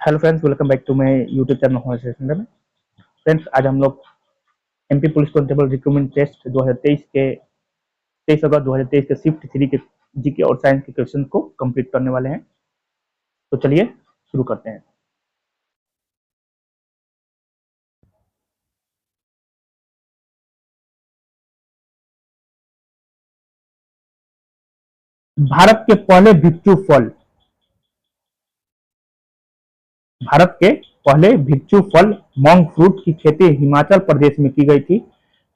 Hello friends, welcome back to my YouTube channel हमारे session में। Friends, आज हम लोग MP police constable recruitment test 2023 के 23 अगस्त 2023 के शिफ्ट 3 के जीके और साइंस के क्वेश्चन को कंप्लीट करने वाले हैं। तो चलिए शुरू करते हैं। भारत के पहले भिक्षु फल भारत के पहले भिक्षु फल मॉन्क फ्रूट की खेती हिमाचल प्रदेश में की गई थी।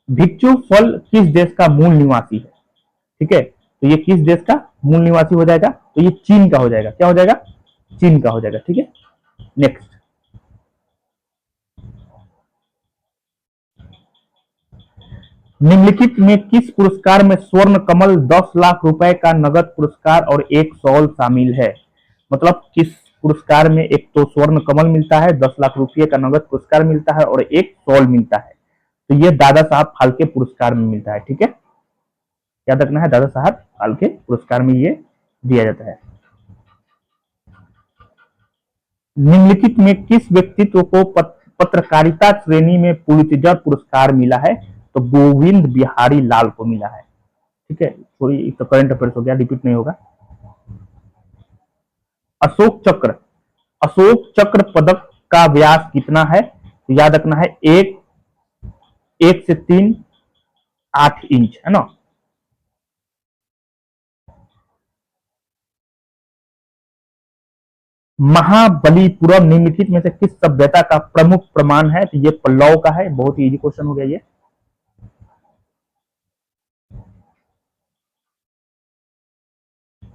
भिक्षु फल किस देश का मूल निवासी है? ठीक है, तो ये किस देश का मूल निवासी हो जाएगा? तो ये चीन का हो जाएगा। क्या हो जाएगा? चीन का हो जाएगा। ठीक है, नेक्स्ट। निम्नलिखित में किस पुरस्कार में स्वर्ण कमल 10 लाख रुपए का नगद पुरस्कार और एक शॉल शामिल है? मतलब किस पुरस्कार में एक तो स्वर्ण कमल मिलता है, 10 लाख रुपए का नगद पुरस्कार मिलता है और एक शॉल मिलता है। तो ये दादा साहब फाल्के पुरस्कार में मिलता है। ठीक है, याद रखना है, दादा साहब फाल्के पुरस्कार में ये दिया जाता है। निम्नलिखित में किस व्यक्तित्व को पत्रकारिता श्रेणी में पुलित्जर पुरस्कार मिला है? तो गोविंद बिहारी लाल को मिला है। ठीक है, थोड़ी तो करंट अफेयर्स हो गया, रिपीट नहीं होगा। अशोक चक्र अशोक चक्र पदक का व्यास कितना है? तो याद रखना है, एक से 3 8 इंच है ना। महाबलीपुरम निम्नलिखित में से किस सभ्यता का प्रमुख प्रमाण है? तो ये पल्लव का है। बहुत ही इजी क्वेश्चन हो गया ये।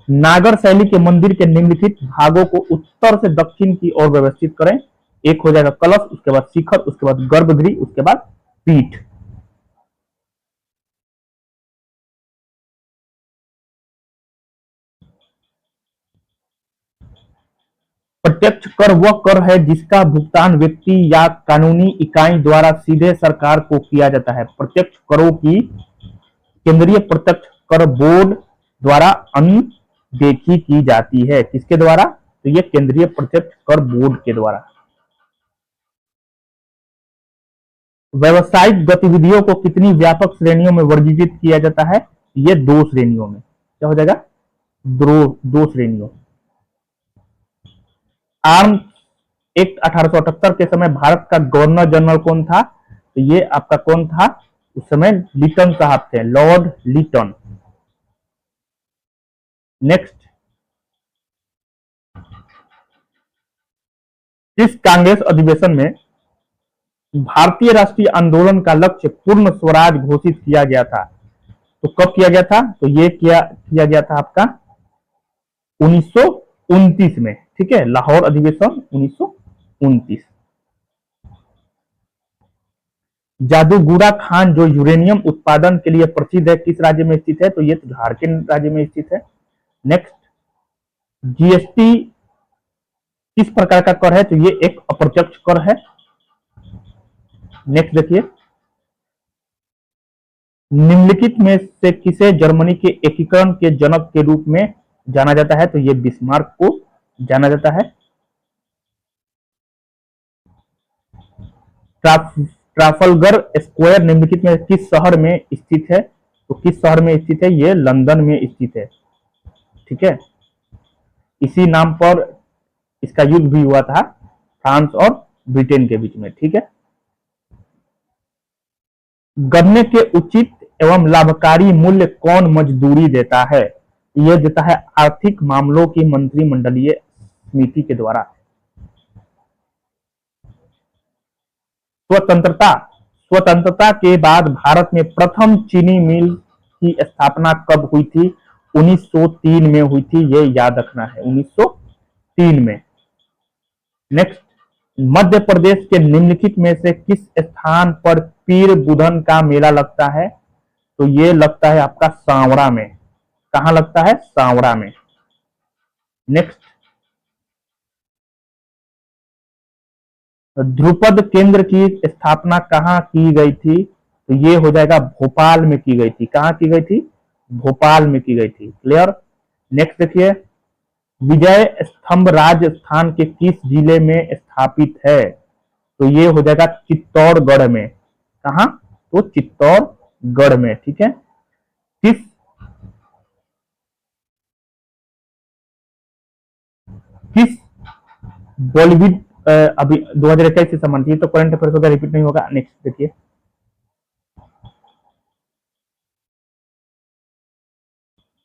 नागर शैली के मंदिर के निम्नलिखित भागों को उत्तर से दक्षिण की ओर व्यवस्थित करें। एक हो जाएगा कलश, उसके बाद शिखर, उसके बाद गर्भगृह, उसके बाद पीठ। प्रत्यक्ष कर वह कर है जिसका भुगतान व्यक्ति या कानूनी इकाई द्वारा सीधे सरकार को किया जाता है। प्रत्यक्ष करों की केंद्रीय प्रत्यक्ष कर बोर्ड द्वारा अनदेखी की जाती है। किसके द्वारा? तो ये केंद्रीय प्रत्यक्ष कर बोर्ड के द्वारा। व्यवसायिक गतिविधियों को कितनी व्यापक श्रेणियों में वर्गीकृत किया जाता है? ये 2 श्रेणियों में। क्या हो जाएगा? दो श्रेणियों। आर्म्स एक्ट 1878 के समय भारत का गवर्नर जनरल कौन था? तो ये आपका कौन था उस समय? लिटन साहब थे, लॉर्ड लिटन। नेक्स्ट, इस कांग्रेस अधिवेशन में भारतीय राष्ट्रीय आंदोलन का लक्ष्य पूर्ण स्वराज घोषित किया गया था। तो कब किया गया था? तो ये किया गया था आपका 1929 में। ठीक है, लाहौर अधिवेशन 1929। जादूगुड़ा खान जो यूरेनियम उत्पादन के लिए प्रसिद्ध है, किस राज्य में स्थित है? तो ये झारखंड राज्य में स्थित है। नेक्स्ट, जीएसटी किस प्रकार का कर है? तो ये एक अप्रत्यक्ष कर है। नेक्स्ट देखिए, निम्नलिखित में से किसे जर्मनी के एकीकरण के जनक के रूप में जाना जाता है? तो ये बिस्मार्क को जाना जाता है। ट्राफलगर स्क्वायर निम्नलिखित में किस शहर में स्थित है? तो किस शहर में स्थित है? ये लंदन में स्थित है। ठीक है, इसी नाम पर इसका युद्ध भी हुआ था फ्रांस और ब्रिटेन के बीच में। ठीक है, गन्ने के उचित एवं लाभकारी मूल्य कौन मजदूरी देता है? यह देता है आर्थिक मामलों की मंत्रिमंडलीय समिति के द्वारा। स्वतंत्रता स्वतंत्रता के बाद भारत में प्रथम चीनी मिल की स्थापना कब हुई थी? 1903 में हुई थी। ये याद रखना है, 1903 में। नेक्स्ट, मध्य प्रदेश के निम्नलिखित में से किस स्थान पर पीर बुधन का मेला लगता है? तो ये लगता है आपका सांवरा में। कहां लगता है? सांवरा में। नेक्स्ट, ध्रुपद केंद्र की स्थापना कहां की गई थी? तो ये हो जाएगा भोपाल में की गई थी। कहां की गई थी? भोपाल में की गई थी। क्लियर? नेक्स्ट देखिए, विजय स्तंभ राजस्थान के किस जिले में स्थापित है? तो ये हो जाएगा चित्तौड़गढ़ में। कहा? तो चित्तौड़गढ़ में। ठीक है। किस किस बॉलीवुड अभी 2021 से संबंधित, तो करंट अफेयर्स होगा, रिपीट नहीं होगा। नेक्स्ट देखिए,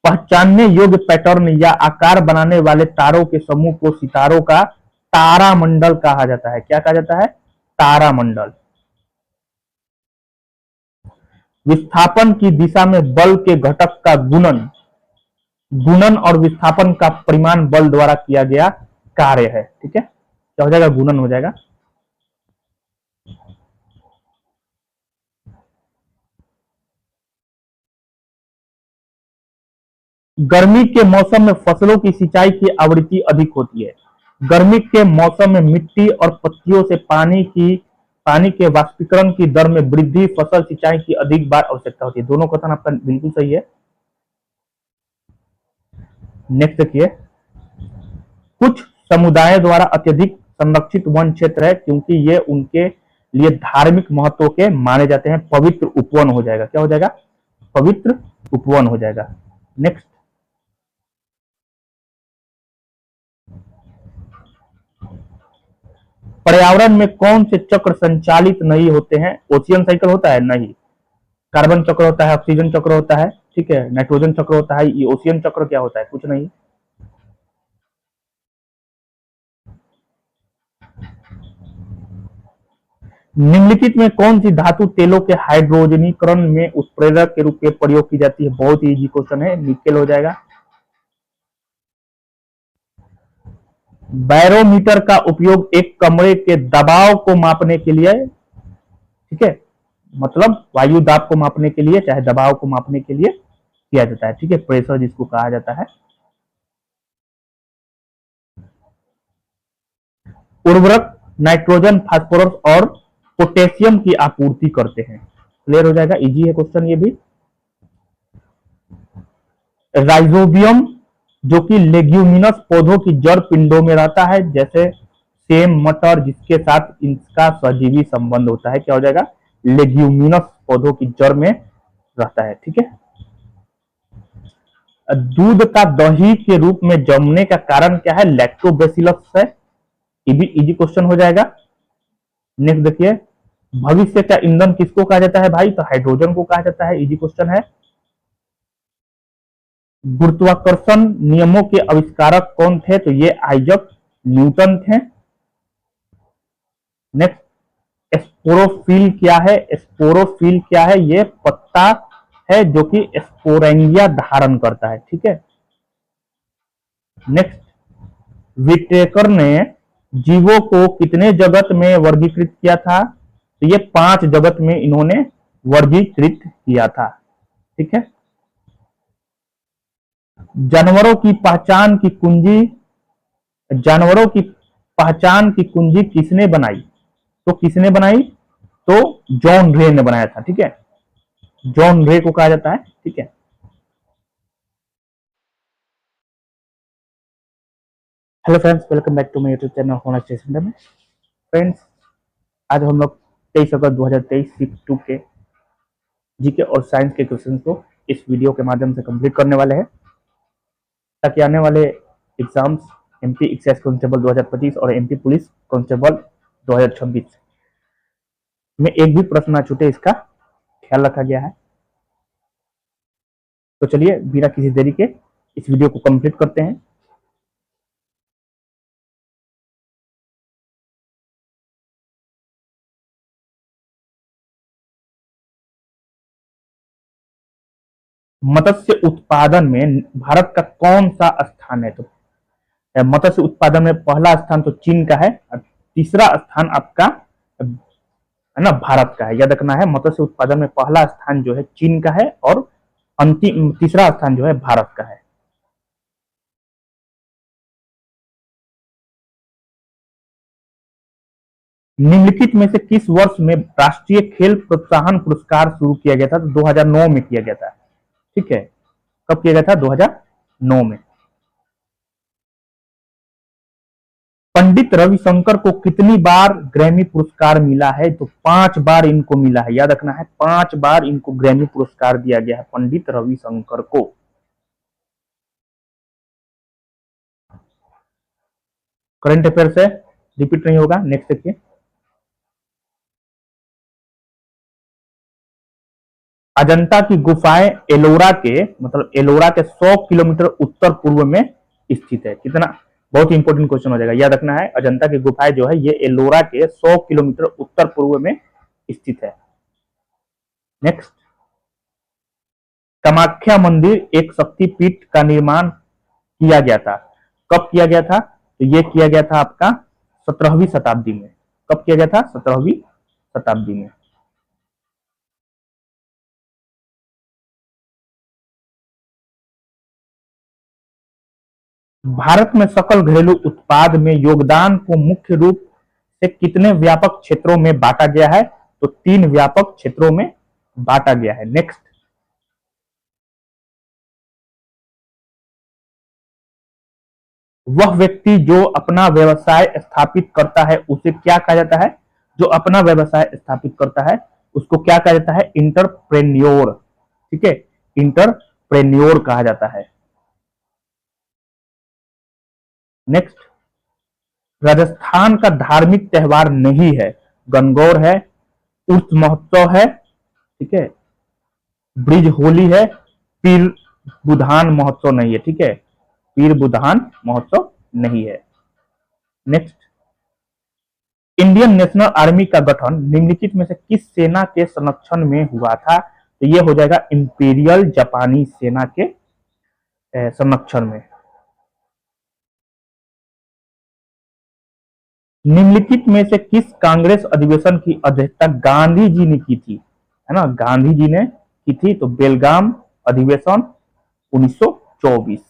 पहचानने योग्य पैटर्न या आकार बनाने वाले तारों के समूह को सितारों का तारामंडल कहा जाता है। क्या कहा जाता है? तारामंडल। विस्थापन की दिशा में बल के घटक का गुणन गुणन और विस्थापन का परिमाण बल द्वारा किया गया कार्य है। ठीक है, क्या हो जाएगा? गुणन हो जाएगा। गर्मी के मौसम में फसलों की सिंचाई की आवृत्ति अधिक होती है। गर्मी के मौसम में मिट्टी और पत्तियों से पानी के वाष्पीकरण की दर में वृद्धि, फसल सिंचाई की अधिक बार आवश्यकता होती है। दोनों कथन आपका बिल्कुल सही है। नेक्स्ट देखिए, कुछ समुदायों द्वारा अत्यधिक संरक्षित वन क्षेत्र है क्योंकि ये उनके लिए धार्मिक महत्व के माने जाते हैं। पवित्र उपवन हो जाएगा। क्या हो जाएगा? पवित्र उपवन हो जाएगा। नेक्स्ट, पर्यावरण में कौन से चक्र संचालित नहीं होते हैं? ओशियन साइकिल होता है? नहीं। कार्बन चक्र होता है, ऑक्सीजन चक्र होता है, ठीक है, नाइट्रोजन चक्र होता है। ये ओशियन चक्र क्या होता है? कुछ नहीं। निम्नलिखित में कौन सी धातु तेलों के हाइड्रोजनीकरण में उत्प्रेरक के रूप में प्रयोग की जाती है? बहुत ही इजी क्वेश्चन है, निकेल हो जाएगा। बैरोमीटर का उपयोग एक कमरे के दबाव को मापने के लिए, ठीक है, मतलब वायु दाब को मापने के लिए, चाहे दबाव को मापने के लिए किया जाता है। ठीक है, प्रेशर जिसको कहा जाता है। उर्वरक नाइट्रोजन, फास्फोरस और पोटेशियम की आपूर्ति करते हैं। क्लियर हो जाएगा, इजी है क्वेश्चन ये भी। राइजोबियम जो कि लेग्यूमिनस पौधों की जड़ पिंडों में रहता है, जैसे सेम, मटर, जिसके साथ इसका सजीवी संबंध होता है। क्या हो जाएगा? लेग्यूमिनस पौधों की जड़ में रहता है। ठीक है। दूध का दही के रूप में जमने का कारण क्या है? लैक्टोबैसिलस है। ये भी इजी क्वेश्चन हो जाएगा। नेक्स्ट देखिए, भविष्य का ईंधन किसको कहा जाता है भाई? तो हाइड्रोजन को कहा जाता है। इजी क्वेश्चन है। गुरुत्वाकर्षण नियमों के आविष्कारक कौन थे? तो ये आइजक न्यूटन थे। नेक्स्ट, स्पोरोफिल क्या है? स्पोरोफिल क्या है? ये पत्ता है जो कि स्पोरेंगिया धारण करता है। ठीक है। नेक्स्ट, विटेकर ने जीवों को कितने जगत में वर्गीकृत किया था? तो ये 5 जगत में इन्होंने वर्गीकृत किया था। ठीक है। जानवरों की पहचान की कुंजी जानवरों की पहचान की कुंजी किसने बनाई? तो किसने बनाई? तो जॉन रे ने बनाया था। ठीक है, जॉन रे को कहा जाता है। ठीक है। Hello friends, welcome back to my YouTube channel होना स्टेशन में। फ्रेंड्स, आज हम लोग 23 अगस्त 2023 शिफ्ट 2 के जीके और साइंस के क्वेश्चन को इस वीडियो के माध्यम से कंप्लीट करने वाले हैं, ताकि आने वाले एग्जाम्स एमपी एक्साइज कांस्टेबल 2025 और एमपी पुलिस कांस्टेबल 2026 में एक भी प्रश्न ना छूटे, इसका ख्याल रखा गया है। तो चलिए बिना किसी देरी के इस वीडियो को कंप्लीट करते हैं। मत्स्य उत्पादन में भारत का कौन सा स्थान है? तो मत्स्य उत्पादन में पहला स्थान तो चीन का है, और तीसरा स्थान आपका है ना भारत का है। याद रखना है, मत्स्य उत्पादन में पहला स्थान जो है चीन का है और अंतिम तीसरा स्थान जो है भारत का है। निम्नलिखित में से किस वर्ष में राष्ट्रीय खेल प्रोत्साहन पुरस्कार शुरू किया गया था? तो 2009 में किया गया था। ठीक है, कब किया गया था? 2009 में। पंडित रविशंकर को कितनी बार ग्रैमी पुरस्कार मिला है? तो 5 बार इनको मिला है, याद रखना है, 5 बार इनको ग्रैमी पुरस्कार दिया गया है पंडित रविशंकर को। करंट अफेयर से रिपीट नहीं होगा। नेक्स्ट देखिए, अजंता की गुफाएं एलोरा के, मतलब एलोरा के 100 किलोमीटर उत्तर पूर्व में स्थित है। कितना, बहुत ही इंपॉर्टेंट क्वेश्चन हो जाएगा, याद रखना है। अजंता की गुफाएं जो है ये एलोरा के 100 किलोमीटर उत्तर पूर्व में स्थित है। नेक्स्ट, कामाख्या मंदिर एक शक्तिपीठ का निर्माण किया गया था, कब किया गया था? तो ये किया गया था आपका 17वीं शताब्दी में। कब किया गया था? 17वीं शताब्दी में। भारत में सकल घरेलू उत्पाद में योगदान को मुख्य रूप से कितने व्यापक क्षेत्रों में बांटा गया है? तो 3 व्यापक क्षेत्रों में बांटा गया है। नेक्स्ट, वह व्यक्ति जो अपना व्यवसाय स्थापित करता है उसे क्या कहा जाता है? जो अपना व्यवसाय स्थापित करता है उसको क्या कहा जाता है? इंटरप्रेन्योर। ठीक है, इंटरप्रेन्योर कहा जाता है। नेक्स्ट, राजस्थान का धार्मिक त्योहार नहीं है, गणगौर है, उर्स महोत्सव है, ठीक है, ब्रिज होली है, पीर बुधान महोत्सव नहीं है। ठीक है, पीर बुधान महोत्सव नहीं है। नेक्स्ट, इंडियन नेशनल आर्मी का गठन निम्नलिखित में से किस सेना के संरक्षण में हुआ था? तो ये हो जाएगा इंपीरियल जापानी सेना के संरक्षण में। निम्नलिखित में से किस कांग्रेस अधिवेशन की अध्यक्षता गांधी जी ने की थी? है ना, गांधी जी ने की थी। तो बेलगाम अधिवेशन 1924।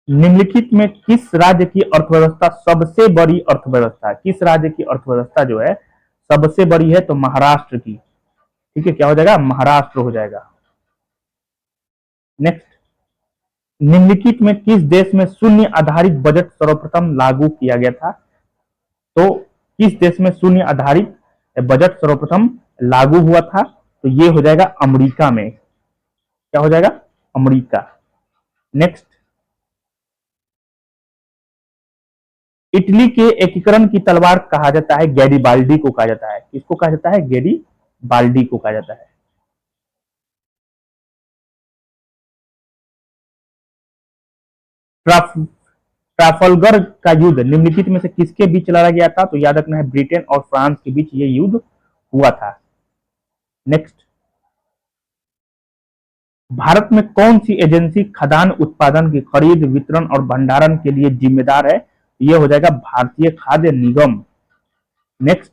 निम्नलिखित में किस राज्य की अर्थव्यवस्था सबसे बड़ी अर्थव्यवस्था है? किस राज्य की अर्थव्यवस्था जो है सबसे बड़ी है? तो महाराष्ट्र की। ठीक है, क्या हो जाएगा? महाराष्ट्र हो जाएगा। नेक्स्ट, निम्नलिखित में किस देश में शून्य आधारित बजट सर्वप्रथम लागू किया गया था? तो किस देश में शून्य आधारित बजट सर्वप्रथम लागू हुआ था? तो ये हो जाएगा अमेरिका में। क्या हो जाएगा? अमेरिका। नेक्स्ट, इटली के एकीकरण की तलवार कहा जाता है, गैरीबाल्डी को कहा जाता है। किसको कहा जाता है? गैरीबाल्डी को कहा जाता है। ट्राफलगर का युद्ध निम्नलिखित में से किसके बीच लड़ा गया था? तो याद रखना है, ब्रिटेन और फ्रांस के बीच ये युद्ध हुआ था। नेक्स्ट, भारत में कौन सी एजेंसी खदान उत्पादन की खरीद, वितरण और भंडारण के लिए जिम्मेदार है? ये हो जाएगा भारतीय खाद्य निगम। नेक्स्ट,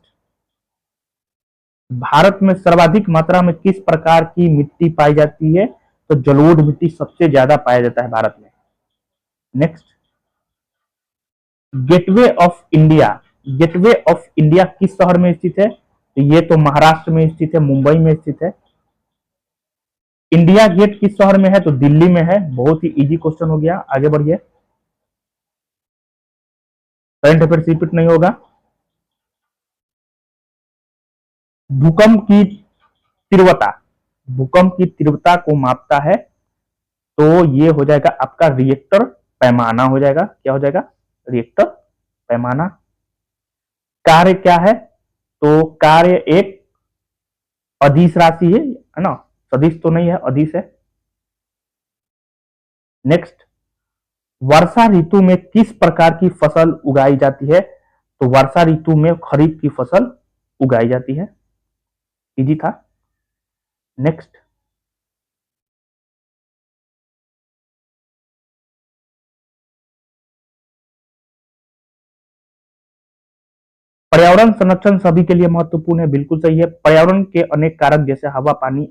भारत में सर्वाधिक मात्रा में किस प्रकार की मिट्टी पाई जाती है? तो जलोढ़ मिट्टी सबसे ज्यादा पाया जाता है भारत में। Next, gateway of India, gateway of India किस शहर में स्थित है? तो ये तो महाराष्ट्र में स्थित है, मुंबई में स्थित है। इंडिया गेट किस शहर में है? तो दिल्ली में है। बहुत ही इजी क्वेश्चन हो गया, आगे बढ़िए। करंट अफेयर रिपीट नहीं होगा। भूकंप की तीव्रता, भूकंप की तीव्रता को मापता है, तो ये हो जाएगा आपका रिएक्टर पैमाना हो जाएगा। क्या हो जाएगा? रिएक्टर पैमाना। कार्य क्या है? तो कार्य एक अदिश राशि है ना, सदिश तो नहीं है, अदिश है। नेक्स्ट, वर्षा ऋतु में किस प्रकार की फसल उगाई जाती है? तो वर्षा ऋतु में खरीफ की फसल उगाई जाती है। इजी था। नेक्स्ट, पर्यावरण संरक्षण सभी के लिए महत्वपूर्ण है, बिल्कुल सही है। पर्यावरण के अनेक कारक जैसे हवा, पानी,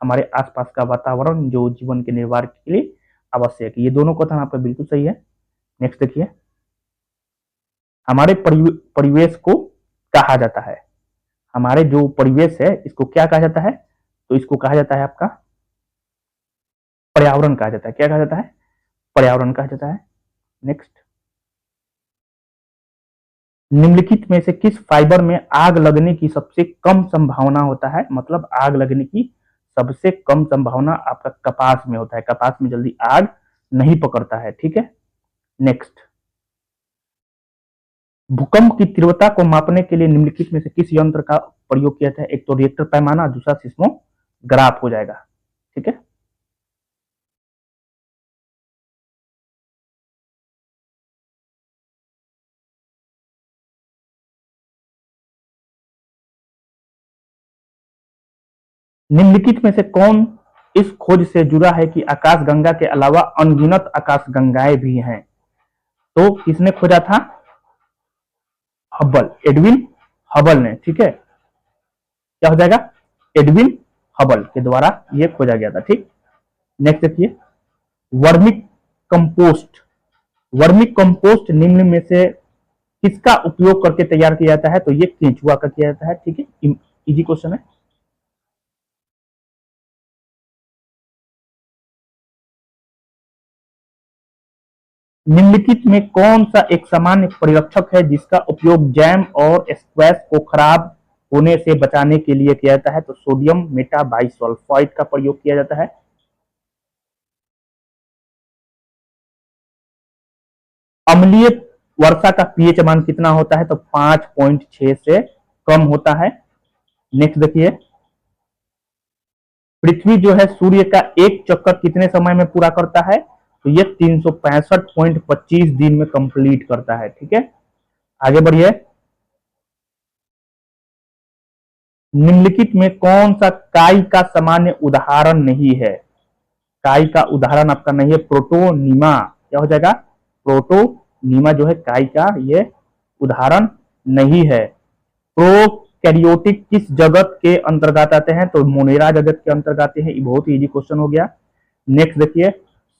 हमारे आसपास का वातावरण जो जीवन के निर्वाह के लिए आवश्यक है, ये दोनों कथन आपका बिल्कुल सही है। नेक्स्ट देखिए, हमारे परिवेश को कहा जाता है, हमारे जो परिवेश है इसको क्या कहा जाता है? तो इसको कहा जाता है आपका पर्यावरण कहा जाता है। क्या कहा जाता है? पर्यावरण कहा जाता है। नेक्स्ट, निम्नलिखित में से किस फाइबर में आग लगने की सबसे कम संभावना होता है? मतलब आग लगने की सबसे कम संभावना आपका कपास में होता है। कपास में जल्दी आग नहीं पकड़ता है। ठीक है। नेक्स्ट, भूकंप की तीव्रता को मापने के लिए निम्नलिखित में से किस यंत्र का प्रयोग किया जाता है? एक तो रिएक्टर पैमाना, दूसरा सिस्मोग्राफ हो जाएगा। ठीक है। निम्नलिखित में से कौन इस खोज से जुड़ा है कि आकाशगंगा के अलावा अनगिनत आकाशगंगाएं भी हैं? तो किसने खोजा था? हब्बल, एडविन हबल ने। ठीक है। क्या हो जाएगा? एडविन हबल के द्वारा यह खोजा गया था। ठीक। नेक्स्ट देखिए, वर्मी कंपोस्ट। वर्मी कंपोस्ट निम्न में से किसका उपयोग करके तैयार किया जाता है? तो ये केंचुआ का किया जाता है। ठीक है। इजी क्वेश्चन है। निम्नलिखित में कौन सा एक सामान्य परिरक्षक है जिसका उपयोग जैम और स्क्वैश को खराब होने से बचाने के लिए किया जाता है? तो सोडियम मेटाबाइसल्फाइड का प्रयोग किया जाता है। अम्लीय वर्षा का पीएच मान कितना होता है? तो 5.6 से कम होता है। नेक्स्ट देखिए, पृथ्वी जो है सूर्य का एक चक्कर कितने समय में पूरा करता है? तो ये 365.25 दिन में कंप्लीट करता है। ठीक है। आगे बढ़िए, निम्नलिखित में कौन सा काई का सामान्य उदाहरण नहीं है? काई का उदाहरण आपका नहीं है प्रोटोनीमा। क्या हो जाएगा? प्रोटोनीमा जो है काई का ये उदाहरण नहीं है। प्रोकैरियोटिक किस जगत के अंतर्गत आते हैं? तो मोनेरा जगत के अंतर्गत आते हैं। ये बहुत ही इजी क्वेश्चन हो गया। नेक्स्ट देखिए,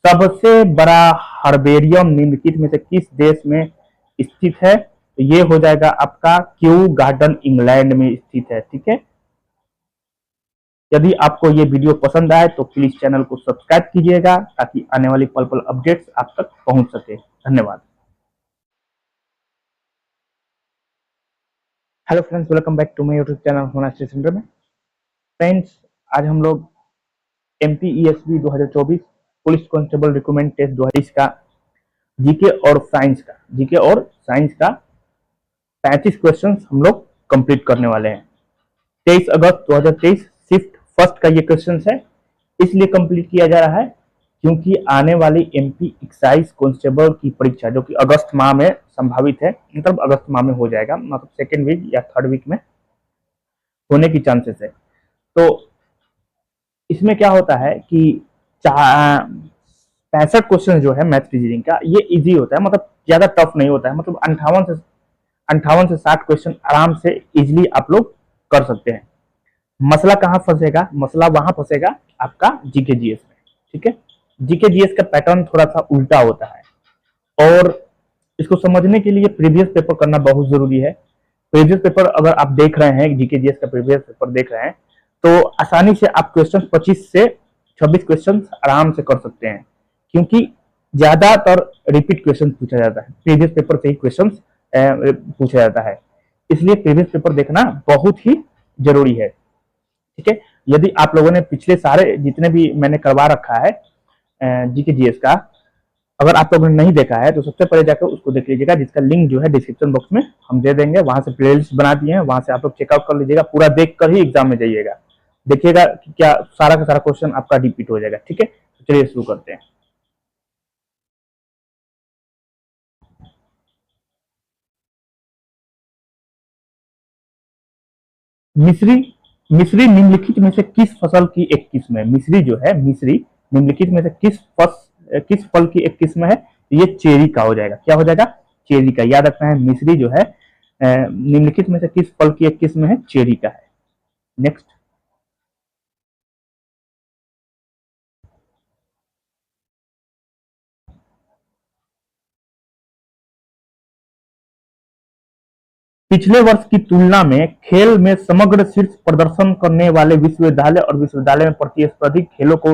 सबसे बड़ा हर्बेरियम निम्नलिखित में से किस देश में स्थित है? तो ये हो जाएगा आपका क्यू गार्डन, इंग्लैंड में स्थित है। ठीक है। यदि आपको ये वीडियो पसंद आए तो प्लीज चैनल को सब्सक्राइब कीजिएगा ताकि आने वाली पल पल अपडेट्स आप तक पहुंच सके। धन्यवाद। Hello friends, welcome back to my YouTube channel होना सेंटर में। फ्रेंड्स, आज हम लोग MPESB 2024 police constable recruitment test 2023 का जीके और साइंस का 35 क्वेश्चन हम लोग कंप्लीट करने वाले हैं। 23 अगस्त 2023 शिफ्ट फर्स्ट का ये क्वेश्चन है, इसलिए कंप्लीट किया जा रहा है क्योंकि आने वाली MP एक्साइज कांस्टेबल की परीक्षा जो कि अगस्त माह में संभावित है, मतलब अगस्त माह में हो जाएगा, मतलब सेकेंड वीक या थर्ड वीक में होने की चांसेस है। तो इसमें क्या होता है कि 65 क्वेश्चन जो है मैथ रीजनिंग का, ये इजी होता है, मतलब ज्यादा टफ नहीं होता है। मतलब 58 से 60 क्वेश्चन आराम से इजिली आप लोग कर सकते हैं। मसला कहाँ फंसेगा? मसला वहां फंसेगा आपका जीके जीएस में। ठीक है। जीके जीएस का पैटर्न थोड़ा सा उल्टा होता है और इसको समझने के लिए प्रीवियस पेपर करना बहुत जरूरी है। प्रीवियस पेपर अगर आप देख रहे हैं, जीके जीएस का प्रीवियस पेपर देख रहे हैं, तो आसानी से आप क्वेश्चन 25 से 26 क्वेश्चन आराम से कर सकते हैं, क्योंकि ज्यादातर रिपीट क्वेश्चन पूछा जाता है, प्रीवियस पेपर से ही क्वेश्चन पूछा जाता है। इसलिए प्रीवियस पेपर देखना बहुत ही जरूरी है। ठीक है। यदि आप लोगों ने पिछले सारे जितने भी मैंने करवा रखा है जीके जीएस का, अगर आप लोगों ने नहीं देखा है तो सबसे पहले जाकर उसको देख लीजिएगा, जिसका लिंक जो है डिस्क्रिप्शन बॉक्स में हम दे देंगे। वहां से प्लेलिस्ट बना दिए हैं, वहां से आप लोग चेकआउट कर लीजिएगा, पूरा देख कर ही एग्जाम में जाइएगा। देखिएगा कि क्या सारा का सारा क्वेश्चन आपका रिपीट हो जाएगा। ठीक है। तो चलिए शुरू करते हैं। मिश्री मिश्री निम्नलिखित में से किस फसल की एक किस्म है? मिश्री जो है, मिश्री निम्नलिखित में से किस फल की एक किस्म है? ये चेरी का हो जाएगा। क्या हो जाएगा? चेरी का। याद रखना है, मिश्री जो है निम्नलिखित में से किस फल की एक किस्म है? चेरी का है। नेक्स्ट, पिछले वर्ष की तुलना में खेल में समग्र शीर्ष प्रदर्शन करने वाले विश्वविद्यालय और विश्वविद्यालय में प्रतिस्पर्धी खेलों को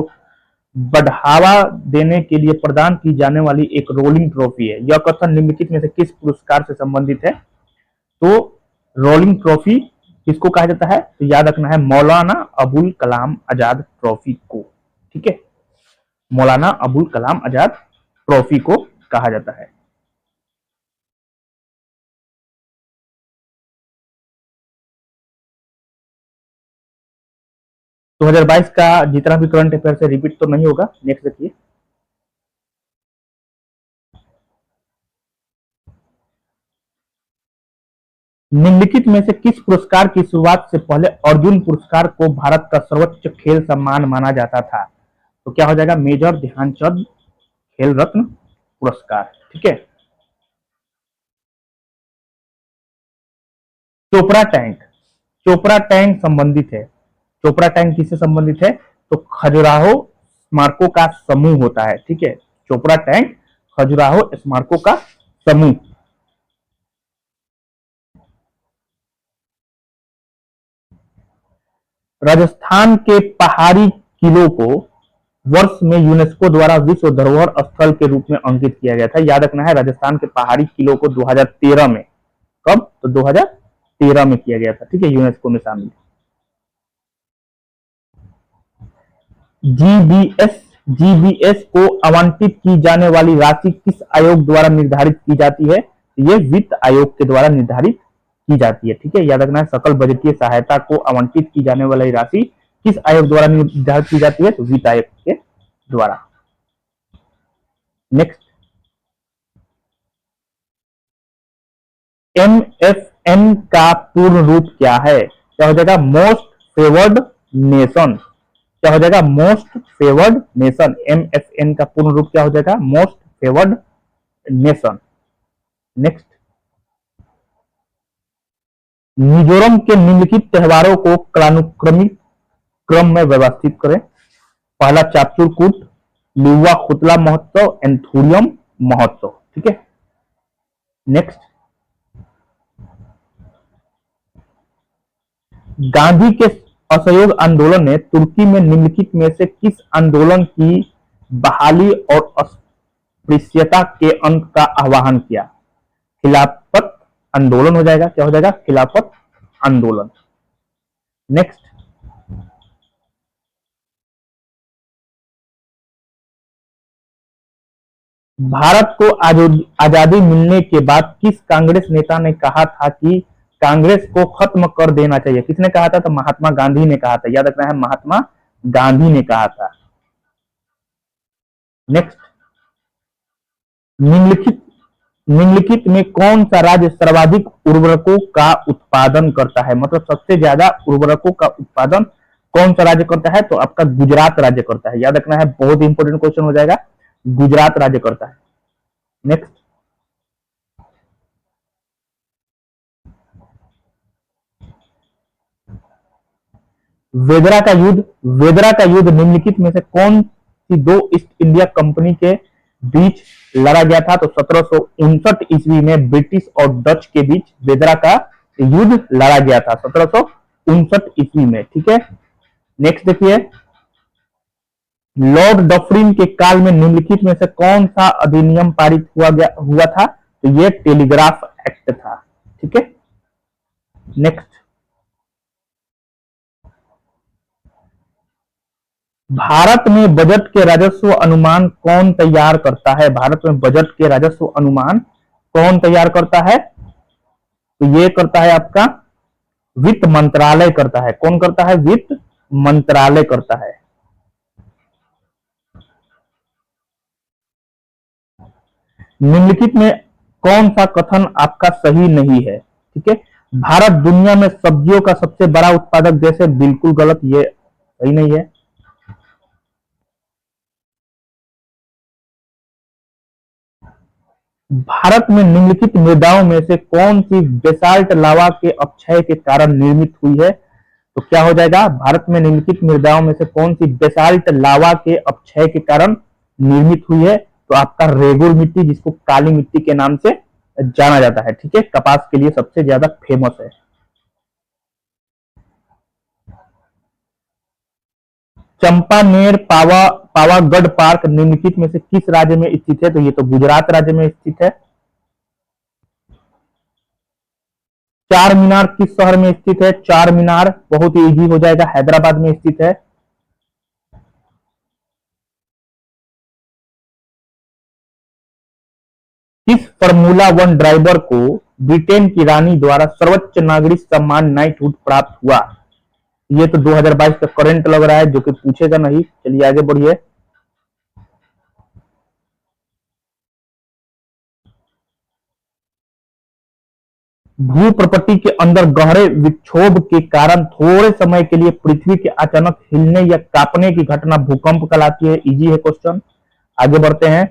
बढ़ावा देने के लिए प्रदान की जाने वाली एक रोलिंग ट्रॉफी है। यह कथन निम्नलिखित में से किस पुरस्कार से संबंधित है? तो रोलिंग ट्रॉफी किसको कहा जाता है? तो याद रखना है मौलाना अबुल कलाम आजाद ट्रॉफी को। ठीक है, मौलाना अबुल कलाम आजाद ट्रॉफी को कहा जाता है। दो 2022 का जितना भी करंट अफेयर से रिपीट तो नहीं होगा। नेक्स्ट देखिए, निम्नलिखित में से किस पुरस्कार की शुरुआत से पहले अर्जुन पुरस्कार को भारत का सर्वोच्च खेल सम्मान माना जाता था? तो क्या हो जाएगा? मेजर ध्यानचंद खेल रत्न पुरस्कार। ठीक है, चोपड़ा टैंक, चोपड़ा टैंक संबंधित है। चोपड़ा टैंक किससे संबंधित है? तो खजुराहो स्मारकों का समूह होता है। ठीक है, चोपड़ा टैंक खजुराहो स्मारकों का समूह। राजस्थान के पहाड़ी किलों को वर्ष में यूनेस्को द्वारा विश्व धरोहर स्थल के रूप में अंकित किया गया था। याद रखना है राजस्थान के पहाड़ी किलों को 2013 में, कब? तो 2013 में किया गया था। ठीक है, यूनेस्को में शामिल। जीबीएस, जीबीएस को आवंटित की जाने वाली राशि किस आयोग द्वारा निर्धारित की जाती है? ये वित्त आयोग के द्वारा निर्धारित की जाती है। ठीक है, याद रखना है सकल बजटीय सहायता को आवंटित की जाने वाली राशि किस आयोग द्वारा निर्धारित की जाती है? तो वित्त आयोग के द्वारा। नेक्स्ट, एमएफएन का पूर्ण रूप क्या है? क्या हो जाएगा? Most favoured nation. क्या हो जाएगा? Most favoured nation. एमएफएन का पूर्ण रूप क्या हो जाएगा? Most favoured nation. Next, Mizoram के निम्नलिखित त्योहारों को कालानुक्रमिक क्रम में व्यवस्थित करें। पहला चापचूर कूट, लिउआ खुतला महोत्सव, एंथुरियम महोत्सव। ठीक है, नेक्स्ट, गांधी के असहयोग आंदोलन ने तुर्की में निम्नलिखित में से किस आंदोलन की बहाली और अस्पृश्यता के अंत का आह्वान किया? खिलाफत आंदोलन हो जाएगा। क्या हो जाएगा? खिलाफत आंदोलन। नेक्स्ट, भारत को आजादी मिलने के बाद किस कांग्रेस नेता ने कहा था कि कांग्रेस को खत्म कर देना चाहिए? किसने कहा था? तो महात्मा गांधी ने कहा था। याद रखना है महात्मा गांधी ने कहा था। नेक्स्ट, निम्नलिखित निम्नलिखित में कौन सा राज्य सर्वाधिक उर्वरकों का उत्पादन करता है? मतलब सबसे ज्यादा उर्वरकों का उत्पादन कौन सा राज्य करता है? तो आपका गुजरात राज्य करता है। याद रखना है, बहुत इंपॉर्टेंट क्वेश्चन हो जाएगा। गुजरात राज्य करता है। नेक्स्ट, वेदरा का युद्ध, वेदरा का युद्ध निम्नलिखित में से कौन सी दो ईस्ट इंडिया कंपनी के बीच लड़ा गया था? तो 1759 ईस्वी में ब्रिटिश और डच के बीच वेदरा का युद्ध लड़ा गया था, 1759 ईस्वी में। ठीक है, नेक्स्ट देखिए, लॉर्ड डफरिन के काल में निम्नलिखित में से कौन सा अधिनियम पारित हुआ था? तो ये टेलीग्राफ एक्ट था। ठीक है, नेक्स्ट, भारत में बजट के राजस्व अनुमान कौन तैयार करता है? भारत में बजट के राजस्व अनुमान कौन तैयार करता है? तो ये करता है आपका वित्त मंत्रालय करता है। कौन करता है? वित्त मंत्रालय करता है। निम्नलिखित में कौन सा कथन आपका सही नहीं है? ठीक है, भारत दुनिया में सब्जियों का सबसे बड़ा उत्पादक देश है। बिल्कुल गलत, ये सही नहीं है। भारत में निम्नलिखित मृदाओं में से कौन सी बेसाल्ट लावा के अपक्षय के कारण निर्मित हुई है? तो क्या हो जाएगा? भारत में निम्नलिखित मृदाओं में से कौन सी बेसाल्ट लावा के अपक्षय के कारण निर्मित हुई है? तो आपका रेगुर मिट्टी, जिसको काली मिट्टी के नाम से जाना जाता है। ठीक है, कपास के लिए सबसे ज्यादा फेमस है। चंपानेर पावा पावागढ़ पार्क निम्नलिखित में से किस राज्य में स्थित है? तो ये तो गुजरात राज्य में स्थित है। चार मीनार किस शहर में स्थित है? चार मीनार बहुत ही इजी हो जाएगा, हैदराबाद में स्थित है। किस फॉर्मूला वन ड्राइवर को ब्रिटेन की रानी द्वारा सर्वोच्च नागरिक सम्मान नाइटहुड प्राप्त हुआ? ये तो 2022 का करंट लग रहा है, जो कि पूछेगा नहीं। चलिए आगे बढ़िए। भूप्रपट्टी के अंदर गहरे विक्षोभ के कारण थोड़े समय के लिए पृथ्वी के अचानक हिलने या कांपने की घटना भूकंप कहलाती है। इजी है क्वेश्चन। आगे बढ़ते हैं।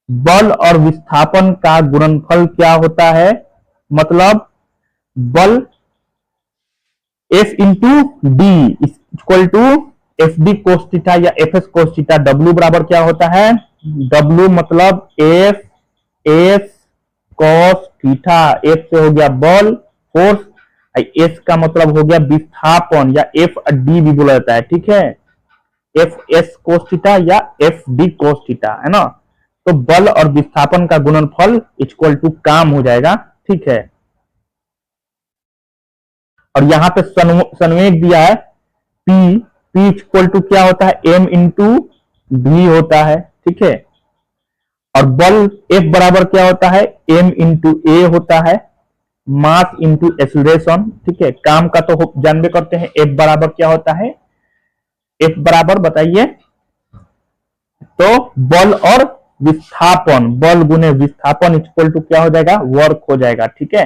बल और विस्थापन का गुणनफल क्या होता है? मतलब बल F into D equal to F D cos theta या F S cos theta. W बराबर क्या होता है? डब्ल्यू मतलब F S cos theta. F से हो गया बल फोर्स, एस का मतलब हो गया विस्थापन या एफ डी भी बोला जाता है, ठीक है। एफ एस कोस थीटा या एफ डी कोस थीटा, है ना। तो बल और विस्थापन का गुणनफल इक्वल टू काम हो जाएगा, ठीक है। और यहां पे संवेग दिया है पी, पी इक्वल टू क्या होता है? एम इंटू भी होता है, ठीक है। और बल एफ बराबर क्या होता है? एम इंटू ए होता है, मास इंटू एक्सीलरेशन, ठीक है। काम का तो जानबे करते हैं, एफ बराबर क्या होता है? एफ बराबर बताइए। तो बल और विस्थापन, बल गुने विस्थापन इक्वल टू क्या हो जाएगा? वर्क हो जाएगा, ठीक है।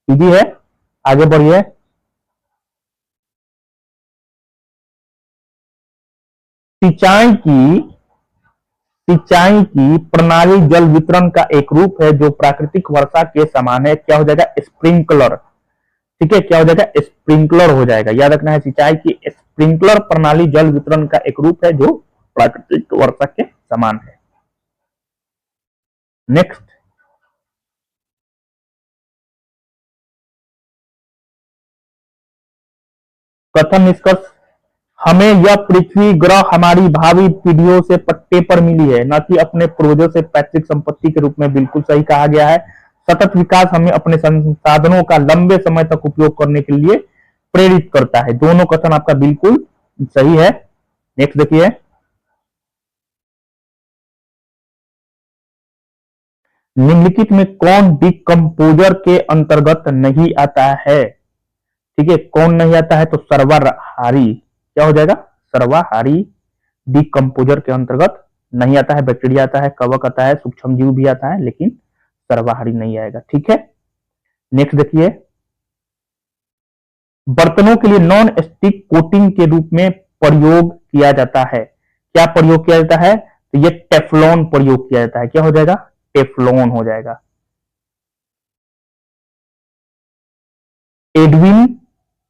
इजी है। आगे बढ़िए। सिंचाई की प्रणाली जल वितरण का एक रूप है जो प्राकृतिक वर्षा के समान है। क्या हो जाएगा? स्प्रिंकलर, ठीक है। क्या हो जाएगा? स्प्रिंकलर हो जाएगा। याद रखना है, सिंचाई की स्प्रिंकलर प्रणाली जल वितरण का एक रूप है जो प्राकृतिक वर्षा के समान है। नेक्स्ट, कथन निष्कर्ष। हमें यह पृथ्वी ग्रह हमारी भावी पीढ़ियों से पट्टे पर मिली है, न कि अपने पूर्वजों से पैतृक संपत्ति के रूप में। बिल्कुल सही कहा गया है। सतत विकास हमें अपने संसाधनों का लंबे समय तक उपयोग करने के लिए प्रेरित करता है। दोनों कथन आपका बिल्कुल सही है। नेक्स्ट देखिए। निम्नलिखित में कौन डिकम्पोजर के अंतर्गत नहीं आता है? ठीक है, कौन नहीं आता है? तो सर्वाहारी। क्या हो जाएगा? सर्वाहारी डिकम्पोजर के अंतर्गत नहीं आता है। बैक्टीरिया आता है, कवक आता है, सूक्ष्म जीव भी आता है, लेकिन सर्वाहारी नहीं आएगा, ठीक है। नेक्स्ट देखिए। बर्तनों के लिए नॉन स्टिक कोटिंग के रूप में प्रयोग किया जाता है। क्या प्रयोग किया जाता है? तो ये टेफ्लॉन प्रयोग किया जाता है। क्या हो जाएगा? टेफ्लॉन हो जाएगा। एडविन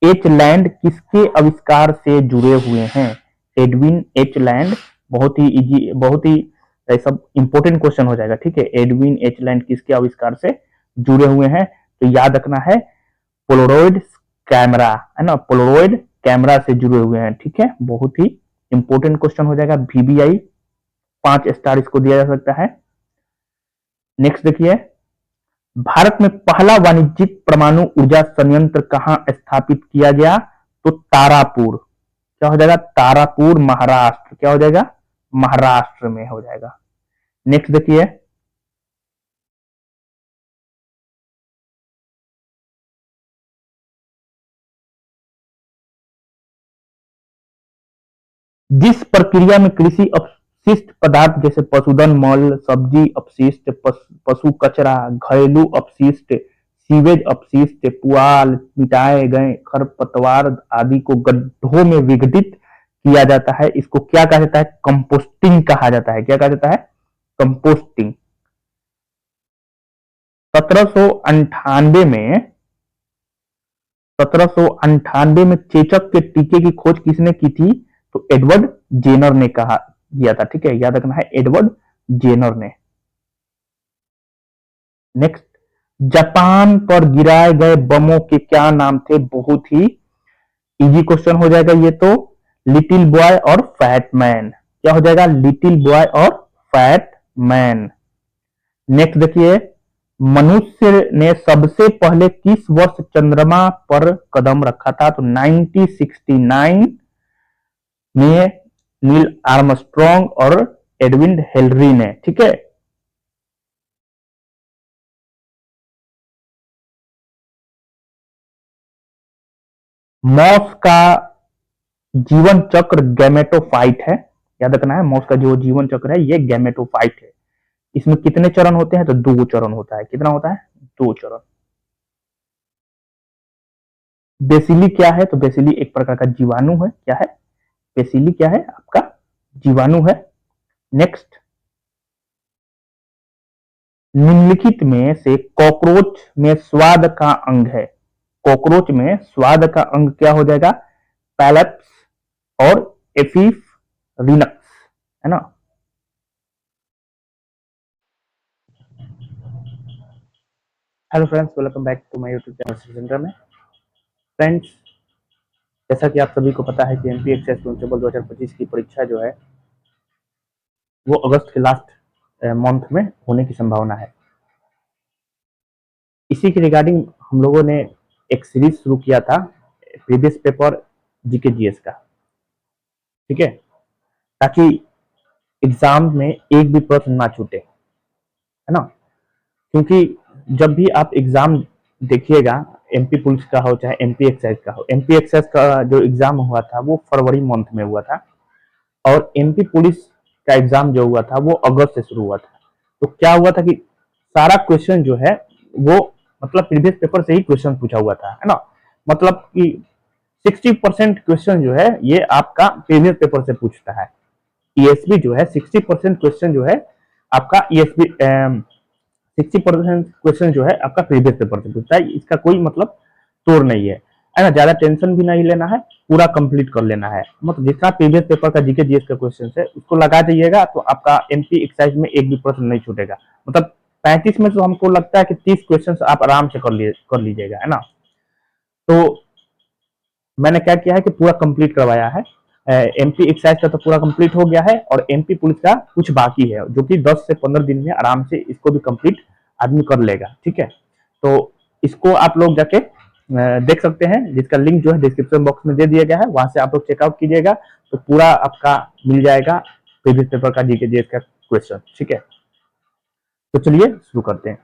एच लैंड किसके आविष्कार से जुड़े हुए हैं? एडविन एच लैंड, बहुत ही इजी, बहुत ही सब इंपोर्टेंट क्वेश्चन हो जाएगा, ठीक है। एडविन एच लैंड किसके आविष्कार से जुड़े हुए हैं? तो याद रखना है पोलरॉइड कैमरा, है ना, पोलरॉइड कैमरा से जुड़े हुए हैं, ठीक है। बहुत ही इंपोर्टेंट क्वेश्चन हो जाएगा। VBI 5 स्टार इसको दिया जा सकता है। नेक्स्ट देखिए। भारत में पहला वाणिज्यिक परमाणु ऊर्जा संयंत्र कहां स्थापित किया गया? तो तारापुर। क्या हो जाएगा? तारापुर, महाराष्ट्र। क्या हो जाएगा? महाराष्ट्र में हो जाएगा। नेक्स्ट देखिए। जिस प्रक्रिया में कृषि अपशिष्ट पदार्थ जैसे पशुधन मल, सब्जी अपशिष्ट, पशु कचरा, घरेलू अपशिष्ट, सीवेज अपशिष्ट, पुआल, मिटाए गए खरपतवार आदि को गड्ढों में विघटित किया जाता है, इसको क्या कहा जाता है? कंपोस्टिंग कहा जाता है। क्या कहा जाता है? कंपोस्टिंग। 1798 में 1798 में चेचक के टीके की खोज किसने की थी? तो एडवर्ड जेनर ने कहा किया था, ठीक है। याद रखना है, एडवर्ड जेनर ने। नेक्स्ट, जापान पर गिराए गए बमों के क्या नाम थे? बहुत ही इजी क्वेश्चन हो जाएगा ये तो। लिटिल बॉय और फैट मैन, क्या हो जाएगा, लिटिल बॉय और फैट मैन। नेक्स्ट देखिए, मनुष्य ने सबसे पहले किस वर्ष चंद्रमा पर कदम रखा था, तो 1969 में नील आर्मस्ट्रॉन्ग और एडविन हेनरी ने, ठीक है। मॉस का जीवन चक्र गैमेटोफाइट है, याद रखना है, मॉस का जो जीवन चक्र है ये गैमेटोफाइट है। इसमें कितने चरण होते हैं, तो 2 चरण होता है। कितना होता है, 2 चरण। बेसिली क्या है, तो बेसिली एक प्रकार का जीवाणु है, क्या है, बेसिली क्या है, आपका जीवाणु है। नेक्स्ट, निम्नलिखित में से कॉकरोच में स्वाद का अंग है, कॉकरोच में स्वाद का अंग क्या हो जाएगा, पैलेप्स और एफिफ रिनक्स, है ना। Hello friends, welcome back to my YouTube channel centre में। फ्रेंड्स, जैसा कि आप सभी को पता है कि एमपी एक्सेस कॉन्स्टेबल 2025 की परीक्षा जो है वो अगस्त के लास्ट मंथ में होने की संभावना है। इसी के रिगार्डिंग हम लोगों ने एक सीरीज शुरू किया था, प्रीवियस पेपर जीके जीएस का, ठीक है, ताकि एग्जाम में एक भी प्रश्न ना छूटे, है ना। क्योंकि जब भी आप एग्जाम देखिएगा, एमपी पुलिस का हो चाहे एमपी एक्साइज का हो, एमपी एक्साइज का जो एग्जाम हुआ था वो फरवरी मंथ में हुआ था और एमपी पुलिस का एग्जाम जो हुआ था वो अगस्त से शुरू हुआ था। तो क्या हुआ था कि सारा क्वेश्चन जो है वो मतलब प्रीवियस पेपर से ही क्वेश्चन पूछा हुआ था, है ना। मतलब कि 60% क्वेश्चन जो है ये आपका प्रीवियस पेपर से पूछता है। ईएसबी जो है 60% क्वेश्चन जो है आपका ईएसबी 60% क्वेश्चन जो है आपका प्रीवियस पेपर से पूछता है। इसका कोई मतलब तोड़ नहीं है ना। ज्यादा टेंशन भी नहीं लेना है, पूरा कंप्लीट कर लेना है। मतलब जितना प्रीवियस पेपर का जीके जीएस का क्वेश्चन है उसको लगा दीजिएगा तो आपका एमपी एक्साइज में एक भी प्रश्न नहीं छूटेगा। मतलब 35 में तो हमको लगता है कि 30 क्वेश्चन आप आराम से कर लीजिएगा, है ना। तो मैंने क्या किया है कि पूरा कंप्लीट करवाया है। एमपी एक्साइज का तो पूरा कंप्लीट हो गया है और एमपी पुलिस का कुछ बाकी है, जो कि 10 से 15 दिन में आराम से इसको भी कंप्लीट आदमी कर लेगा, ठीक है। तो इसको आप लोग जाके देख सकते हैं, जिसका लिंक जो है डिस्क्रिप्शन बॉक्स में दे दिया गया है, वहां से आप लोग चेकआउट कीजिएगा तो पूरा आपका मिल जाएगा प्रीवियस पेपर का जीके जीएस का क्वेश्चन, ठीक है। तो चलिए शुरू करते हैं।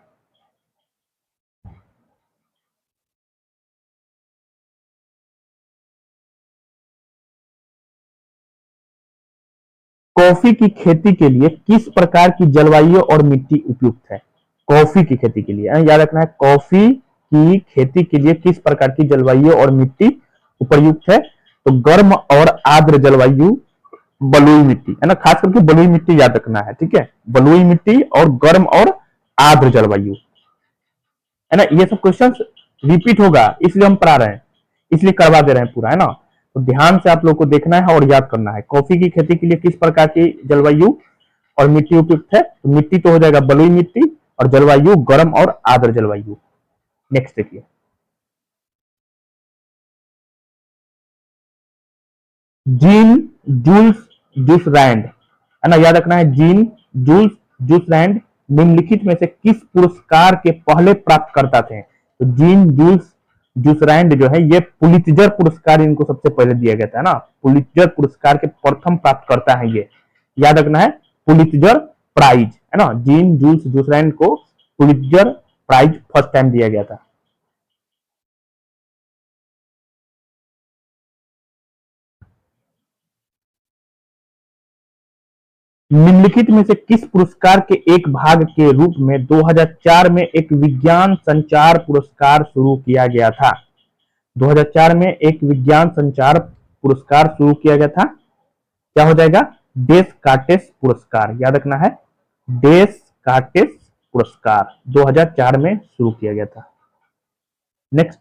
कॉफी की खेती के लिए किस प्रकार की जलवायु और मिट्टी उपयुक्त है, कॉफी की खेती के लिए याद रखना है, कॉफी की खेती के लिए किस प्रकार की जलवायु और मिट्टी उपयुक्त है, तो गर्म और आर्द्र जलवायु, बलुई मिट्टी, है ना, खास करके बलुई मिट्टी याद रखना है, ठीक है। बलुई मिट्टी और गर्म और आर्द्र जलवायु, है ना। ये सब क्वेश्चन रिपीट होगा इसलिए हम पढ़ा रहे हैं, इसलिए करवा दे रहे हैं पूरा, है ना। तो ध्यान से आप लोग को देखना है और याद करना है। कॉफी की खेती के लिए किस प्रकार की जलवायु और मिट्टी उपयुक्त है, तो मिट्टी तो हो जाएगा बलुई मिट्टी और जलवायु गर्म और आर्द्र जलवायु। नेक्स्ट देखिए, जीन जूल्स जूसरैंड, है ना, याद रखना है, जीन जूल्स जूसरैंड निम्नलिखित में से किस पुरस्कार के पहले प्राप्तकर्ता थे, तो जीन जूल्स जूसरैंड जो है ये पुलित्जर पुरस्कार इनको सबसे पहले दिया गया था ना, पुलित्जर पुरस्कार के प्रथम प्राप्तकर्ता है ये, याद रखना है, पुलित्जर प्राइज, है ना। जीन जूल्स जूसरैंड को पुलित्जर प्राइज फर्स्ट टाइम दिया गया था। निम्नलिखित में से किस पुरस्कार के एक भाग के रूप में 2004 में एक विज्ञान संचार पुरस्कार शुरू किया गया था, 2004 में एक विज्ञान संचार पुरस्कार शुरू किया गया था, क्या हो जाएगा, डेस्कार्टेस पुरस्कार, याद रखना है, डेस्कार्टेस पुरस्कार 2004 में शुरू किया गया था। नेक्स्ट,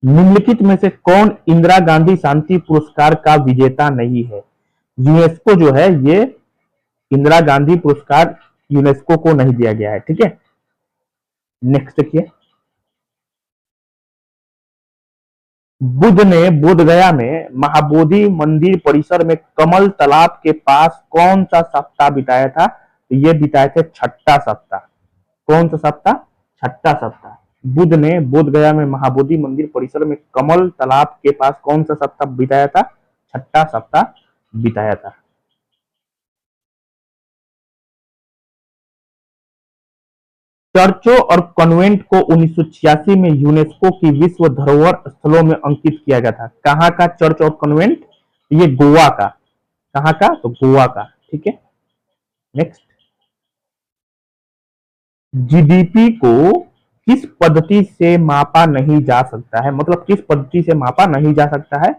निम्नलिखित में से कौन इंदिरा गांधी शांति पुरस्कार का विजेता नहीं है, यूनेस्को जो है ये इंदिरा गांधी पुरस्कार यूनेस्को को नहीं दिया गया है, ठीक है। नेक्स्ट देखिए, बुद्ध ने बोधगया में महाबोधि मंदिर परिसर में कमल तालाब के पास कौन सा सप्ताह बिताया था? तो ये बिताए थे छठा सप्ताह। कौन सा सप्ताह? छठा सप्ताह। बुद्ध ने बोधगया में महाबोधि मंदिर परिसर में कमल तालाब के पास कौन सा सप्ताह बिताया था? छठा सप्ताह बिताया था। चर्चों और कॉन्वेंट को 1986 में यूनेस्को की विश्व धरोहर स्थलों में अंकित किया गया था। कहाँ का चर्च और कॉन्वेंट? ये गोवा का। कहाँ का? तो गोवा का। ठीक है, नेक्स्ट। जीडीपी को किस पद्धति से मापा नहीं जा सकता है? मतलब किस पद्धति से मापा नहीं जा सकता है?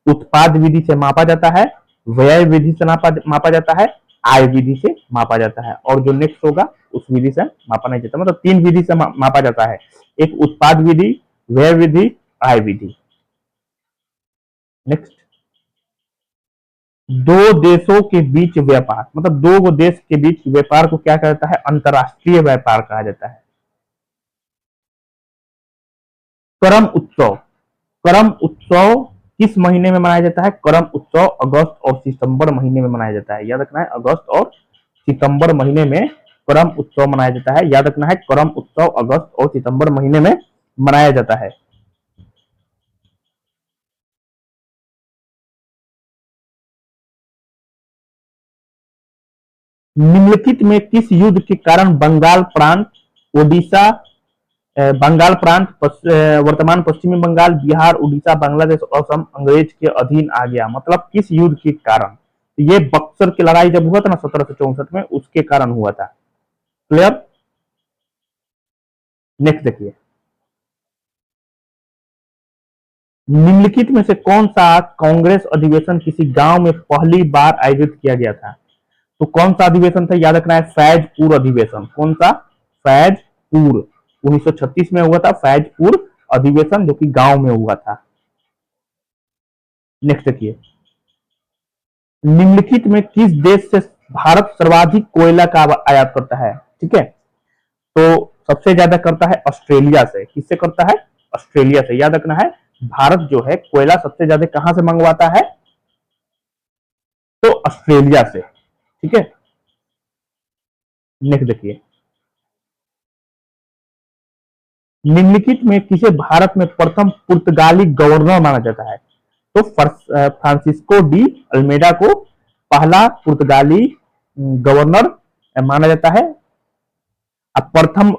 उत्पाद विधि से मापा जाता है, व्यय विधि से मापा जाता है, आय विधि से मापा जाता है। और जो नेक्स्ट होगा उस विधि से मापा नहीं जाता। मतलब तीन विधि से मापा जाता है, एक उत्पाद विधि, व्यय विधि, आय विधि। नेक्स्ट, दो देशों के बीच व्यापार, मतलब दो देश के बीच व्यापार को क्या कहता है? अंतरराष्ट्रीय व्यापार कहा जाता है। करम उत्सव, करम उत्सव किस महीने में मनाया जाता है? करम उत्सव अगस्त और सितंबर महीने में मनाया जाता है। याद रखना है, अगस्त और सितंबर महीने में करम उत्सव मनाया जाता है। याद रखना है, करम उत्सव अगस्त और सितंबर महीने में मनाया जाता है। निम्नलिखित में किस युद्ध के कारण बंगाल प्रांत, ओडिशा, बंगाल प्रांत, वर्तमान पश्चिमी बंगाल, बिहार, उड़ीसा, बांग्लादेश, असम अंग्रेज के अधीन आ गया? मतलब किस युद्ध के कारण? ये बक्सर की लड़ाई जब हुआ था ना 1764 में, उसके कारण हुआ था। क्लियर? नेक्स्ट देखिए, निम्नलिखित में से कौन सा कांग्रेस अधिवेशन किसी गांव में पहली बार आयोजित किया गया था? तो कौन सा अधिवेशन था? याद रखना है, फैजपुर अधिवेशन। कौन सा? फैजपुर। 1936 में हुआ था फैजपुर अधिवेशन, जो कि गांव में हुआ था। नेक्स्ट देखिए, निम्नलिखित में किस देश से भारत सर्वाधिक कोयला का आयात करता है? ठीक है, तो सबसे ज्यादा करता है ऑस्ट्रेलिया से। किससे करता है? ऑस्ट्रेलिया से। याद रखना है, भारत जो है कोयला सबसे ज्यादा कहां से मंगवाता है? तो ऑस्ट्रेलिया से। ठीक है, नेक्स्ट देखिए, निम्नलिखित में किसे भारत में प्रथम पुर्तगाली गवर्नर माना जाता है? तो फ्रांसिस्को डी अल्मेडा को पहला पुर्तगाली गवर्नर माना जाता है। अब प्रथम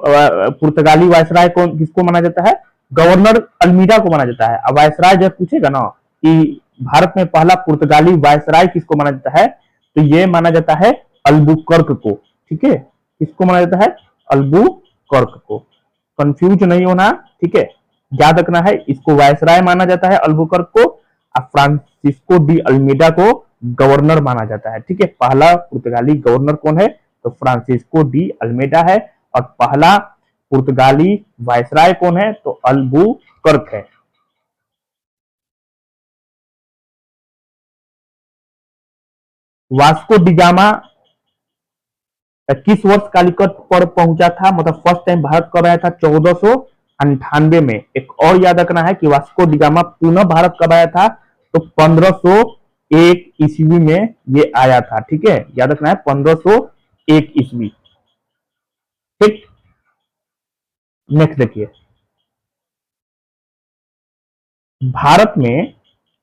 पुर्तगाली वायसराय को किसको माना जाता है? गवर्नर अल्मीडा को माना जाता है। अब वायसराय जब पूछेगा ना कि भारत में पहला पुर्तगाली वायसराय किसको माना जाता है, तो ये माना जाता है अल्बुकर्क को। ठीक है, किसको माना जाता है? अल्बुकर्क को। कंफ्यूज नहीं होना, ठीक है, याद रखना है, इसको वायसराय माना जाता है अल्बुकर्क को, और फ्रांसिस्को डी अल्मीडा को गवर्नर माना जाता है। ठीक है, पहला पुर्तगाली गवर्नर कौन है? तो फ्रांसिस्को डी अल्मेडा है। और पहला पुर्तगाली वायसराय कौन है? तो अल्बुकर्क है। वास्को डिगामा किस वर्ष कालिकट पर पहुंचा था? मतलब फर्स्ट टाइम भारत कब आया था? 1498 में। एक और याद रखना है कि वास्को डिगामा पुनः भारत कब आया था? तो 1501 ईस्वी में ये आया था। ठीक है, याद रखना है, 1501 ईस्वी। ठीक, नेक्स्ट देखिए, भारत में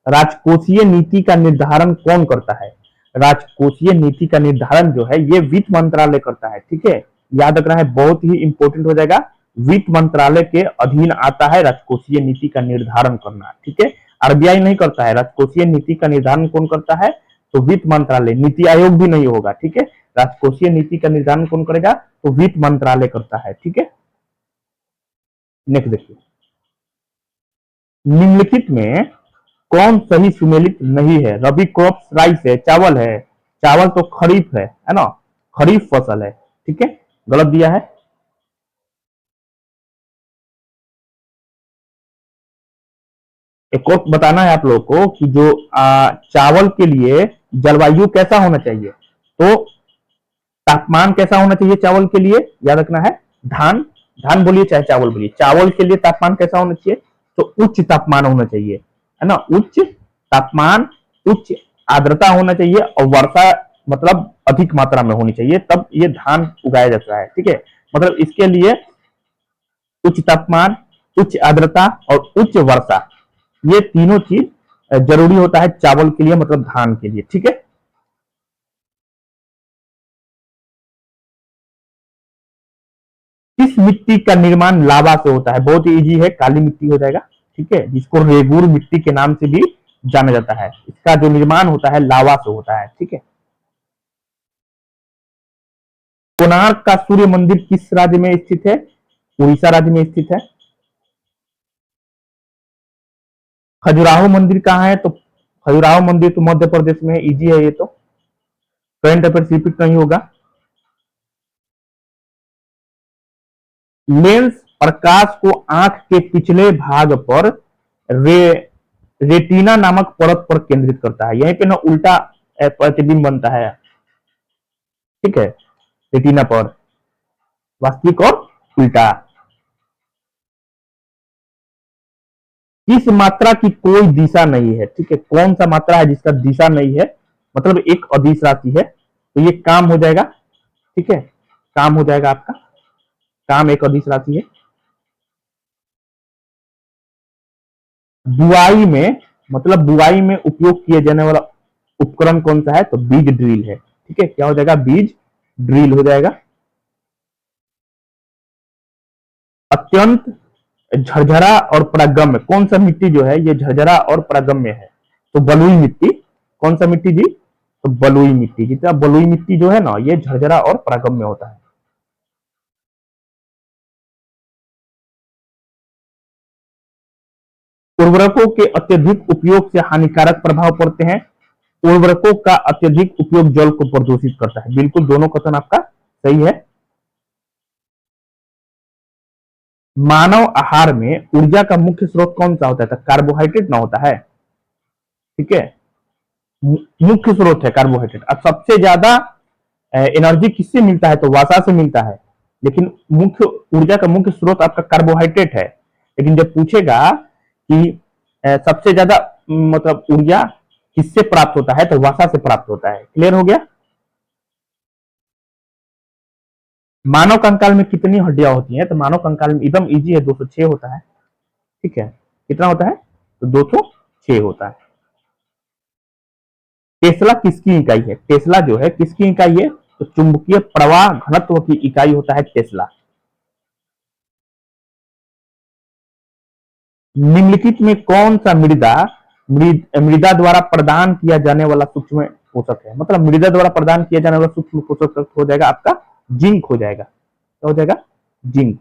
राजकोषीय नीति का निर्धारण कौन करता है? राजकोषीय नीति का निर्धारण जो है ये वित्त मंत्रालय करता है। ठीक है, याद रखना है, बहुत ही इंपॉर्टेंट हो जाएगा। वित्त मंत्रालय के अधीन आता है राजकोषीय नीति का निर्धारण करना। ठीक है, आरबीआई नहीं करता है। राजकोषीय नीति का निर्धारण कौन करता है? तो वित्त मंत्रालय। नीति आयोग भी नहीं होगा। ठीक है, राजकोषीय नीति का निर्धारण कौन करेगा? तो वित्त मंत्रालय करता है। ठीक है, नेक्स्ट देखिए, निम्नलिखित में कौन सही सुमेलित नहीं है? रबी क्रॉप राइस है, चावल है। चावल तो खरीफ है ना, खरीफ फसल है। ठीक है, गलत दिया है। एक और बताना है आप लोगों को कि जो चावल के लिए जलवायु कैसा होना चाहिए? तो तापमान कैसा होना चाहिए चावल के लिए? याद रखना है, धान, धान बोलिए चाहे चावल बोलिए, चावल के लिए तापमान कैसा होना चाहिए? तो उच्च तापमान होना चाहिए, है ना, उच्च तापमान, उच्च आर्द्रता होना चाहिए और वर्षा मतलब अधिक मात्रा में होनी चाहिए, तब ये धान उगाया जाता है। ठीक है, मतलब इसके लिए उच्च तापमान, उच्च आर्द्रता और उच्च वर्षा, ये तीनों चीज जरूरी होता है चावल के लिए, मतलब धान के लिए। ठीक है, किस मिट्टी का निर्माण लावा से होता है? बहुत ही इजी है, काली मिट्टी हो जाएगा। ठीक है, जिसको रेगुर मिट्टी के नाम से भी जाना जाता है, इसका जो निर्माण होता है लावा से होता है। ठीक है, कोणार्क का सूर्य मंदिर किस राज्य में स्थित है? उड़ीसा राज्य में स्थित है। खजुराहो मंदिर कहाँ है? तो खजुराहो मंदिर तो मध्य प्रदेश में है, इजी है ये तो, करंट अफेयर रिपीट नहीं होगा। लेंस प्रकाश को आंख के पिछले भाग पर रे रेटिना नामक परत पर केंद्रित करता है। यहीं पे ना उल्टा प्रतिबिंब बनता है। ठीक है, रेटिना पर वास्तविक और उल्टा। किस मात्रा की कोई दिशा नहीं है? ठीक है, कौन सा मात्रा है जिसका दिशा नहीं है, मतलब एक अदिश राशि है, तो ये काम हो जाएगा। ठीक है, काम हो जाएगा आपका, काम एक अदिश राशि है। बुआई में, मतलब बुआई में उपयोग किए जाने वाला उपकरण कौन सा है? तो बीज ड्रिल है। ठीक है, क्या हो जाएगा? बीज ड्रिल हो जाएगा। अत्यंत झरझरा और परागम्य कौन सा मिट्टी जो है, ये झरझरा और परागम्य है? तो बलुई मिट्टी। कौन सा मिट्टी जी? तो बलुई मिट्टी। जितना बलुई मिट्टी जो है ना, ये झरझरा और परागम्य होता है। उर्वरकों के अत्यधिक उपयोग से हानिकारक प्रभाव पड़ते हैं। उर्वरकों का अत्यधिक उपयोग जल को प्रदूषित करता है। बिल्कुल, दोनों कथन आपका सही है। मानव आहार में ऊर्जा का मुख्य स्रोत कौन सा होता है? तो कार्बोहाइड्रेट ना होता है। ठीक है, मुख्य स्रोत है कार्बोहाइड्रेट। अब सबसे ज्यादा एनर्जी किससे मिलता है? तो वसा से मिलता है, लेकिन मुख्य ऊर्जा का मुख्य स्रोत आपका कार्बोहाइड्रेट है। लेकिन जब पूछेगा कि सबसे ज्यादा मतलब ऊर्जा किससे प्राप्त होता है, तो वसा से प्राप्त होता है। क्लियर हो गया? मानव कंकाल में कितनी हड्डियां होती हैं? तो मानव कंकाल में एकदम इजी है, 206 होता है। ठीक है, कितना होता है? तो 206 होता है। टेस्ला किसकी इकाई है? टेस्ला जो है किसकी इकाई है? तो चुंबकीय प्रवाह घनत्व की इकाई होता है टेस्ला। निम्नलिखित में कौन सा मृदा द्वारा प्रदान किया जाने वाला सूक्ष्म पोषक है? मतलब मृदा द्वारा प्रदान किया जाने वाला सूक्ष्म पोषक हो जाएगा आपका जिंक हो जाएगा। क्या हो जाएगा? जिंक।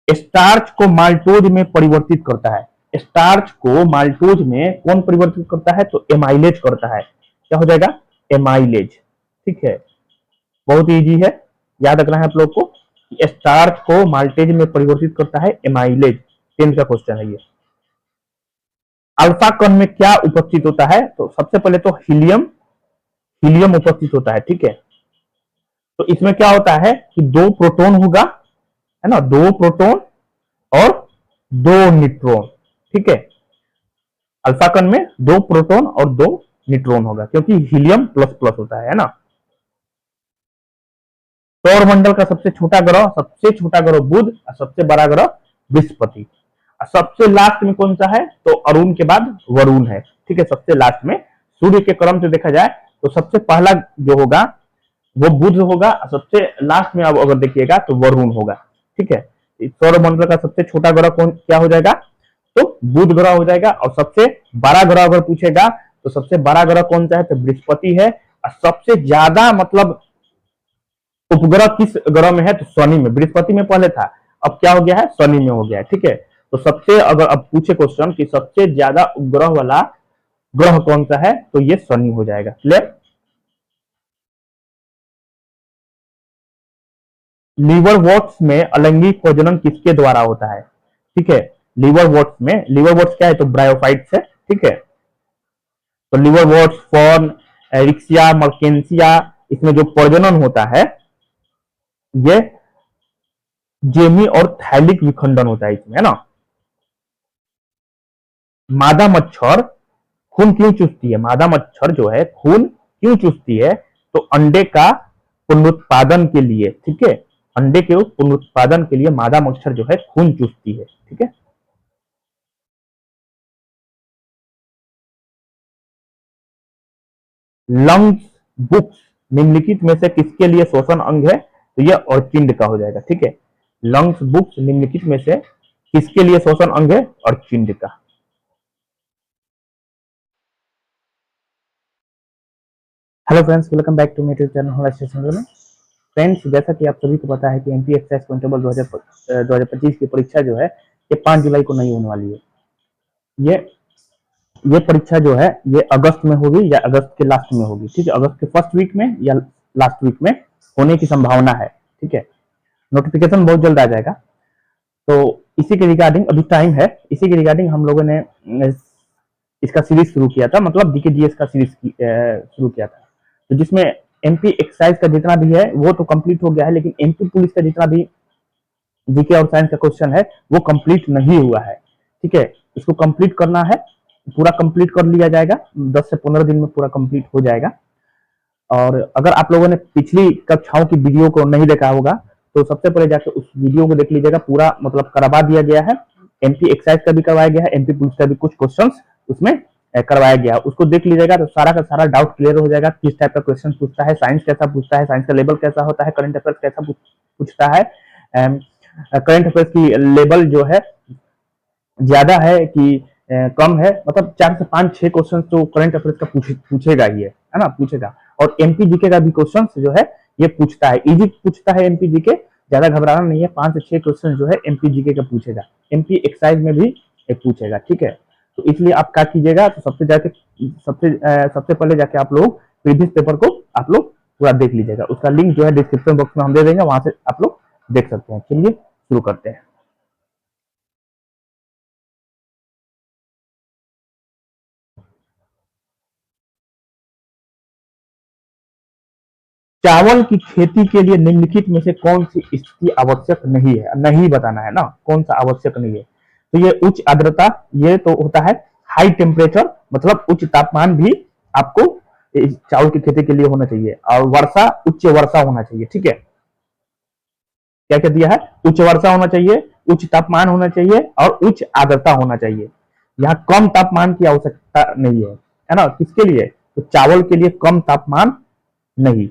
स्टार्च को माल्टोज में परिवर्तित करता है। स्टार्च को माल्टोज में कौन परिवर्तित करता है? तो एमाइलेज करता है। क्या हो जाएगा? एमाइलेज। ठीक है, बहुत इजी है, याद रखना है आप लोग को। स्टार्च को माल्टेज में परिवर्तित करता है एमाइलेज। 10th का क्वेश्चन है ये। अल्फा कण में क्या उपस्थित होता है? तो सबसे पहले तो हीलियम, हीलियम उपस्थित होता है। ठीक है, तो इसमें क्या होता है कि दो प्रोटॉन होगा, है ना, दो प्रोटॉन और दो न्यूट्रॉन। ठीक है, अल्फा कण में दो प्रोटॉन और दो न्यूट्रॉन होगा, क्योंकि हीलियम प्लस प्लस होता है ना। सौर मंडल का सबसे छोटा ग्रह बुध और सबसे बड़ा ग्रह बृहस्पति। सबसे लास्ट में कौन सा है? तो अरुण के बाद वरुण है। ठीक है, सबसे लास्ट में सूर्य के क्रम से देखा जाए तो सबसे पहला जो होगा वो बुध होगा, सबसे लास्ट में अब अगर देखिएगा तो वरुण होगा। ठीक है, सौर मंडल का सबसे छोटा ग्रह कौन क्या हो जाएगा? तो बुध ग्रह हो जाएगा। और सबसे बड़ा ग्रह अगर पूछेगा तो सबसे बड़ा ग्रह कौन सा है? तो बृहस्पति है। और सबसे ज्यादा मतलब उपग्रह किस ग्रह में है? तो शनि में। बृहस्पति में पहले था, अब क्या हो गया है? शनि में हो गया है। ठीक है, तो सबसे अगर अब पूछे क्वेश्चन कि सबसे ज्यादा उपग्रह वाला ग्रह कौन सा है, तो ये शनि हो जाएगा। क्लियर? लीवर वॉट्स में अलैंगिक प्रजनन किसके द्वारा होता है? ठीक है, लीवर वॉट्स क्या है? तो ब्रायोफाइट्स है। ठीक है, तो लीवर वॉट्स, फॉर्न, एरिक्सिया, मर्केंसिया, इसमें जो प्रजनन होता है ये जेमी और थैलिक विखंडन होता है इसमें, है ना। मादा मच्छर खून क्यों चूसती है, मादा मच्छर जो है खून क्यों चूसती है, तो अंडे का पुनरुत्पादन के लिए, ठीक है। अंडे के पुनरुत्पादन के लिए मादा मच्छर जो है खून चूसती है, ठीक है। लंग्स बुक्स निम्नलिखित में से किसके लिए श्वसन अंग है, तो यह अर्चिंड का हो जाएगा, ठीक है। लंग्स बुक्स निम्नलिखित में से किसके लिए श्वसन अंग है, अर्चिंड का। Hello friends, welcome back to मेरे चैनल में। फ्रेंड्स, जैसा कि आप सभी को पता है कि एमपी एक्साइज कांस्टेबल 2025 की परीक्षा जो है ये 5 जुलाई को नहीं होने वाली है। ये ये परीक्षा जो है ये अगस्त में होगी या अगस्त के लास्ट में होगी, ठीक है। अगस्त के फर्स्ट वीक में या लास्ट वीक में होने की संभावना है, ठीक है। नोटिफिकेशन बहुत जल्द आ जाएगा। तो इसी के रिगार्डिंग अभी टाइम है, इसी के रिगार्डिंग हम लोगों ने इसका सीरीज शुरू किया था, मतलब जीके जीएस का सीरीज शुरू किया था। तो जिसमें एमपी एक्साइज का जितना भी है वो तो कंप्लीट हो गया है, लेकिन एमपी पुलिस का जितना भी जीके और साइंस का क्वेश्चन है वो कंप्लीट नहीं हुआ है, ठीक है। इसको कंप्लीट करना है, पूरा कंप्लीट कर लिया जाएगा, 10 से 15 दिन में पूरा कंप्लीट हो जाएगा। और अगर आप लोगों ने पिछली कक्षाओं की वीडियो को नहीं देखा होगा तो सबसे पहले जाकर उस वीडियो को देख लीजिएगा, पूरा मतलब करवा दिया गया है। एमपी एक्साइज का भी करवाया गया है, एमपी पुलिस का भी कुछ क्वेश्चन उसमें करवाया गया, उसको देख लीजिएगा तो सारा का सारा डाउट क्लियर हो जाएगा। किस टाइप का क्वेश्चन पूछता है, साइंस कैसा पूछता है, साइंस का लेवल कैसा होता है, करंट अफेयर्स कैसा पूछता है, करंट अफेयर्स की लेवल जो है ज्यादा है कि कम है, मतलब 4 से 5-6 क्वेश्चन तो करंट अफेयर्स का पूछेगा ही है ना, पूछेगा। और एमपी जीके का भी क्वेश्चन जो है ये पूछता है, इजी पूछता है एमपी जीके, ज्यादा घबराना नहीं है। 5 से 6 क्वेश्चन जो है एमपी जीके का पूछेगा, एमपी एक्साइज में भी एक पूछेगा, ठीक है। तो इसलिए आप क्या कीजिएगा, तो सबसे पहले जाके आप लोग प्रीवियस पेपर को आप लोग पूरा देख लीजिएगा। उसका लिंक जो है डिस्क्रिप्शन बॉक्स में हम दे देंगे, वहां से आप लोग देख सकते हैं। चलिए शुरू करते हैं। चावल की खेती के लिए निम्नलिखित में से कौन सी स्थिति आवश्यक नहीं है, नहीं बताना है ना, कौन सा आवश्यक नहीं है। तो ये उच्च आर्द्रता, ये तो होता है हाई टेम्परेचर, मतलब उच्च तापमान भी आपको चावल की खेती के लिए होना चाहिए। और वर्षा, उच्च वर्षा होना चाहिए, ठीक है। क्या क्या दिया है, उच्च वर्षा होना चाहिए, उच्च तापमान होना चाहिए और उच्च आर्द्रता होना चाहिए। यहाँ कम तापमान की आवश्यकता नहीं है ना, किसके लिए, तो चावल के लिए कम तापमान नहीं,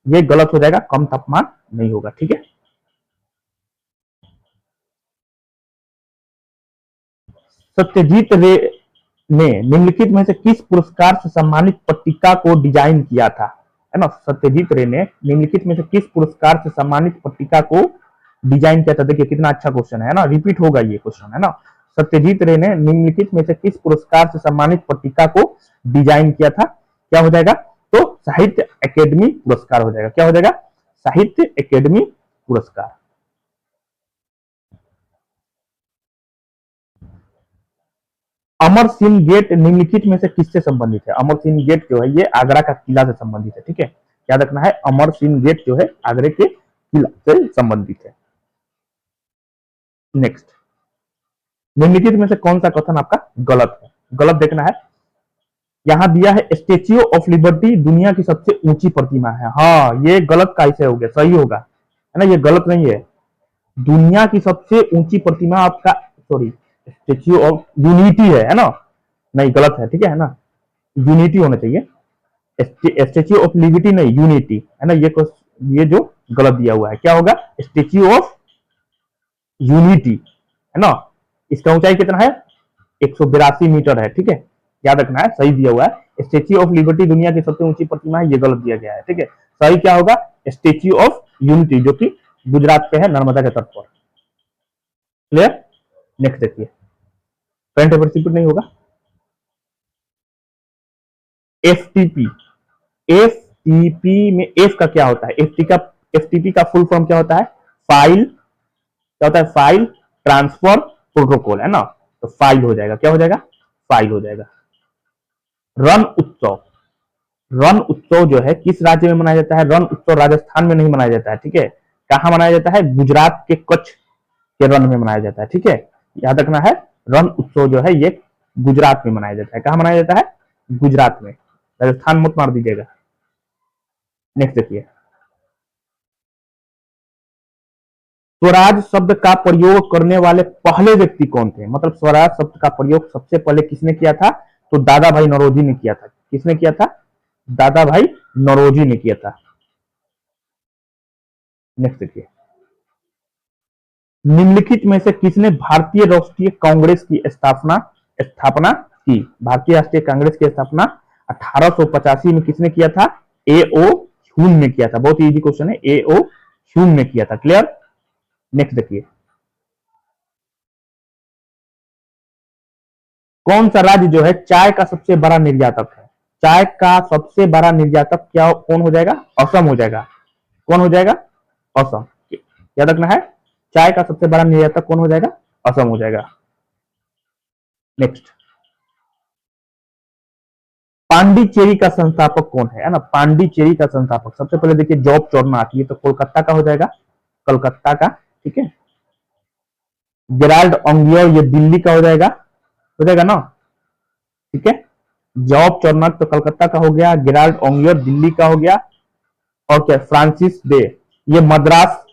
ये गलत हो जाएगा, कम तापमान नहीं होगा, ठीक है। सत्यजीत रे ने निम्नलिखित में से किस पुरस्कार से सम्मानित पट्टिका को डिजाइन किया था, है ना। सत्यजीत रे ने निम्नलिखित में से किस पुरस्कार से सम्मानित पट्टिका को डिजाइन किया था। देखिए कितना अच्छा क्वेश्चन है ना, रिपीट होगा ये क्वेश्चन, है ना। सत्यजीत रे ने निम्नलिखित में से किस पुरस्कार से सम्मानित पट्टिका को डिजाइन किया था, क्या हो जाएगा, तो साहित्य अकेडमी पुरस्कार हो जाएगा। क्या हो जाएगा, साहित्य अकेडमी पुरस्कार। अमर सिंह गेट निम्नलिखित में से किससे संबंधित है। अमर सिंह गेट जो है ये आगरा का किला से संबंधित है, ठीक है। याद रखना है, अमर सिंह गेट जो है आगरे के किला से संबंधित है। नेक्स्ट, निम्नलिखित में से कौन सा कथन आपका गलत है, गलत देखना है। यहां दिया है स्टेच्यू ऑफ लिबर्टी दुनिया की सबसे ऊंची प्रतिमा है, हाँ ये गलत कैसे हो गया, सही होगा, है ना, ये गलत नहीं है। दुनिया की सबसे ऊंची प्रतिमा आपका, सॉरी, स्टेच्यू ऑफ यूनिटी है ना, नहीं गलत है, ठीक है ना, यूनिटी होना चाहिए। स्टेच्यू ऑफ लिबर्टी नहीं, यूनिटी, है ना। ये जो गलत दिया हुआ है, क्या होगा, स्टेच्यू ऑफ यूनिटी, है ना। इसका ऊंचाई कितना है, 182 मीटर है, ठीक है। याद रखना है, सही दिया हुआ है। स्टेच्यू ऑफ लिबर्टी दुनिया की सबसे ऊंची प्रतिमा है, ये गलत दिया गया है, ठीक है। सही क्या होगा, स्टेच्यू ऑफ यूनिटी, जो कि गुजरात पे है, नर्मदा के तट पर। क्लियर। नेक्स्ट देखिए, करंट अफेयर रिपीट नहीं होगा। एफटीपी, एफटीपी में एफ का क्या होता है, एफटीपी का फुल फॉर्म क्या होता है, फाइल, क्या होता है, फाइल ट्रांसफर प्रोटोकॉल, है ना। तो फाइल हो जाएगा, क्या हो जाएगा, फाइल हो जाएगा। रण उत्सव, रण उत्सव जो है किस राज्य में मनाया जाता है, रण उत्सव राजस्थान में नहीं मनाया जाता है, ठीक है। कहाँ मनाया जाता है? गुजरात के कच्छ के रण में मनाया जाता है। ठीक है, याद रखना है, रण उत्सव जो है ये गुजरात में मनाया जाता है। कहाँ मनाया जाता है? गुजरात में। राजस्थान मत मार दीजिएगा। नेक्स्ट देखिए, स्वराज शब्द का प्रयोग करने वाले पहले व्यक्ति कौन थे? मतलब स्वराज शब्द का प्रयोग सबसे पहले किसने किया था? तो दादा भाई नौरोजी ने किया था। किसने किया था? दादा भाई नौरोजी ने किया था। नेक्स्ट देखिए, निम्नलिखित में से किसने भारतीय राष्ट्रीय कांग्रेस की स्थापना स्थापना की? भारतीय राष्ट्रीय कांग्रेस की स्थापना 1885 में किसने किया था? ए ओ ह्यूम ने किया था। बहुत इजी क्वेश्चन है, ए ओ ह्यूम ने किया था। क्लियर? नेक्स्ट देखिए, कौन सा राज्य जो है चाय का सबसे बड़ा निर्यातक है? चाय का सबसे बड़ा निर्यातक क्या कौन हो जाएगा? असम हो जाएगा। कौन हो जाएगा? असम। याद रखना है, चाय का सबसे बड़ा निर्यातक कौन हो जाएगा? असम हो जाएगा। नेक्स्ट, पांडिचेरी का संस्थापक कौन है ना? पांडिचेरी का संस्थापक सबसे पहले देखिए जॉब चौरनाथ, ये तो कोलकाता का हो जाएगा, कलकत्ता का। ठीक है, जेराल्ड ओंगियोर ये दिल्ली का हो जाएगा ना? ठीक है, जॉब चौरनाथ तो कलकत्ता का हो गया, जेराल्ड ओंगियोर दिल्ली का हो गया। और क्या? फ्रांसिस डे, ये मद्रास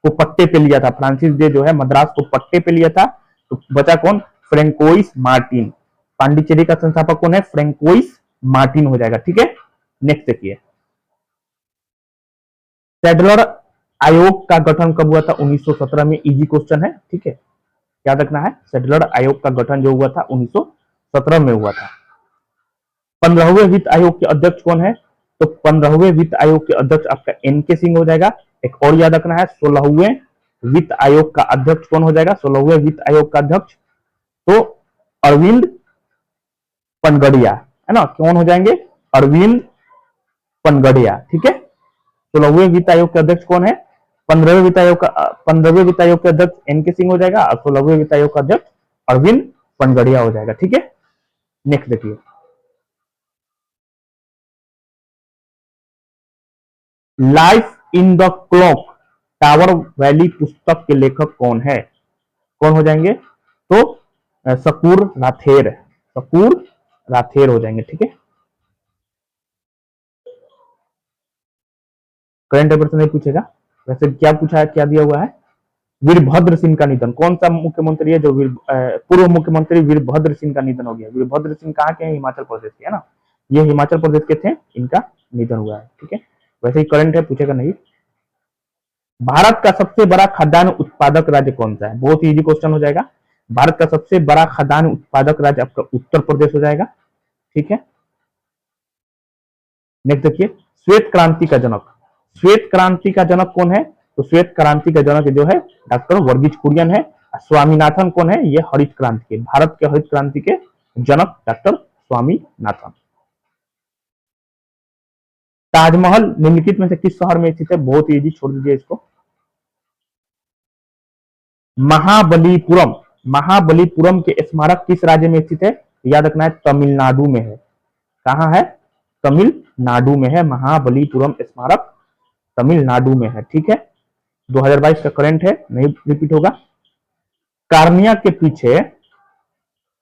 को पट्टे पे लिया था। फ्रांसिस डे जो है मद्रास को पट्टे पे लिया था। तो बचा कौन? François Martin. पांडिचेरी का संस्थापक कौन है? फ्रेंकोइस मार्टिन हो जाएगा। ठीक है, नेक्स्ट देखिए, सेडलर आयोग का गठन कब हुआ था? 1917 में। इजी क्वेश्चन है। ठीक है, याद रखना है, सेडलर आयोग का गठन जो हुआ था 1917 में हुआ था। 15वें वित्त आयोग के अध्यक्ष कौन है? तो 15वें वित्त आयोग के अध्यक्ष आपका एन के सिंह हो जाएगा। एक और याद रखना है, 16वें वित्त आयोग का अध्यक्ष कौन हो जाएगा? 16वें वित्त आयोग का अध्यक्ष तो अरविंद पनगड़िया है ना? कौन हो जाएंगे? अरविंद पनगड़िया। ठीक है, 16वें वित्त आयोग के अध्यक्ष कौन है? 15वें वित्त आयोग के अध्यक्ष एन के सिंह हो जाएगा और 16वें वित्त आयोग का अध्यक्ष अरविंद पनगड़िया हो जाएगा। ठीक है, नेक्स्ट देखिए, life in the clock tower valley पुस्तक के लेखक कौन है? कौन हो जाएंगे? तो सकूर राथेर। सकूर राथेर हो जाएंगे। ठीक है, करंट अफेयर से नहीं पूछेगा वैसे। क्या पूछा है, क्या दिया हुआ है? वीरभद्र सिंह का निधन। कौन सा मुख्यमंत्री है जो पूर्व मुख्यमंत्री वीरभद्र सिंह का निधन हो गया? वीरभद्र सिंह कहाँ के हैं? हिमाचल प्रदेश के है ना? ये हिमाचल प्रदेश के थे, इनका निधन हुआ है। ठीक है, वैसे ही करंट है, पूछेगा नहीं। भारत का सबसे बड़ा खाद्यान्न उत्पादक राज्य कौन सा है? बहुत ही इजी क्वेश्चन हो जाएगा। भारत का सबसे बड़ा खाद्यान्न उत्पादक राज्य आपका उत्तर प्रदेश हो जाएगा। ठीक है, नेक्स्ट देखिए, श्वेत क्रांति का जनक। श्वेत क्रांति का जनक कौन है? तो श्वेत क्रांति का जनक जो है डॉक्टर वर्गीज कुरियन है। स्वामीनाथन कौन है? ये हरित क्रांति के, भारत के हरित क्रांति के जनक डॉक्टर स्वामीनाथन। ताजमहल निम्नलिखित में से किस शहर में स्थित है? बहुत इजी, छोड़ दीजिए इसको। महाबलीपुरम। महाबलीपुरम के स्मारक किस राज्य में स्थित है? याद रखना है, तमिलनाडु में है। कहां है? तमिलनाडु में है महाबलीपुरम स्मारक, तमिलनाडु में है। ठीक है, 2022 का करंट है, नहीं रिपीट होगा। कार्निया के पीछे,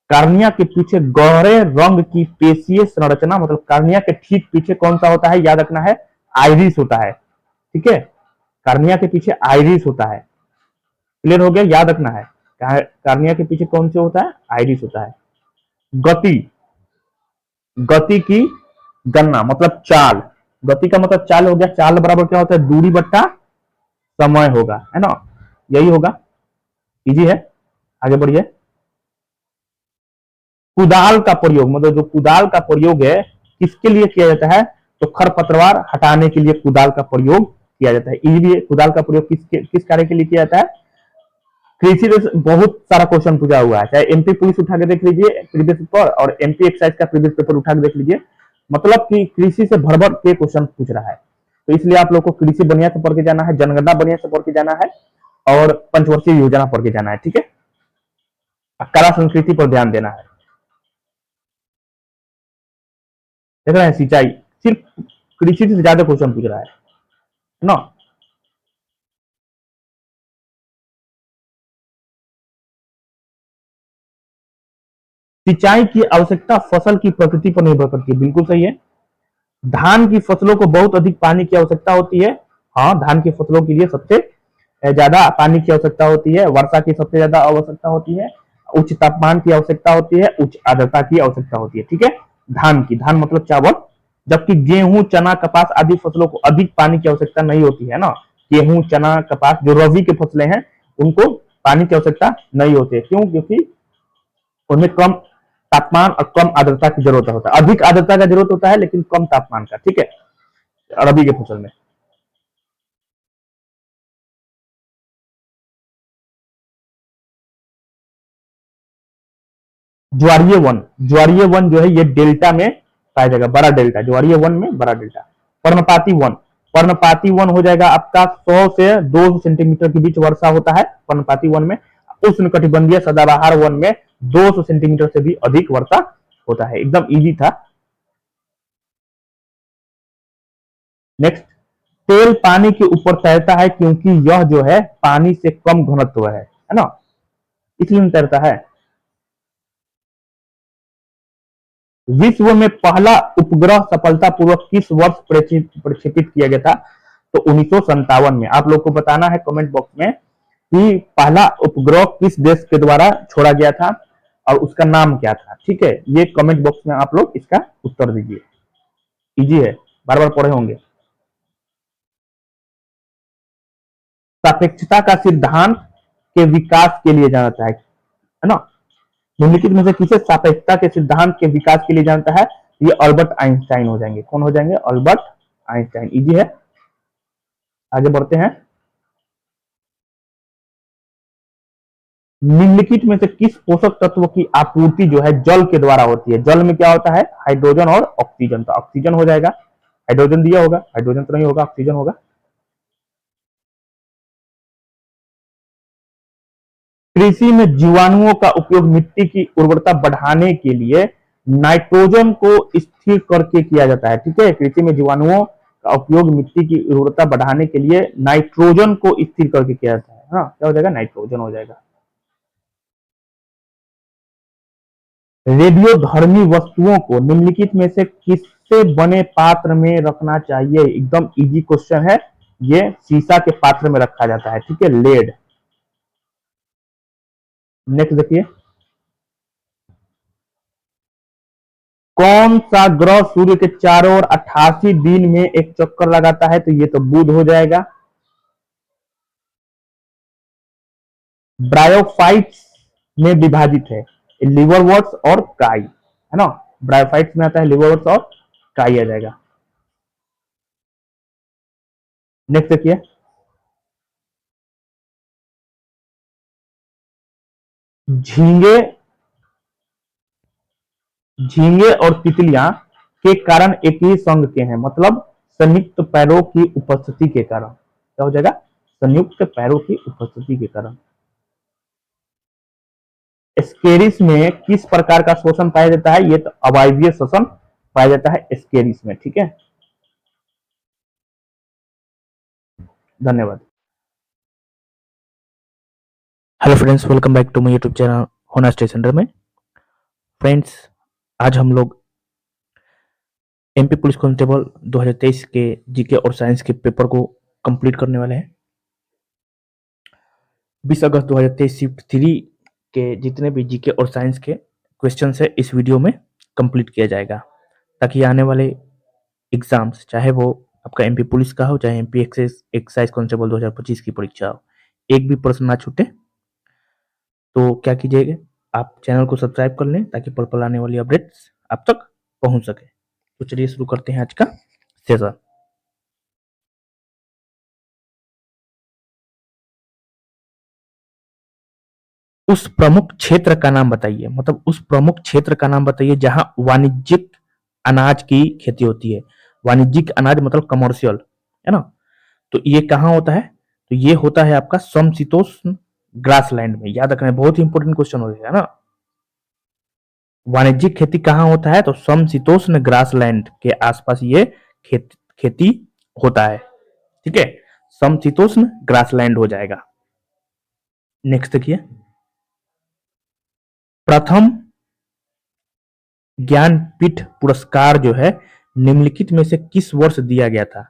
कार्निया के पीछे गहरे रंग की पेशीय संरचना, मतलब कार्निया के ठीक पीछे कौन सा होता है? याद रखना है, आइरिस होता है। ठीक है, कार्निया के पीछे आइरिस होता है। क्लियर हो गया? याद रखना है, कार्निया के पीछे कौन से होता है? आइरिस होता है। गति, गति की गणना मतलब चाल। गति का मतलब चाल हो गया। चाल बराबर क्या होता है? दूरी बट्टा समय होगा, है ना? यही होगा। इजी है, आगे बढ़िए। कुदाल का प्रयोग, मतलब जो कुदाल का प्रयोग है किसके लिए किया जाता है? तो खरपतवार हटाने के लिए कुदाल का प्रयोग किया जाता है। इजीली कुदाल का प्रयोग किस कार्य के लिए किया जाता है? कृषि से बहुत सारा क्वेश्चन पूछा हुआ है, चाहे एमपी पुलिस उठा के देख लीजिए प्रीवियस पेपर और एमपी एक्साइज का प्रीवियस पेपर उठा के देख लीजिए। मतलब कि कृषि से भर भर के क्वेश्चन पूछ रहा है। तो इसलिए आप लोग को कृषि बढ़िया से पढ़ के जाना है, जनगणना बढ़िया से पढ़ के जाना है और पंचवर्षीय योजना पढ़ के जाना है। ठीक है, कला संस्कृति पर ध्यान देना है। देख रहे हैं, सिंचाई सिर्फ कृषि से ज्यादा क्वेश्चन पूछ रहा है ना? सिंचाई की आवश्यकता फसल की प्रकृति पर निर्भर करती है, बिल्कुल सही है। धान की फसलों को बहुत अधिक पानी की आवश्यकता होती है। हाँ, धान की फसलों के लिए सबसे ज्यादा पानी की आवश्यकता होती है, वर्षा की सबसे ज्यादा आवश्यकता होती है, उच्च तापमान की आवश्यकता होती है, उच्च आर्द्रता की आवश्यकता होती है। ठीक है, धान मतलब चावल। जबकि गेहूं, चना, कपास आदि फसलों को अधिक पानी की आवश्यकता नहीं होती है ना। गेहूं, चना, कपास जो रबी के फसलें हैं उनको पानी की आवश्यकता नहीं होती है। क्यों? क्योंकि उनमें कम तापमान और कम आर्द्रता की जरूरत होता है। अधिक आर्द्रता का जरूरत होता है लेकिन कम तापमान का। ठीक है, रबी के फसल में। ज्वारीय वन जो है ये डेल्टा में पाया जाएगा, बड़ा डेल्टा। ज्वारीय वन में बड़ा डेल्टा। पर्णपाती वन हो जाएगा आपका 100 से 200 सेंटीमीटर के बीच वर्षा होता है पर्णपाती वन में। उष्ण कटिबंधीय सदाबहार वन में 200 सेंटीमीटर से भी अधिक वर्षा होता है। एकदम इजी था। नेक्स्ट, तेल पानी के ऊपर तैरता है क्योंकि यह जो है पानी से कम घनत्व है ना, इसलिए तैरता है। विश्व में पहला उपग्रह सफलतापूर्वक किस वर्ष प्रक्षेपित किया गया था? तो 1957 में। आप लोग को बताना है कमेंट बॉक्स में कि पहला उपग्रह किस देश के द्वारा छोड़ा गया था और उसका नाम क्या था। ठीक है, ये कमेंट बॉक्स में आप लोग इसका उत्तर दीजिए। इजी है, बार बार पढ़े होंगे। सापेक्षता का सिद्धांत के विकास के लिए जानता है ना। निम्नलिखित में से किसे सापेक्षता के सिद्धांत के विकास के लिए जानता है? ये अल्बर्ट आइंस्टाइन हो जाएंगे। कौन हो जाएंगे? Albert Einstein. इजी है, आगे बढ़ते हैं। निम्नलिखित में से किस पोषक तत्व की आपूर्ति जो है जल के द्वारा होती है? जल में क्या होता है? हाइड्रोजन और ऑक्सीजन। तो ऑक्सीजन हो जाएगा। हाइड्रोजन दिया होगा, हाइड्रोजन तो नहीं होगा, ऑक्सीजन होगा। कृषि में जीवाणुओं का उपयोग मिट्टी की उर्वरता बढ़ाने के लिए नाइट्रोजन को स्थिर करके किया जाता है। ठीक है, कृषि में जीवाणुओं का उपयोग मिट्टी की उर्वरता बढ़ाने के लिए नाइट्रोजन को स्थिर करके किया जाता है। हाँ, क्या हो जाएगा? नाइट्रोजन हो जाएगा। रेडियोधर्मी वस्तुओं को निम्नलिखित में से किससे बने पात्र में रखना चाहिए? एकदम इजी क्वेश्चन है। ये शीशा के पात्र में रखा जाता है। ठीक है, लेड। नेक्स्ट देखिए, कौन सा ग्रह सूर्य के चारों ओर 88 दिन में एक चक्कर लगाता है? तो ये तो बुध हो जाएगा। ब्रायोफाइट्स में विभाजित है, लिवरवर्ट्स और काई, है ना। ब्रायोफाइट्स में आता है लिवरवर्ट्स और काई आ जाएगा। नेक्स्ट देखिए, झींगे झींगे और तितलियां के कारण एक ही संघ के हैं, मतलब संयुक्त पैरों की उपस्थिति के कारण। क्या हो जाएगा? संयुक्त पैरों की उपस्थिति के कारण। स्केरिस में किस प्रकार का शोषण पाया जाता है? ये तो अवायवीय शोषण पाया जाता है स्केरिस में। ठीक है, धन्यवाद। Hello friends, welcome back to my YouTube channel होना स्टे सेंटर में। फ्रेंड्स, आज हम लोग एमपी पुलिस कांस्टेबल 2023 के जीके और साइंस के पेपर को कंप्लीट करने वाले हैं। 20 अगस्त 2023 शिफ्ट 3 के जितने भी जीके और साइंस के क्वेश्चन है इस वीडियो में कंप्लीट किया जाएगा, ताकि आने वाले एग्जाम्स, चाहे वो आपका एमपी पुलिस का हो, चाहे एमपी एक्साइज कांस्टेबल 2025 की परीक्षा हो, एक भी प्रश्न ना छूटे। तो क्या कीजिएगा, आप चैनल को सब्सक्राइब कर लें ताकि पल पल आने वाली अपडेट्स आप तक पहुंच सके। तो चलिए शुरू करते हैं आज का सेशन। उस प्रमुख क्षेत्र का नाम बताइए, मतलब उस प्रमुख क्षेत्र का नाम बताइए जहां वाणिज्यिक अनाज की खेती होती है। वाणिज्यिक अनाज मतलब कमर्शियल, है ना। तो ये कहाँ होता है? तो ये होता है आपका समशीतोष्ण ग्रासलैंड में। याद रखना है, बहुत ही इंपॉर्टेंट क्वेश्चन हो गया ना। वाणिज्यिक खेती कहाँ होता है? तो समशीतोष्ण ग्रासलैंड के आसपास ये खेती होता है। ठीक है, समशीतोष्ण ग्रासलैंड हो जाएगा। नेक्स्ट देखिए, प्रथम ज्ञानपीठ पुरस्कार जो है निम्नलिखित में से किस वर्ष दिया गया था?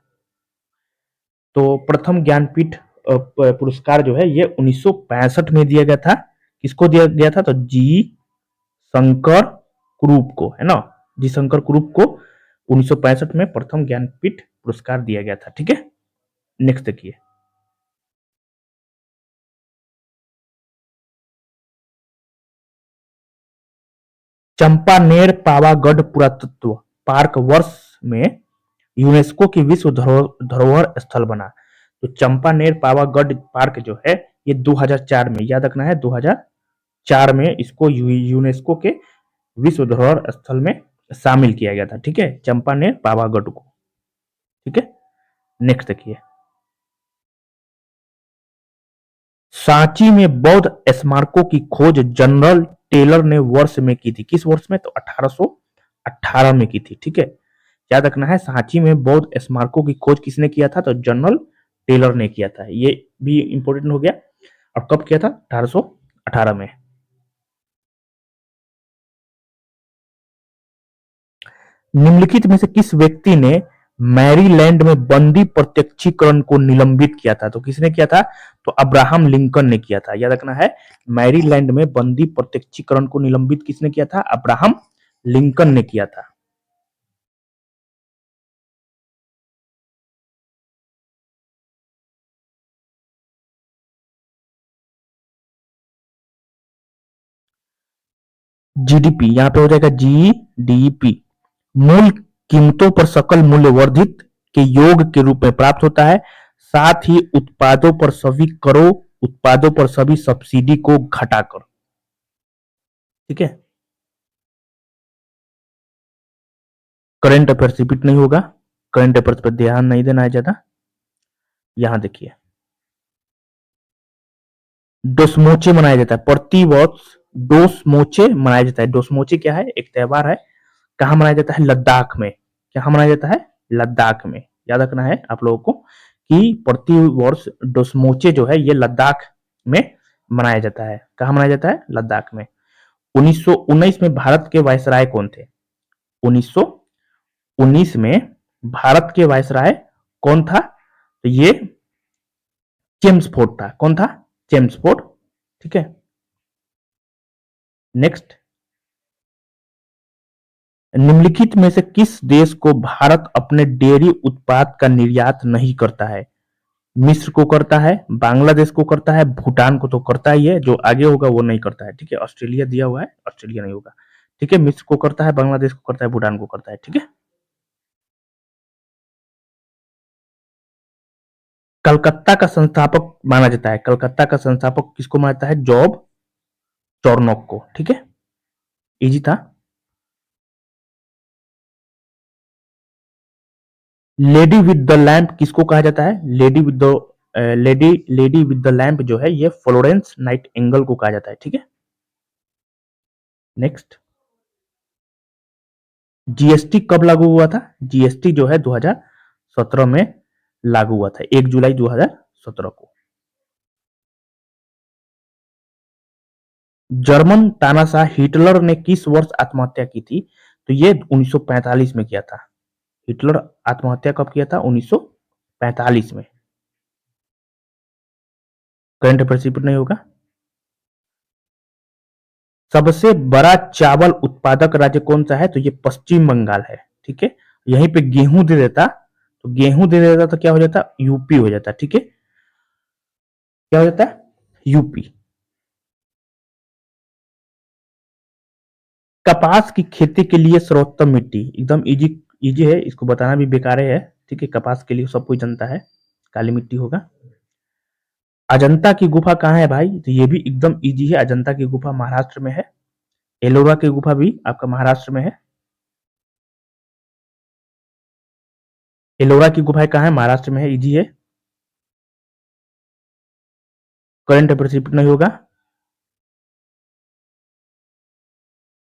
तो प्रथम ज्ञानपीठ पुरस्कार जो है ये 1965 में दिया गया था। किसको दिया गया था? तो जी शंकर कुरूप को, है ना। जी शंकर कुरूप को 1965 में प्रथम ज्ञानपीठ पुरस्कार दिया गया था। ठीक है, नेक्स्ट देखिए। चंपानेर पावागढ़ पुरातत्व पार्क वर्ष में यूनेस्को की विश्व धरोहर स्थल बना। तो चंपानेर पावागढ़ पार्क जो है ये 2004 में, याद रखना है 2004 में इसको यूनेस्को के विश्व धरोहर स्थल में शामिल किया गया था। ठीक है, चंपानेर पावागढ़ को। ठीक है, नेक्स्ट देखिए। सांची में बौद्ध स्मारकों की खोज जनरल टेलर ने वर्ष में की थी। किस वर्ष में? तो 1818 में की थी। ठीक है, याद रखना है सांची में बौद्ध स्मारकों की खोज किसने किया था? तो जनरल टेलर ने किया था। ये भी इंपॉर्टेंट हो गया। और कब किया था? 1818 में। निम्नलिखित में से किस व्यक्ति ने मैरीलैंड में बंदी प्रत्यक्षीकरण को निलंबित किया था? तो किसने किया था? तो अब्राहम लिंकन ने किया था। याद रखना है मैरीलैंड में बंदी प्रत्यक्षीकरण को निलंबित किसने किया था? अब्राहम लिंकन ने किया था। जीडीपी यहां पे हो जाएगा जीडीपी। मूल कीमतों पर सकल मूल्य वर्धित के योग के रूप में प्राप्त होता है। साथ ही उत्पादों पर सभी करों, उत्पादों पर सभी सब्सिडी को घटाकर। ठीक है, करंट अफेयर्स रिपीट नहीं होगा, करंट अफेयर्स पर ध्यान नहीं देना है ज्यादा। यहां देखिए, डोसमोचे मनाया जाता है प्रति वर्ष। डोसमोचे मनाया जाता है। डोसमोचे क्या है? एक त्योहार है। कहां मनाया जाता है? लद्दाख में। कहां मनाया जाता है? लद्दाख में। याद रखना है आप लोगों को कि प्रति वर्ष डोसमोचे जो है ये लद्दाख में मनाया जाता है। कहां मनाया जाता है? लद्दाख में। 1919 में भारत के वायसराय कौन थे? 1919 में भारत के वायसराय कौन था? तो ये चेम्सफोर्ड था। कौन था? चेम्सफोर्ड। ठीक है, नेक्स्ट। निम्नलिखित में से किस देश को भारत अपने डेयरी उत्पाद का निर्यात नहीं करता है? मिस्र को करता है, बांग्लादेश को करता है, भूटान को तो करता ही है, जो आगे होगा वो नहीं करता है। ठीक है, ऑस्ट्रेलिया दिया हुआ है, ऑस्ट्रेलिया नहीं होगा। ठीक है, मिस्र को करता है, बांग्लादेश को करता है, भूटान को करता है। ठीक है, कलकत्ता का संस्थापक माना जाता है। कलकत्ता का संस्थापक किसको माना जाता है? जॉब चॉर्नोक को। ठीक है, इजी था। लेडी विद द लैंप किसको कहा जाता है? लेडी विद द लैंप जो है ये फ्लोरेंस नाइट एंगल को कहा जाता है। ठीक है, नेक्स्ट। जीएसटी कब लागू हुआ था? जीएसटी जो है 2017 में लागू हुआ था, 1 जुलाई 2017 को। जर्मन तानाशाह हिटलर ने किस वर्ष आत्महत्या की थी? तो ये 1945 में किया था। हिटलर आत्महत्या कब किया था? 1945 में। करंट अफेयर्स रिपीट नहीं होगा। सबसे बड़ा चावल उत्पादक राज्य कौन सा है? तो ये पश्चिम बंगाल है। ठीक है, यहीं पे गेहूं दे देता, तो गेहूं दे देता तो क्या हो जाता? यूपी हो जाता। ठीक है, क्या हो जाता? यूपी। कपास की खेती के लिए सर्वोत्तम मिट्टी, एकदम इजी इजी है, इसको बताना भी बेकार है। ठीक है, कपास के लिए सब कोई जानता है, काली मिट्टी होगा। अजंता की गुफा कहाँ है भाई? तो ये भी एकदम इजी है। अजंता की गुफा महाराष्ट्र में है। एलोरा की गुफा भी आपका महाराष्ट्र में है। एलोरा की गुफा कहाँ है? महाराष्ट्र में है, इजी है। करंट अफेयर्स रिपीट नहीं होगा।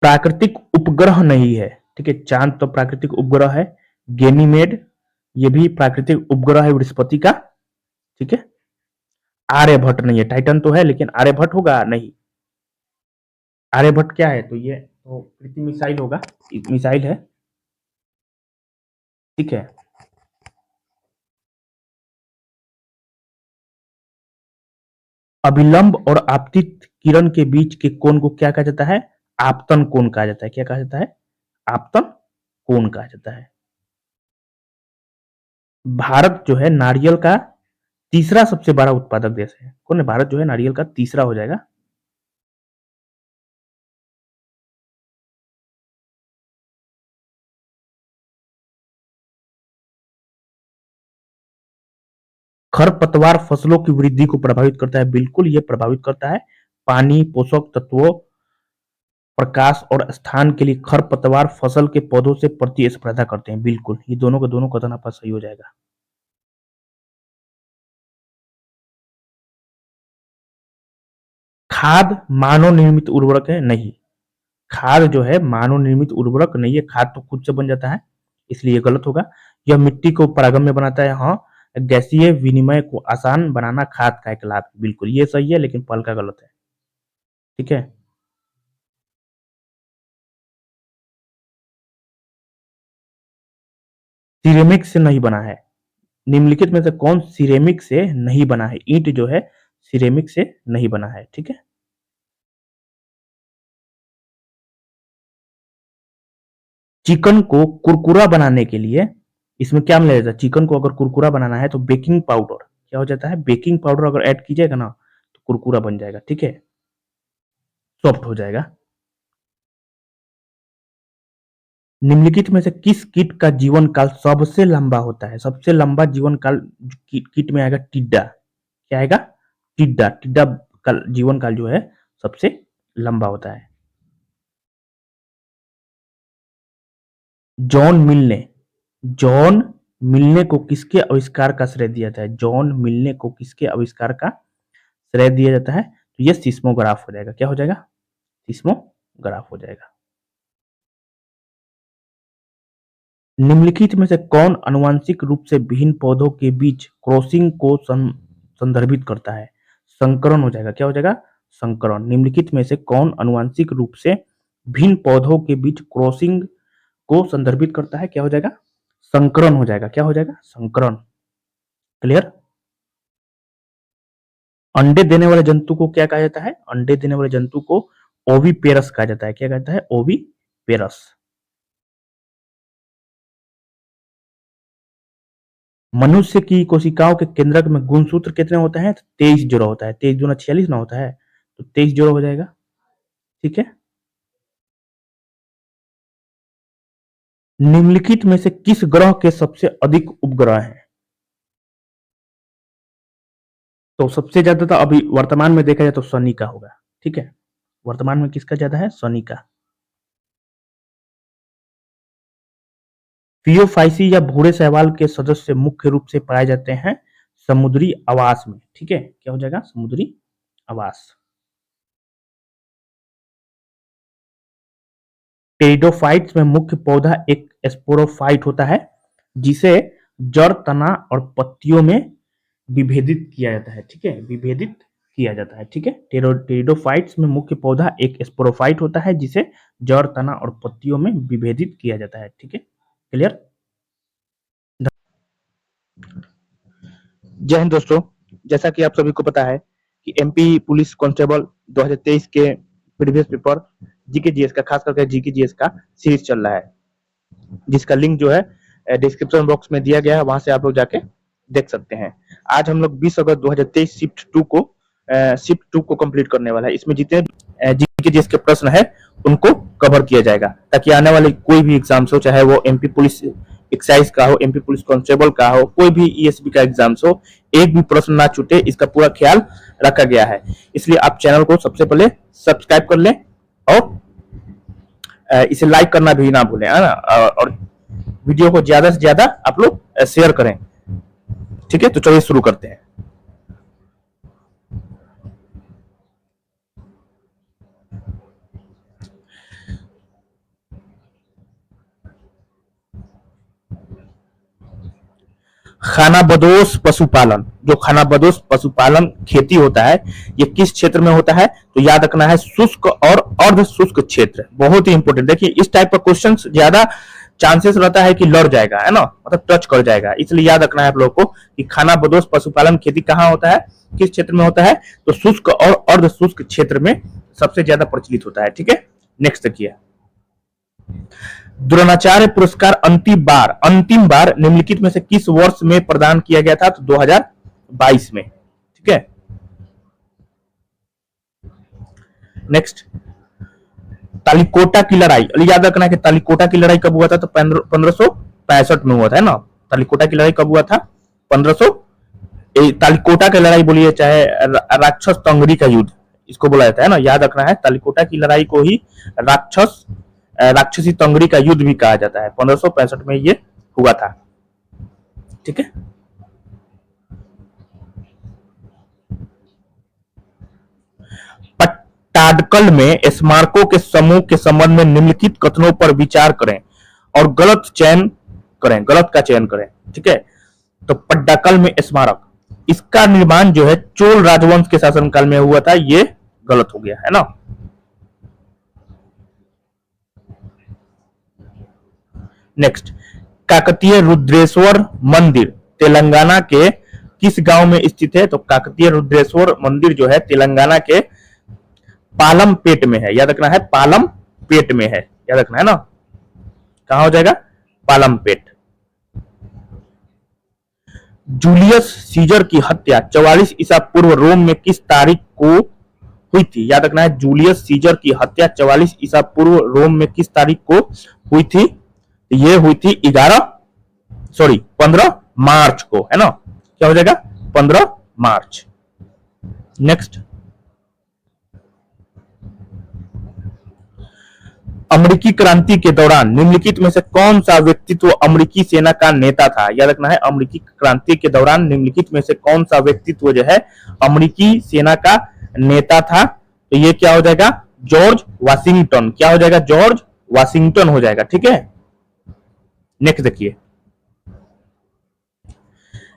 प्राकृतिक उपग्रह नहीं है। ठीक है, चांद तो प्राकृतिक उपग्रह है। गेनीमेड ये भी प्राकृतिक उपग्रह है बृहस्पति का। ठीक है, आर्यभट्ट नहीं है। टाइटन तो है लेकिन आर्यभट्ट होगा नहीं। आर्यभट्ट क्या है? तो ये तो कृति मिसाइल होगा, मिसाइल है, ठीक है। अभिलंब और आपतित किरण के बीच के कोण को क्या कहा जाता है? आपतन कोण कहा जाता है। क्या कहा जाता है? आपतन कोण कहा जाता है। भारत जो है नारियल का तीसरा सबसे बड़ा उत्पादक देश है। कौन है? भारत जो है नारियल का तीसरा हो जाएगा। खरपतवार फसलों की वृद्धि को प्रभावित करता है। बिल्कुल ये प्रभावित करता है। पानी, पोषक तत्वों, प्रकाश और स्थान के लिए खरपतवार फसल के पौधों से प्रतिस्पर्धा करते हैं। बिल्कुल ये दोनों का दोनों कथन आपका सही हो जाएगा। खाद मानव निर्मित उर्वरक है? नहीं, खाद जो है मानव निर्मित उर्वरक नहीं है। खाद तो खुद से बन जाता है, इसलिए ये गलत होगा। यह मिट्टी को पारगम्य बनाता है। हाँ, गैसीय विनिमय को आसान बनाना खाद का एक लाभ है। बिल्कुल ये सही है, लेकिन पल का गलत है, ठीक है। सिरेमिक से नहीं बना है। निम्नलिखित में से कौन सिरेमिक से नहीं बना है? ईंट जो है सिरेमिक से नहीं बना है, ठीक है। चिकन को कुरकुरा बनाने के लिए इसमें क्या मिलाया जाता है? चिकन को अगर कुरकुरा बनाना है तो बेकिंग पाउडर, क्या हो जाता है? बेकिंग पाउडर अगर ऐड कीजिएगा ना तो कुरकुरा बन जाएगा, ठीक है, सॉफ्ट हो जाएगा। निम्नलिखित में से किस कीट का जीवन काल सबसे लंबा होता है? सबसे लंबा जीवन काल कीट में आएगा टिड्डा। क्या आएगा? टिड्डा। टिड्डा का जीवन काल जो है सबसे लंबा होता है। जॉन मिल ने जॉन मिलने को किसके आविष्कार का श्रेय दिया जाता है? जॉन मिलने को किसके आविष्कार का श्रेय दिया जाता है? तो ये सिस्मोग्राफ हो जाएगा। क्या हो जाएगा? सिस्मोग्राफ हो जाएगा। निम्नलिखित में से कौन आनुवंशिक रूप से भिन्न पौधों के बीच क्रॉसिंग को संदर्भित करता है? संकरण हो जाएगा। क्या हो जाएगा? संकरण। निम्नलिखित में से कौन आनुवंशिक रूप से भिन्न पौधों के बीच क्रॉसिंग को संदर्भित करता है? क्या हो जाएगा? संकरण हो जाएगा। क्या हो जाएगा? संकरण। क्लियर। अंडे देने वाले जंतु को क्या कहा जाता है? अंडे देने वाले जंतु को ओविपेरस कहा जाता है। क्या कहता है? ओविपेरस। मनुष्य की कोशिकाओं के केंद्रक में गुणसूत्र कितने होते हैं? 23 जोड़ा होता है। 23 दूना 46 ना होता है, तो 23 जोड़ा हो जाएगा, ठीक है। निम्नलिखित में से किस ग्रह के सबसे अधिक उपग्रह हैं? तो सबसे ज्यादा तो अभी वर्तमान में देखा जाए तो शनि का होगा, ठीक है। वर्तमान में किसका ज्यादा है? शनि का। फियोफाइसी या भूरे शैवाल के सदस्य मुख्य रूप से पाए जाते हैं समुद्री आवास में, ठीक है। क्या हो जाएगा? समुद्री आवास। टेरिडोफाइट्स में मुख्य पौधा एक स्पोरोफाइट होता है जिसे जड़, तना और पत्तियों में विभेदित किया जाता है, ठीक है, विभेदित किया जाता है, ठीक है। टेरिडोफाइट्स में मुख्य पौधा एक स्पोरोफाइट होता है जिसे जड़, तना और पत्तियों में विभेदित किया जाता है, ठीक है। क्लियर। जय हिंद दोस्तों, जैसा कि आप सभी को पता है कि एमपी पुलिस कांस्टेबल 2023 के प्रीवियस पेपर जीके जीएस का, खास करके जीके जीएस का सीरीज चल रहा है, जिसका लिंक जो है डिस्क्रिप्शन बॉक्स में दिया गया है, वहां से आप लोग जाके देख सकते हैं। आज हम लोग 20 अगस्त 2023 शिफ्ट टू को कंप्लीट करने वाला है। इसमें जितने जीके जीएस के प्रश्न है उनको कवर किया जाएगा, ताकि आने वाले कोई भी एग्जाम हो, चाहे वो एमपी पुलिस एक्साइज का हो, एमपी पुलिस कांस्टेबल का हो, कोई भी ईएसपी का एग्जाम हो, एक भी प्रश्न ना छूटे, इसका पूरा ख्याल रखा गया है। इसलिए आप चैनल को सबसे पहले सब्सक्राइब कर लें और इसे लाइक करना भी ना भूलें, है ना। और वीडियो को ज्यादा से ज्यादा आप लोग शेयर करें, ठीक है। तो चलिए शुरू करते हैं। खानाबदोश पशुपालन, जो खानाबदोश पशुपालन खेती होता है, ये किस क्षेत्र में होता है? तो याद रखना है शुष्क और अर्ध शुष्क क्षेत्र। बहुत ही इंपॉर्टेंट, देखिए इस टाइप का क्वेश्चन ज्यादा चांसेस रहता है कि लड़ जाएगा, है ना, मतलब टच कर जाएगा, इसलिए याद रखना है आप लोगों को कि खानाबदोश पशुपालन खेती कहाँ होता है, किस क्षेत्र में होता है? तो शुष्क और अर्ध शुष्क क्षेत्र में सबसे ज्यादा प्रचलित होता है। ठीक है, नेक्स्ट देखिए, द्रोणाचार्य पुरस्कार अंतिम बार निम्नलिखित में से किस वर्ष में प्रदान किया गया था? तो 2022 में। ठीक है, नेक्स्ट, तालिकोटा की लड़ाई, याद रखना है कि तालिकोटा की लड़ाई कब हुआ था? तो 1565 में हुआ था, है ना। तालिकोटा की लड़ाई कब हुआ था? 1500, तालिकोटा की लड़ाई बोलिए चाहे राक्षस तंगड़ी का युद्ध इसको बोला जाता है ना, याद रखना है तालिकोटा की लड़ाई को ही राक्षसी तंगड़ी का युद्ध भी कहा जाता है। 1565 में ये हुआ था। ठीक है, पट्टाडकल में स्मारकों के समूह के संबंध में निम्नलिखित कथनों पर विचार करें और गलत का चयन करें। ठीक है, तो पट्टाडकल में स्मारक, इसका निर्माण जो है चोल राजवंश के शासनकाल में हुआ था, ये गलत हो गया, है ना। नेक्स्ट, काकतीय रुद्रेश्वर मंदिर तेलंगाना के किस गांव में स्थित है? तो काकतीय रुद्रेश्वर मंदिर जो है तेलंगाना के पालमपेट में है, याद रखना है पालमपेट में है, याद रखना है ना, कहां हो जाएगा? पालमपेट। जूलियस सीजर की हत्या 44 ईसा पूर्व रोम में किस तारीख को हुई थी? याद रखना है जूलियस सीजर की हत्या 44 ईसा पूर्व रोम में किस तारीख को हुई थी? ये हुई थी 15 मार्च को, है ना, क्या हो जाएगा? 15 मार्च। नेक्स्ट, अमेरिकी क्रांति के दौरान निम्नलिखित में से कौन सा व्यक्तित्व अमेरिकी सेना का नेता था? याद रखना है अमेरिकी क्रांति के दौरान निम्नलिखित में से कौन सा व्यक्तित्व जो है अमेरिकी सेना का नेता था? तो ये क्या हो जाएगा? George Washington. क्या हो जाएगा? जॉर्ज वाशिंगटन हो जाएगा। ठीक है, नेक्स्ट देखिए,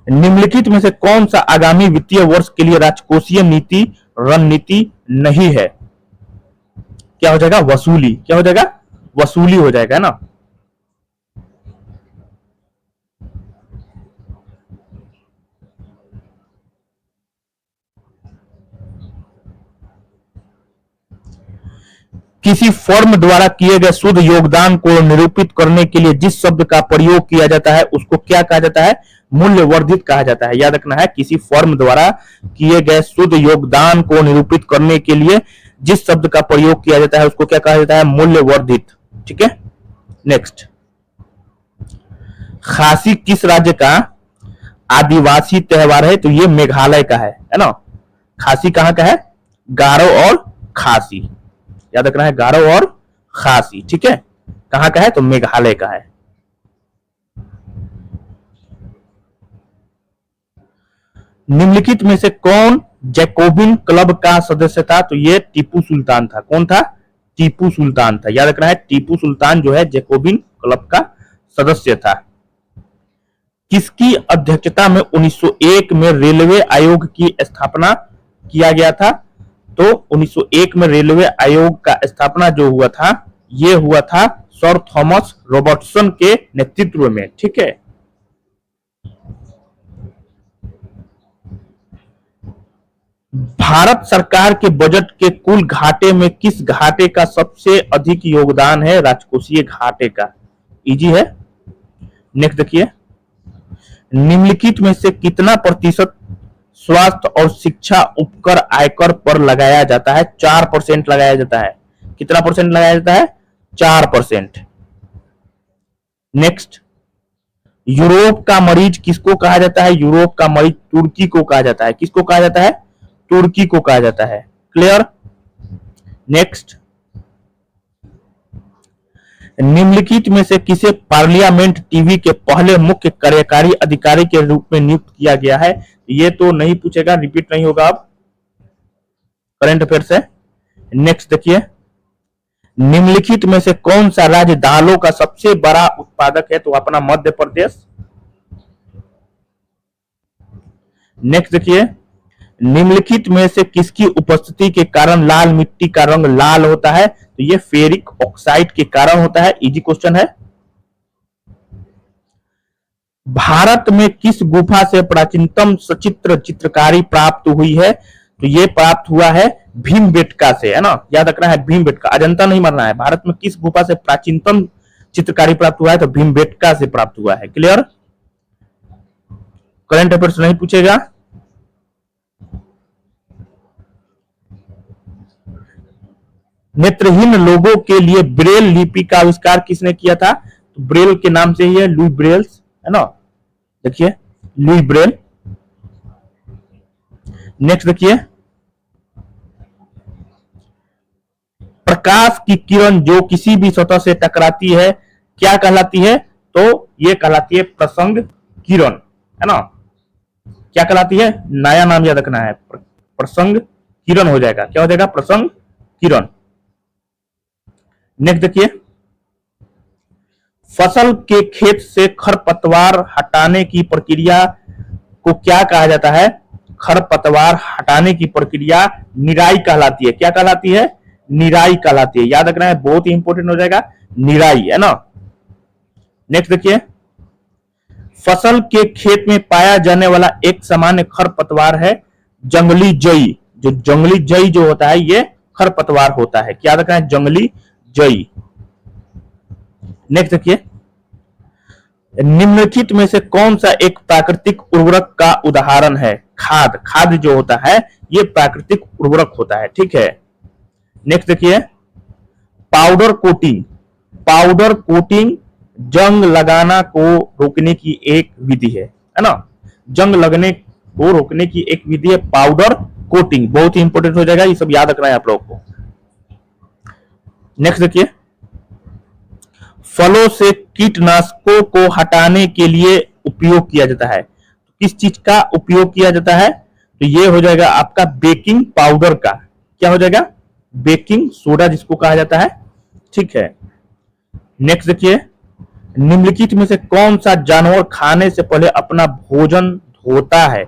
निम्नलिखित में से कौन सा आगामी वित्तीय वर्ष के लिए राजकोषीय नीति रणनीति नहीं है? क्या हो जाएगा? वसूली। क्या हो जाएगा? वसूली हो जाएगा, है ना। किसी फर्म द्वारा किए गए शुद्ध योगदान को निरूपित करने के लिए जिस शब्द का प्रयोग किया जाता है उसको क्या कहा जाता है? मूल्य वर्धित कहा जाता है। याद रखना है किसी फर्म द्वारा किए गए शुद्ध योगदान को निरूपित करने के लिए जिस शब्द का प्रयोग किया जाता है उसको क्या कहा जाता है? मूल्य वर्धित। ठीक है, नेक्स्ट, खासी किस राज्य का आदिवासी त्योहार है? तो ये मेघालय का है ना। खासी कहां का है? गारो और खासी, याद रखना है गारो और खासी। ठीक है, कहां का है? तो मेघालय का है। निम्नलिखित में से कौन जैकोबिन क्लब का सदस्य था? तो ये टीपू सुल्तान था। कौन था? टीपू सुल्तान था। याद रखना है टीपू सुल्तान जो है जैकोबिन क्लब का सदस्य था। किसकी अध्यक्षता में 1901 में रेलवे आयोग की स्थापना किया गया था? तो 1901 में रेलवे आयोग का स्थापना जो हुआ था ये हुआ था सर थॉमस रॉबर्टसन के नेतृत्व में। ठीक है, भारत सरकार के बजट के कुल घाटे में किस घाटे का सबसे अधिक योगदान है? राजकोषीय घाटे का। इजी है। नेक्स्ट देखिए, निम्नलिखित में से कितना प्रतिशत स्वास्थ्य और शिक्षा उपकर आयकर पर लगाया जाता है? 4% लगाया जाता है। कितना परसेंट लगाया जाता है? 4%। नेक्स्ट, यूरोप का मरीज किसको कहा जाता है? यूरोप का मरीज तुर्की को कहा जाता है। किसको कहा जाता है? तुर्की को कहा जाता है। क्लियर। नेक्स्ट, निम्नलिखित में से किसे पार्लियामेंट टीवी के पहले मुख्य कार्यकारी अधिकारी के रूप में नियुक्त किया गया है? ये तो नहीं पूछेगा, रिपीट नहीं होगा अब, करंट अफेयर से। नेक्स्ट देखिए, निम्नलिखित में से कौन सा राज्य दालों का सबसे बड़ा उत्पादक है? तो अपना मध्य प्रदेश। नेक्स्ट देखिए, निम्नलिखित में से किसकी उपस्थिति के कारण लाल मिट्टी का रंग लाल होता है? तो ये फेरिक ऑक्साइड के कारण होता है। इजी क्वेश्चन है। भारत में किस गुफा से प्राचीनतम सचित्र चित्रकारी प्राप्त हुई है? तो ये प्राप्त हुआ है भीमबेटका से, है ना, याद रखना है भीमबेटका, अजंता नहीं मरना है। भारत में किस गुफा से प्राचीनतम चित्रकारी प्राप्त हुआ है? तो भीमबेटका से प्राप्त हुआ है। क्लियर? करंट अफेयर्स नहीं पूछेगा। नेत्रहीन लोगों के लिए ब्रेल लिपि का आविष्कार किसने किया था? तो ब्रेल के नाम से ही है, लुई ब्रेल्स, है ना, देखिए लुई ब्रेल। नेक्स्ट देखिए, प्रकाश की किरण जो किसी भी सतह से टकराती है क्या कहलाती है? तो ये कहलाती है प्रसंग किरण, है ना। क्या कहलाती है? नया नाम याद रखना है, प्रसंग किरण हो जाएगा। क्या हो जाएगा? प्रसंग किरण। नेक्स्ट देखिए, फसल के खेत से खरपतवार हटाने की प्रक्रिया को क्या कहा जाता है? खरपतवार हटाने की प्रक्रिया निराई कहलाती है। क्या कहलाती है? निराई कहलाती है। याद रखना है, बहुत ही इंपॉर्टेंट हो जाएगा, निराई, है ना। नेक्स्ट देखिए, फसल के खेत में पाया जाने वाला एक सामान्य खरपतवार है जंगली जई। जो जंगली जई जो होता है ये खरपतवार होता है। क्या रखना है? जंगली जई। नेक्स्ट देखिए, निम्नलिखित में से कौन सा एक प्राकृतिक उर्वरक का उदाहरण है? खाद। खाद जो होता है ये प्राकृतिक उर्वरक होता है, ठीक है। नेक्स्ट देखिए, पाउडर कोटिंग। पाउडर कोटिंग जंग लगाना को रोकने की एक विधि है ना। जंग लगने को रोकने की एक विधि है पाउडर कोटिंग। बहुत ही इंपॉर्टेंट हो जाएगा, ये सब याद रखना है आप लोगों को। नेक्स्ट देखिए, फलों से कीटनाशकों को हटाने के लिए उपयोग किया जाता है। किस चीज का उपयोग किया जाता है? तो ये हो जाएगा आपका बेकिंग पाउडर का। क्या हो जाएगा? बेकिंग सोडा जिसको कहा जाता है, ठीक है। नेक्स्ट देखिए, निम्नलिखित में से कौन सा जानवर खाने से पहले अपना भोजन धोता है?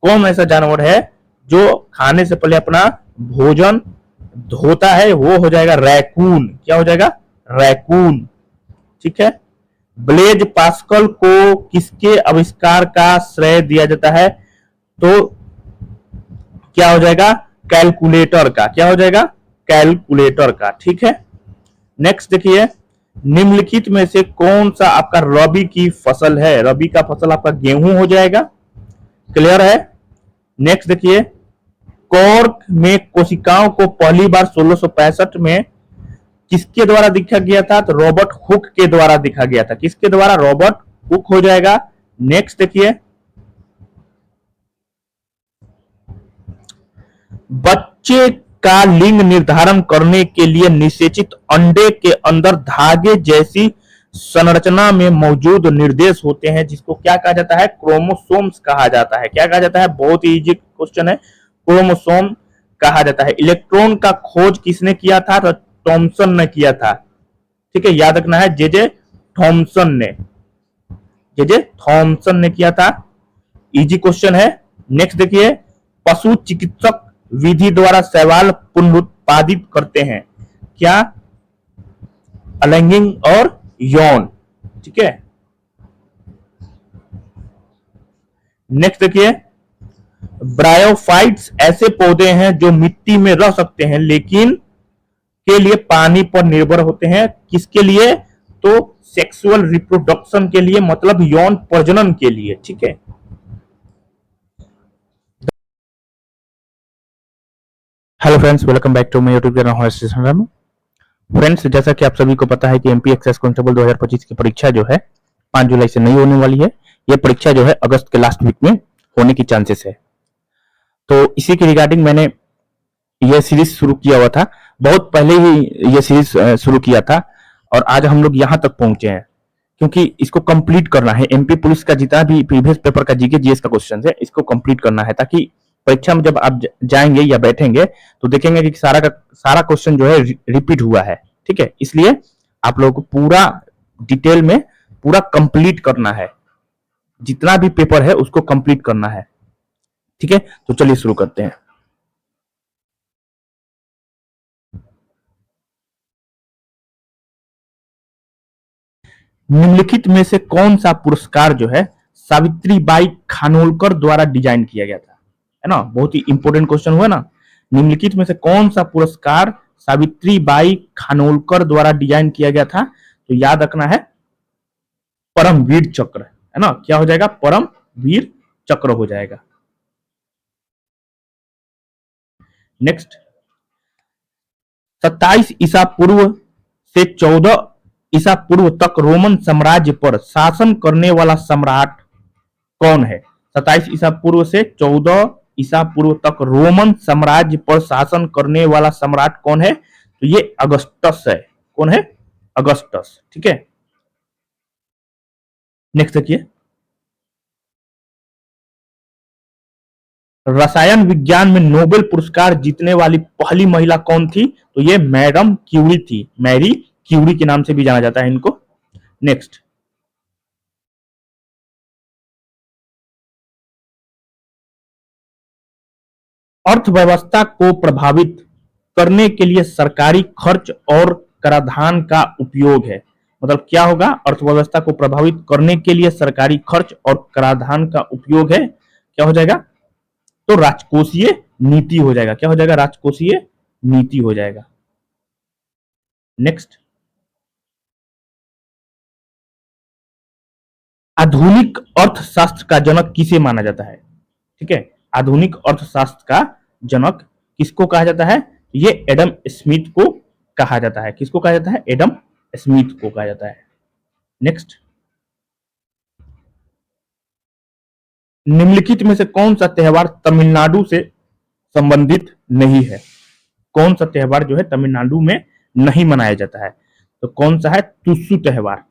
कौन ऐसा जानवर है जो खाने से पहले अपना भोजन धोता है? वो हो जाएगा रैकून। क्या हो जाएगा? रैकून, ठीक है। ब्लेज पास्कल को किसके आविष्कार का श्रेय दिया जाता है? तो क्या हो जाएगा? कैलकुलेटर का। क्या हो जाएगा? कैलकुलेटर का, ठीक है। नेक्स्ट देखिए, निम्नलिखित में से कौन सा आपका रबी की फसल है? रबी का फसल आपका गेहूं हो जाएगा। क्लियर है? नेक्स्ट देखिए, कॉर्क में कोशिकाओं को पहली बार 1665 में किसके द्वारा देखा गया था? तो रॉबर्ट हुक के द्वारा देखा गया था। किसके द्वारा? रॉबर्ट हुक हो जाएगा। नेक्स्ट देखिए, बच्चे का लिंग निर्धारण करने के लिए निषेचित अंडे के अंदर धागे जैसी संरचना में मौजूद निर्देश होते हैं जिसको क्या कहा जाता है? क्रोमोसोम्स कहा जाता है। क्या कहा जाता है? बहुत ही इजी क्वेश्चन है, क्रोमोसोम कहा जाता है। इलेक्ट्रॉन का खोज किसने किया था? तो थॉमसन ने किया था, ठीक है। याद रखना है, जे थॉमसन ने किया था। इजी क्वेश्चन है। नेक्स्ट देखिए, पशु चिकित्सक विधि द्वारा शैवाल पुनरुत्पादित करते हैं। क्या? अलैंगिक और यौन, ठीक है। नेक्स्ट देखिए, ब्रायोफाइट्स ऐसे पौधे हैं जो मिट्टी में रह सकते हैं लेकिन के लिए पानी पर निर्भर होते हैं। किसके लिए? तो सेक्सुअल रिप्रोडक्शन के लिए, मतलब यौन प्रजनन के लिए, ठीक है। Hello friends, welcome back to my YouTube channel. Friends, जैसा कि आप सभी को पता है कि एमपी एक्साइज कांस्टेबल 2025 की परीक्षा जो है 5 जुलाई से नहीं होने वाली है। ये परीक्षा जो है अगस्त के लास्ट वीक में होने की चांसेस है। तो इसी के रिगार्डिंग मैंने ये सीरीज शुरू किया हुआ था, बहुत पहले ही ये सीरीज शुरू किया था और आज हम लोग यहाँ तक पहुंचे हैं क्योंकि इसको कंप्लीट करना है। एमपी पुलिस का जितना भी प्रीवियस पेपर का जीके जीएस का क्वेश्चन है इसको कंप्लीट करना है, ताकि परीक्षा में जब आप जाएंगे या बैठेंगे तो देखेंगे कि सारा का सारा क्वेश्चन जो है रिपीट हुआ है, ठीक है। इसलिए आप लोगों को पूरा डिटेल में पूरा कंप्लीट करना है, जितना भी पेपर है उसको कंप्लीट करना है। ठीक है, तो चलिए शुरू करते हैं। निम्नलिखित में से कौन सा पुरस्कार जो है सावित्रीबाई खानोलकर द्वारा डिजाइन किया गया था, है ना, बहुत ही इंपॉर्टेंट क्वेश्चन हुआ ना। निम्नलिखित में से कौन सा पुरस्कार सावित्रीबाई खानोलकर द्वारा डिजाइन किया गया था, तो याद रखना है परमवीर चक्र, है ना, क्या हो जाएगा, परमवीर चक्र हो जाएगा। नेक्स्ट, 27 ईसा पूर्व से 14 ईसा पूर्व तक रोमन साम्राज्य पर शासन करने वाला सम्राट कौन है। 27 ईसा पूर्व से 14 ईसा पूर्व तक रोमन साम्राज्य पर शासन करने वाला सम्राट कौन है, तो ये अगस्टस है। कौन है, अगस्टस। ठीक है, नेक्स्ट देखिए, रसायन विज्ञान में नोबेल पुरस्कार जीतने वाली पहली महिला कौन थी, तो ये मैडम क्यूरी थी, मैरी क्यूरी के नाम से भी जाना जाता है इनको। नेक्स्ट, अर्थव्यवस्था को प्रभावित करने के लिए सरकारी खर्च और कराधान का उपयोग है। मतलब क्या होगा, अर्थव्यवस्था को प्रभावित करने के लिए सरकारी खर्च और कराधान का उपयोग है, क्या हो जाएगा, तो राजकोषीय नीति हो जाएगा। क्या हो जाएगा, राजकोषीय नीति हो जाएगा। नेक्स्ट, आधुनिक अर्थशास्त्र का जनक किसे माना जाता है। ठीक है, आधुनिक अर्थशास्त्र का जनक किसको कहा जाता है, ये एडम स्मिथ को कहा जाता है। किसको कहा जाता है, एडम स्मिथ को कहा जाता है। नेक्स्ट, निम्नलिखित में से कौन सा त्योहार तमिलनाडु से संबंधित नहीं है। कौन सा त्योहार जो है तमिलनाडु में नहीं मनाया जाता है, तो कौन सा है, टुसु त्योहार।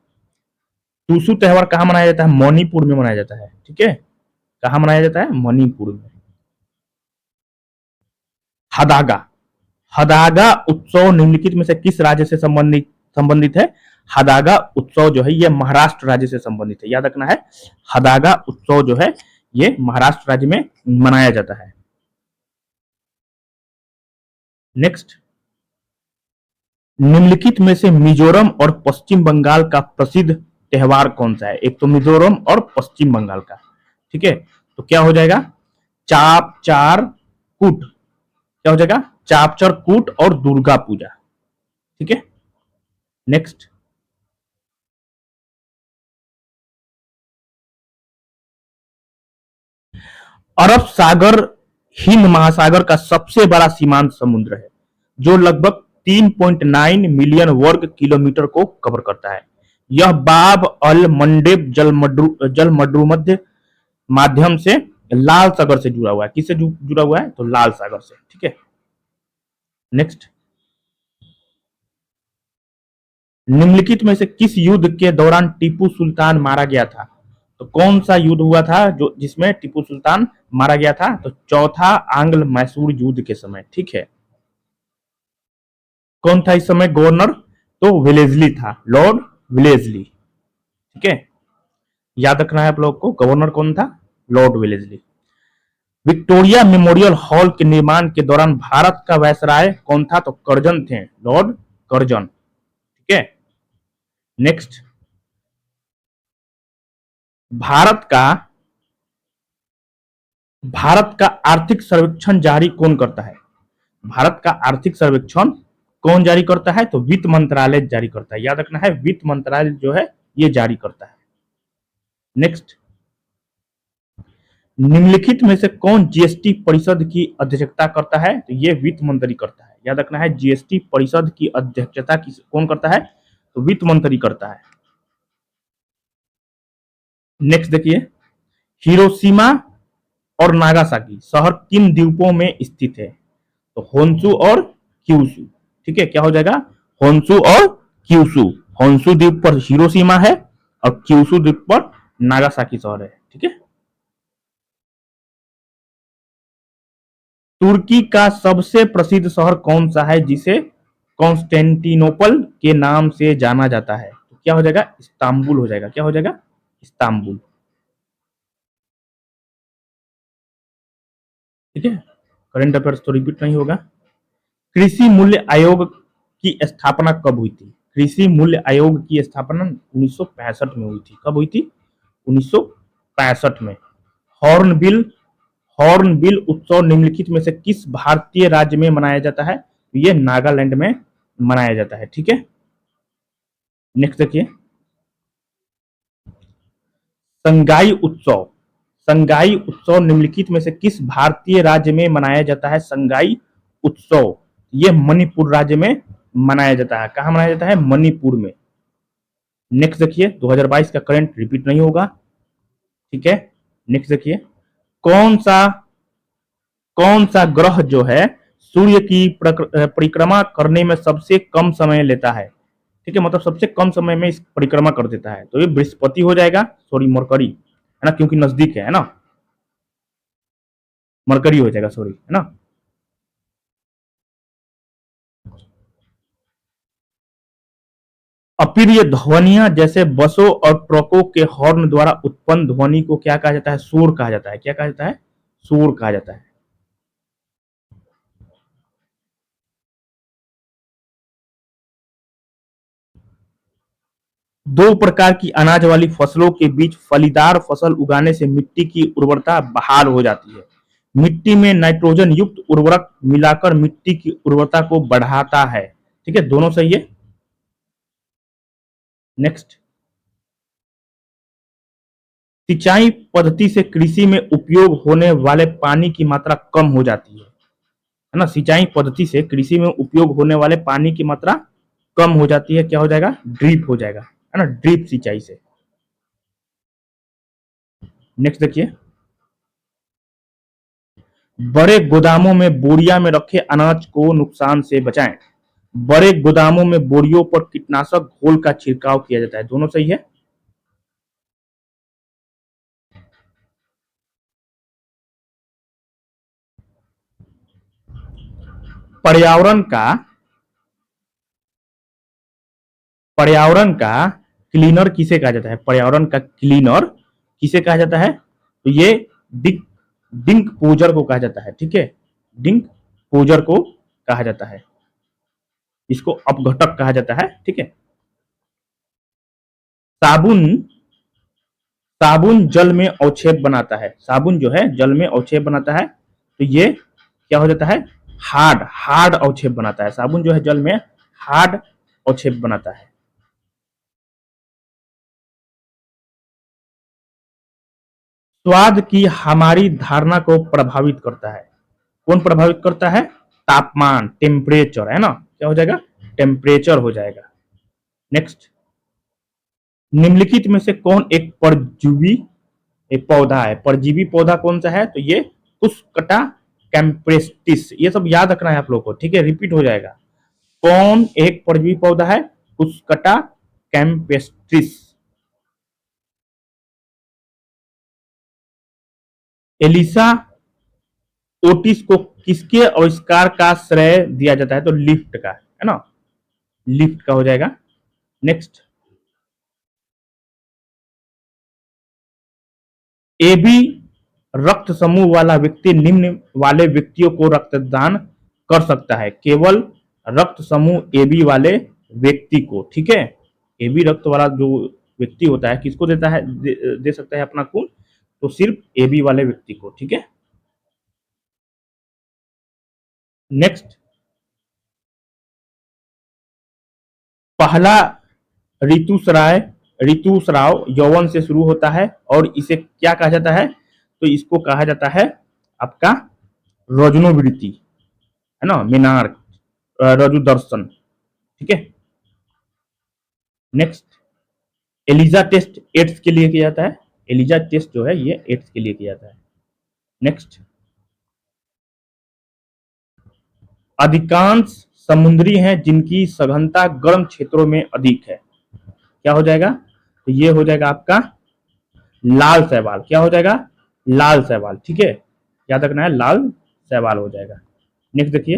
टुसु त्योहार कहां मनाया जाता है, मणिपुर में मनाया जाता है। ठीक है, कहां मनाया जाता है, मणिपुर में। हदागा, हदागा उत्सव निम्नलिखित में से किस राज्य से संबंधित है। हदागा उत्सव जो है ये महाराष्ट्र राज्य से संबंधित है, याद रखना है। हदागा उत्सव जो है ये महाराष्ट्र राज्य में मनाया जाता है। नेक्स्ट, निम्नलिखित में से मिजोरम और पश्चिम बंगाल का प्रसिद्ध त्योहार कौन सा है। एक तो मिजोरम और पश्चिम बंगाल का। ठीक है, तो क्या हो जाएगा, चाप चार कूट, क्या हो जाएगा, चापचर कूट और दुर्गा पूजा। ठीक है, नेक्स्ट, अरब सागर हिंद महासागर का सबसे बड़ा सीमांत समुद्र है, जो लगभग 3.9 मिलियन वर्ग किलोमीटर को कवर करता है। यह बाब अल मंडेब जल मध्य माध्यम से लाल सागर से जुड़ा हुआ है। किससे जुड़ा हुआ है, तो लाल सागर से। ठीक है, नेक्स्ट, निम्नलिखित में से किस युद्ध के दौरान टीपू सुल्तान मारा गया था। तो कौन सा युद्ध हुआ था जो जिसमें टीपू सुल्तान मारा गया था, तो चौथा आंग्ल मैसूर युद्ध के समय। ठीक है, कौन था इस समय गवर्नर, तो विलेजली था, लॉर्ड विलेजली। ठीक है, याद रखना है आप लोग को, गवर्नर कौन था, Lord Wellesley. Victoria memorial hall के निर्माण के दौरान भारत का वायसराय कौन था, तो कर्जन थे, लॉर्ड कर्जन। ठीक है, नेक्स्ट, भारत का भारत का आर्थिक सर्वेक्षण जारी कौन करता है। भारत का आर्थिक सर्वेक्षण कौन जारी करता है, तो वित्त मंत्रालय जारी करता है। याद रखना है, वित्त मंत्रालय जो है ये जारी करता है। नेक्स्ट, निम्नलिखित में से कौन जीएसटी परिषद की अध्यक्षता करता है, तो ये वित्त मंत्री करता है। याद रखना है, जीएसटी परिषद की अध्यक्षता कौन करता है, तो वित्त मंत्री करता है। नेक्स्ट देखिए, हिरोशिमा और नागासाकी शहर किन द्वीपों में स्थित है, तो होन्सु और क्यूसु। ठीक है, क्या हो जाएगा, होन्सु और क्यूसु। होन्सु द्वीप पर हिरोशिमा है और क्यूसु द्वीप पर नागासाकी शहर है। ठीक है, तुर्की का सबसे प्रसिद्ध शहर कौन सा है जिसे कॉन्स्टेंटिनोपल के नाम से जाना जाता है, तो क्या हो जाएगा, इस्तांबुल हो जाएगा। क्या हो जाएगा, इस्तांबुल। ठीक है, करंट अफेयर्स तो रिपीट नहीं होगा। कृषि मूल्य आयोग की स्थापना कब हुई थी? कृषि मूल्य आयोग की स्थापना 1965 में हुई थी। कब हुई थी? 1965 में। हॉर्नबिल हॉर्नबिल उत्सव निम्नलिखित में से किस भारतीय राज्य में मनाया जाता है? तो ये नागालैंड में मनाया जाता है। ठीक है, नेक्स्ट देखिए, संगाई उत्सव। संगाई उत्सव निम्नलिखित में से किस भारतीय राज्य में मनाया जाता है? संगाई उत्सव ये मणिपुर राज्य में मनाया जाता है। कहां मनाया जाता है? मणिपुर में। नेक्स्ट देखिए, 2022 का करंट रिपीट नहीं होगा। ठीक है, नेक्स्ट देखिए, कौन सा कौन सा ग्रह जो है सूर्य की परिक्रमा करने में सबसे कम समय लेता है? ठीक है, मतलब सबसे कम समय में इस परिक्रमा कर देता है। तो ये बृहस्पति हो जाएगा, सॉरी मरकरी है ना, क्योंकि नजदीक है ना, मरकरी हो जाएगा, सॉरी, है ना। अप्रिय ध्वनियां जैसे बसों और ट्रकों के हॉर्न द्वारा उत्पन्न ध्वनि को क्या कहा जाता है? शोर कहा जाता है। क्या कहा जाता है? शोर कहा जाता है। दो प्रकार की अनाज वाली फसलों के बीच फलीदार फसल उगाने से मिट्टी की उर्वरता बहाल हो जाती है। मिट्टी में नाइट्रोजन युक्त उर्वरक मिलाकर मिट्टी की उर्वरता को बढ़ाता है। ठीक है, दोनों सही है। नेक्स्ट, सिंचाई पद्धति से कृषि में उपयोग होने वाले पानी की मात्रा कम हो जाती है ना। सिंचाई पद्धति से कृषि में उपयोग होने वाले पानी की मात्रा कम हो जाती है। क्या हो जाएगा? ड्रिप हो जाएगा, है ना, ड्रिप सिंचाई से। नेक्स्ट देखिए, बड़े गोदामों में बोरिया में रखे अनाज को नुकसान से बचाएं। बड़े गोदामों में बोरियों पर कीटनाशक घोल का छिड़काव किया जाता है। दोनों सही है। पर्यावरण का पर्यावरण का क्लीनर किसे कहा जाता है? पर्यावरण का क्लीनर किसे कहा जाता है? तो ये डिंक डिंक पोजर को कहा जाता है। ठीक है, डिंक पोजर को कहा जाता है। इसको अपघटक कहा जाता है। ठीक है, साबुन साबुन जल में अवक्षेप बनाता है। साबुन जो है जल में अवक्षेप बनाता है, तो ये क्या हो जाता है? हार्ड हार्ड अवक्षेप बनाता है। साबुन जो है जल में हार्ड अवक्षेप बनाता है। स्वाद की हमारी धारणा को प्रभावित करता है। कौन प्रभावित करता है? तापमान, टेम्परेचर, है ना। क्या हो जाएगा? टेम्परेचर हो जाएगा। नेक्स्ट, निम्नलिखित में से कौन एक परजीवी एक पौधा है? परजीवी पौधा कौन सा है? तो ये कुस्कटा कैम्प्रेस्टिस। ये सब याद रखना है आप लोगों को। ठीक है, रिपीट हो जाएगा। कौन एक परजीवी पौधा है? कुस्कटा कैम्पेस्ट्रिस। एलिसा ओटिस को किसके आविष्कार का श्रेय दिया जाता है? तो लिफ्ट का, है ना, लिफ्ट का हो जाएगा। नेक्स्ट, ए बी रक्त समूह वाला व्यक्ति निम्न वाले व्यक्तियों को रक्तदान कर सकता है। केवल रक्त समूह ए बी वाले व्यक्ति को। ठीक है, ए बी रक्त वाला जो व्यक्ति होता है किसको देता है, दे सकता है अपना खून? तो सिर्फ ए बी वाले व्यक्ति को। ठीक है, नेक्स्ट, पहला ऋतुस्राव ऋतुस्राव यौवन से शुरू होता है और इसे क्या कहा जाता है? तो इसको कहा जाता है आपका रजनोवृत्ति, है ना, मीनार, रजु दर्शन। ठीक है, नेक्स्ट, एलिजा टेस्ट एड्स के लिए किया जाता है। एलिजा टेस्ट जो है ये एड्स के लिए किया जाता है। नेक्स्ट, अधिकांश समुद्री हैं जिनकी सघनता गर्म क्षेत्रों में अधिक है। क्या हो जाएगा? तो ये हो जाएगा आपका लाल शैवाल। क्या हो जाएगा? लाल शैवाल। ठीक है, याद रखना है, लाल शैवाल हो जाएगा। नेक्स्ट देखिए,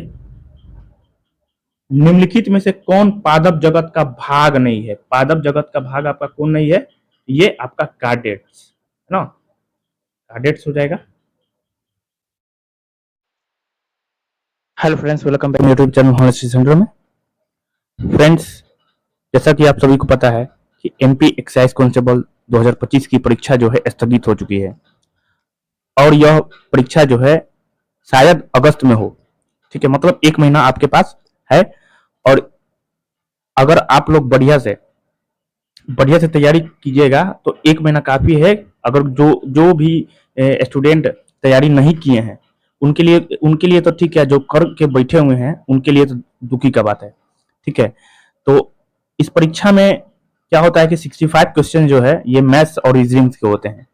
निम्नलिखित में से कौन पादप जगत का भाग नहीं है? पादप जगत का भाग आपका कौन नहीं है? ये आपका कार्डेट्स, है ना, कार्डेट्स हो जाएगा। Hello friends, welcome back YouTube channel honesty centre में। फ्रेंड्स, जैसा कि आप सभी को पता है कि एमपी एक्साइज कांस्टेबल 2025 की परीक्षा जो है स्थगित हो चुकी है और यह परीक्षा जो है शायद अगस्त में हो। ठीक है, मतलब 1 महीना आपके पास है और अगर आप लोग बढ़िया से तैयारी कीजिएगा तो 1 महीना काफी है। अगर जो जो भी स्टूडेंट तैयारी नहीं किए हैं उनके लिए तो ठीक है, जो कर के बैठे हुए हैं उनके लिए तो दुखी का बात है। ठीक है, तो इस परीक्षा में क्या होता है कि 65 क्वेश्चन जो है ये मैथ्स और रीजनिंग के होते हैं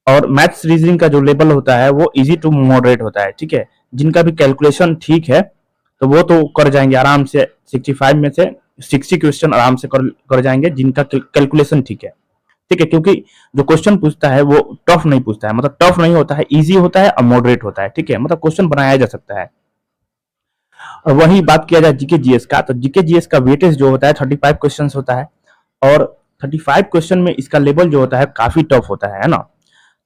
और मैथ्स रीजनिंग का जो लेवल होता है वो इजी टू मॉडरेट होता है। ठीक है, जिनका भी कैलकुलेशन ठीक है तो वो तो कर जाएंगे आराम से। 65 में से 60 क्वेश्चन आराम से कर जाएंगे जिनका कैलकुलेशन ठीक है। ठीक है, क्योंकि जो क्वेश्चन पूछता है वो टफ नहीं पूछता है, मतलब टफ नहीं होता है, इजी होता है और मॉडरेट होता है। ठीक है, मतलब क्वेश्चन बनाया जा सकता है। और वही बात किया जाए जीके जीएस का, तो जीके जीएस का वेटेज जो होता है 35 क्वेश्चन होता है और 35 क्वेश्चन में इसका लेवल जो होता है काफी टफ होता है ना।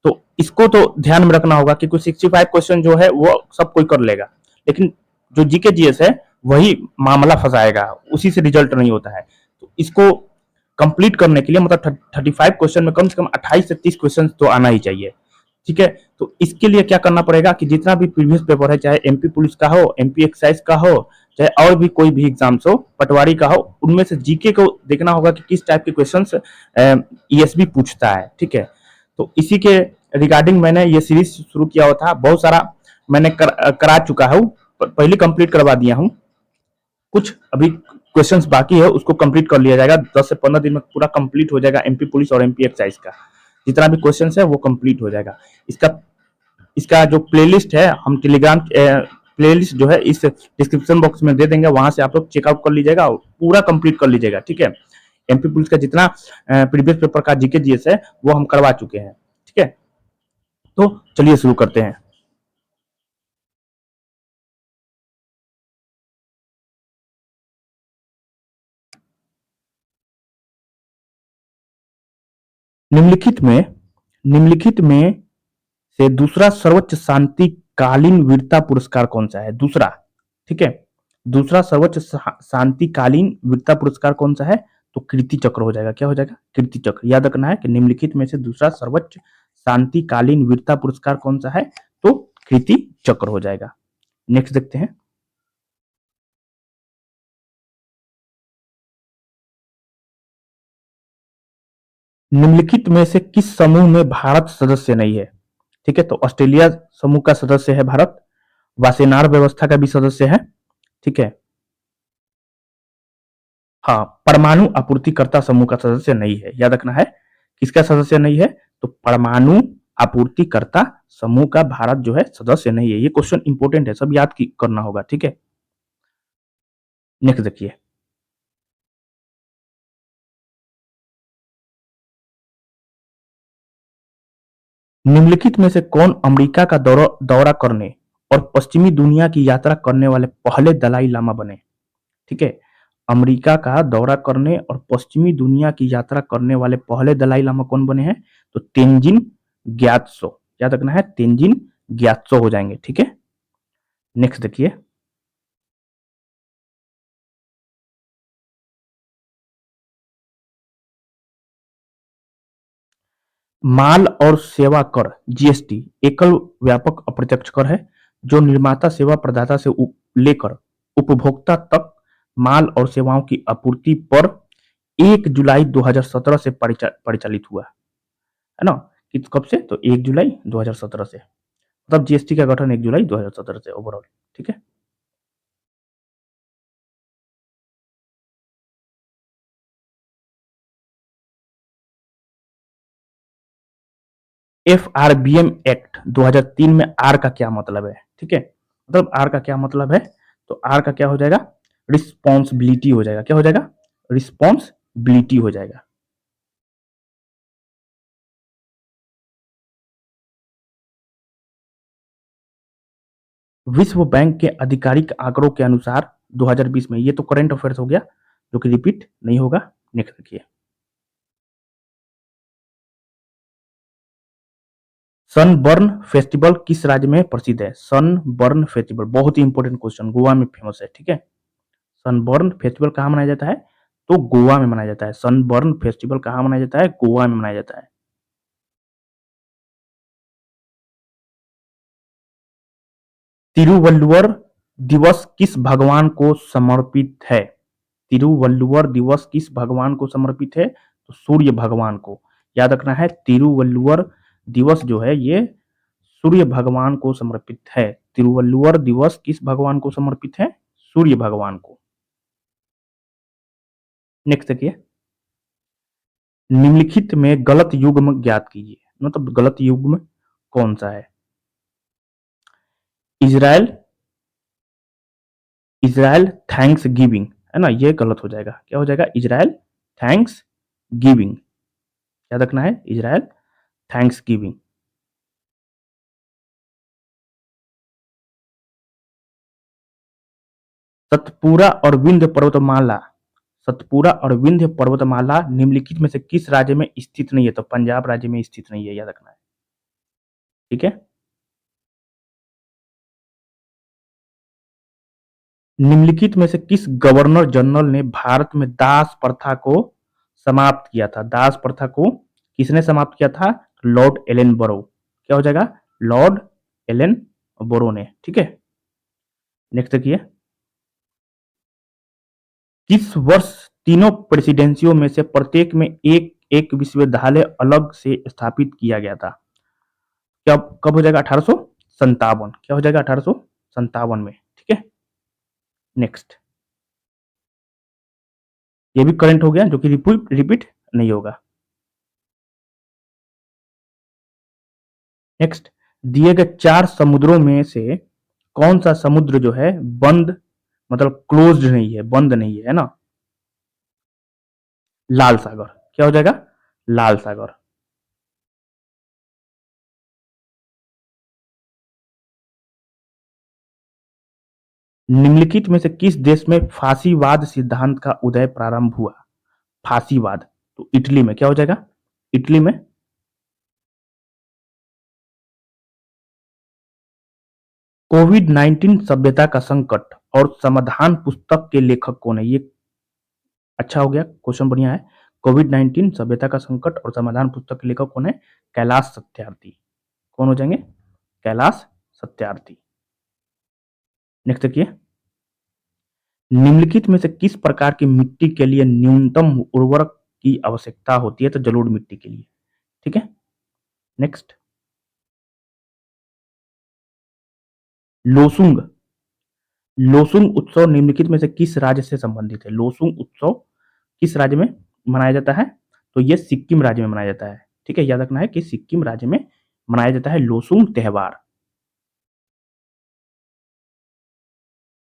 तो इसको तो ध्यान में रखना होगा कि कुछ 65 क्वेश्चन जो है वो सब कोई कर लेगा, लेकिन जो जीके जीएस है वही मामला फंसाएगा, उसी से रिजल्ट नहीं होता है। तो इसको कंप्लीट करने के लिए मतलब 35 क्वेश्चन में कम से कम 28 से 30 क्वेश्चन तो आना ही चाहिए। ठीक है, तो इसके लिए क्या करना पड़ेगा कि जितना भी प्रीवियस पेपर है, चाहे एमपी पुलिस का हो, एमपी एक्साइज का हो, चाहे और भी कोई भी एग्जाम्स हो, पटवारी का हो, उनमें से जीके को देखना होगा कि किस टाइप के क्वेश्चंस ईएसबी पूछता है। ठीक है, तो इसी के रिगार्डिंग मैंने ये सीरीज शुरू किया हुआ था। बहुत सारा मैंने करा चुका हूँ, पहले कंप्लीट करवा दिया हूँ। कुछ अभी क्वेश्चंस बाकी है, उसको कंप्लीट कर लिया जाएगा। 10 से 15 दिन में पूरा कंप्लीट हो जाएगा एमपी पुलिस और एमपी एक्साइज का। जितना भी क्वेश्चन है वो कंप्लीट हो जाएगा। इसका इसका जो प्लेलिस्ट है हम टेलीग्राम प्लेलिस्ट जो है इस डिस्क्रिप्शन बॉक्स में दे देंगे, वहां से आप लोग चेकआउट कर लीजिएगा और पूरा कंप्लीट कर लीजिएगा। ठीक है, एमपी पुलिस का जितना प्रीवियस पेपर का जीके जीएस है वो हम करवा चुके हैं। ठीक है, तो चलिए शुरू करते हैं। निम्नलिखित में से दूसरा सर्वोच्च शांतिकालीन वीरता पुरस्कार कौन सा है? दूसरा, ठीक है, दूसरा सर्वोच्च शांतिकालीन वीरता पुरस्कार कौन सा है? तो कीर्ति चक्र हो जाएगा। क्या हो जाएगा? कीर्ति चक्र। याद रखना है कि निम्नलिखित में से दूसरा सर्वोच्च शांतिकालीन वीरता पुरस्कार कौन सा है? तो कीर्ति चक्र हो जाएगा। नेक्स्ट देखते हैं। निम्नलिखित में से किस समूह में भारत सदस्य नहीं है? ठीक है, तो ऑस्ट्रेलिया समूह का सदस्य है भारत, वासेनार व्यवस्था का भी सदस्य है। ठीक है, हाँ, परमाणु आपूर्तिकर्ता समूह का सदस्य नहीं है। याद रखना है किसका सदस्य नहीं है? तो परमाणु आपूर्तिकर्ता समूह का भारत जो है सदस्य नहीं है। ये क्वेश्चन इंपॉर्टेंट है, सब याद करना होगा। ठीक है, नेक्स्ट देखिए। निम्नलिखित में से कौन अमेरिका का दौरा करने और पश्चिमी दुनिया की यात्रा करने वाले पहले दलाई लामा बने? ठीक है, अमेरिका का दौरा करने और पश्चिमी दुनिया की यात्रा करने वाले पहले दलाई लामा कौन बने हैं? तो तेंजिन ग्यात्सो। याद रखना है, तेंजिन ग्यात्सो हो जाएंगे। ठीक है, नेक्स्ट देखिए। माल और सेवा कर जीएसटी एकल व्यापक अप्रत्यक्ष कर है जो निर्माता सेवा प्रदाता से लेकर उपभोक्ता तक माल और सेवाओं की आपूर्ति पर 1 जुलाई 2017 से परिचालित हुआ है ना। कब से? तो 1 जुलाई 2017 से, मतलब जीएसटी का गठन 1 जुलाई 2017 से ओवरऑल। ठीक है, एफआरबीएम एक्ट 2003 में आर का क्या मतलब है? ठीक है, मतलब आर का क्या मतलब है? तो आर का क्या हो जाएगा? रिस्पॉन्सिबिलिटी हो जाएगा। क्या हो जाएगा? रिस्पॉन्सिबिलिटी हो जाएगा। विश्व बैंक के आधिकारिक आंकड़ों के अनुसार 2020 में, ये तो करंट अफेयर्स हो गया जो कि रिपीट नहीं होगा। नेक्स्ट देखिए। सनबर्न फेस्टिवल किस राज्य में प्रसिद्ध है? सनबर्न फेस्टिवल बहुत ही इंपॉर्टेंट क्वेश्चन, गोवा में फेमस है। ठीक है, सनबर्न फेस्टिवल कहाँ मनाया जाता है? तो गोवा में मनाया जाता है। सनबर्न फेस्टिवल कहाँ मनाया जाता है? गोवा में मनाया जाता है। तिरुवल्लुवर दिवस किस भगवान को समर्पित है? तिरुवल्लुवर दिवस किस भगवान को समर्पित है? तो सूर्य भगवान को। याद रखना है, तिरुवल्लुवर दिवस जो है ये सूर्य भगवान को समर्पित है। तिरुवल्लुवर दिवस किस भगवान को समर्पित है? सूर्य भगवान को। नेक्स्ट देखिए, निम्नलिखित में गलत युग्म ज्ञात कीजिए, मतलब गलत युग्म कौन सा है? इजराइल, इजराइल थैंक्स गिविंग, है ना, ये गलत हो जाएगा। क्या हो जाएगा? Israel thanks giving. याद रखना है, इजराइल थैंक्स गिविंग। सतपुरा और विंध्य पर्वतमाला, सतपुरा और विंध्य पर्वतमाला निम्नलिखित में से किस राज्य में स्थित नहीं है? तो पंजाब राज्य में स्थित नहीं है, याद रखना है। ठीक है, निम्नलिखित में से किस गवर्नर जनरल ने भारत में दास प्रथा को समाप्त किया था? दास प्रथा को किसने समाप्त किया था? लॉर्ड एलन बोरो। क्या हो जाएगा? लॉर्ड एलन बोरो ने। ठीक है, नेक्स्ट देखिए, किस वर्ष तीनों प्रेसिडेंसियों में से प्रत्येक में एक एक विश्वविद्यालय अलग से स्थापित किया गया था? कब कब हो जाएगा? 1857। क्या हो जाएगा? 1857 में। ठीक है, नेक्स्ट, ये भी करंट हो गया, जो कि रिपीट रिपीट नहीं होगा। नेक्स्ट, दिए गए चार समुद्रों में से कौन सा समुद्र जो है बंद, मतलब क्लोज्ड नहीं है, बंद नहीं है ना? लाल सागर। क्या हो जाएगा? लाल सागर। निम्नलिखित में से किस देश में फांसीवाद सिद्धांत का उदय प्रारंभ हुआ? फांसीवाद, तो इटली में। क्या हो जाएगा? इटली में। कोविड 19 सभ्यता का संकट और समाधान पुस्तक के लेखक कौन है? ये अच्छा हो गया, क्वेश्चन बढ़िया है। कोविड 19 सभ्यता का संकट और समाधान पुस्तक के लेखक कौन है? कैलाश सत्यार्थी। कौन हो जाएंगे? कैलाश सत्यार्थी। नेक्स्ट देखिए, निम्नलिखित में से किस प्रकार की मिट्टी के लिए न्यूनतम उर्वरक की आवश्यकता होती है? तो जलोढ़ मिट्टी के लिए। ठीक है, नेक्स्ट, लोसुंग, लोसुंग उत्सव निम्नलिखित में से किस राज्य से संबंधित है? लोसुंग उत्सव किस राज्य में मनाया जाता है? तो यह सिक्किम राज्य में मनाया जाता है। ठीक है, याद रखना है कि सिक्किम राज्य में मनाया जाता है लोसुंग त्योहार।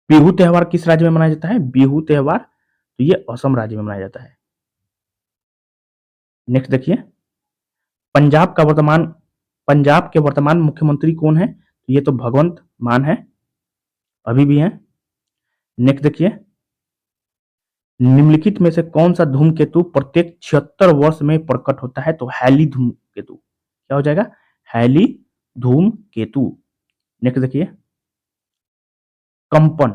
बिहू त्योहार किस राज्य में मनाया जाता है? बिहू त्योहार तो ये असम राज्य में मनाया जाता है। नेक्स्ट देखिए, पंजाब का वर्तमान पंजाब के वर्तमान मुख्यमंत्री कौन है? तो ये तो भगवंत मान है, अभी भी हैं। नेक्स्ट देखिए, निम्नलिखित में से कौन सा धूमकेतु प्रत्येक 76 वर्ष में प्रकट होता है? तो हैली धूमकेतु। क्या हो जाएगा? हैली धूमकेतु। नेक्स्ट देखिए, कंपन,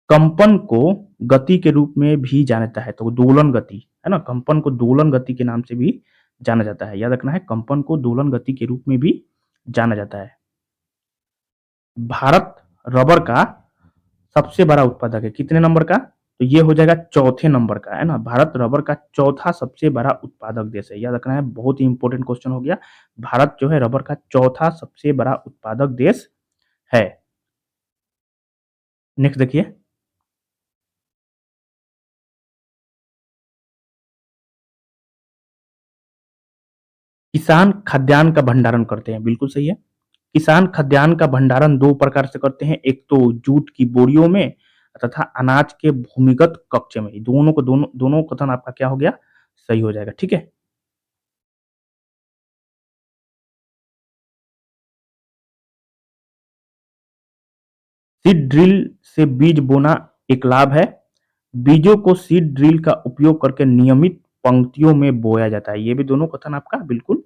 कंपन को गति के रूप में भी जाना जाता है, तो दोलन गति, है ना, कंपन को दोलन गति के नाम से भी जाना जाता है। याद रखना है, कंपन को दोलन गति के रूप में भी जाना जाता है। भारत रबर का सबसे बड़ा उत्पादक है, कितने नंबर का? तो ये हो जाएगा चौथे नंबर का, है ना। भारत रबर का चौथा सबसे बड़ा उत्पादक देश है। याद रखना है, बहुत ही इंपॉर्टेंट क्वेश्चन हो गया। भारत जो है रबर का चौथा सबसे बड़ा उत्पादक देश है। नेक्स्ट देखिए, किसान खाद्यान्न का भंडारण करते हैं, बिल्कुल सही है। किसान खाद्यान्न का भंडारण दो प्रकार से करते हैं, एक तो जूट की बोरियों में तथा अनाज के भूमिगत कक्ष में। दोनों को दोनों दोनों कथन आपका क्या हो गया? सही हो जाएगा। ठीक है, सीड ड्रिल से बीज बोना एक लाभ है। बीजों को सीड ड्रिल का उपयोग करके नियमित पंक्तियों में बोया जाता है। ये भी दोनों कथन आपका बिल्कुल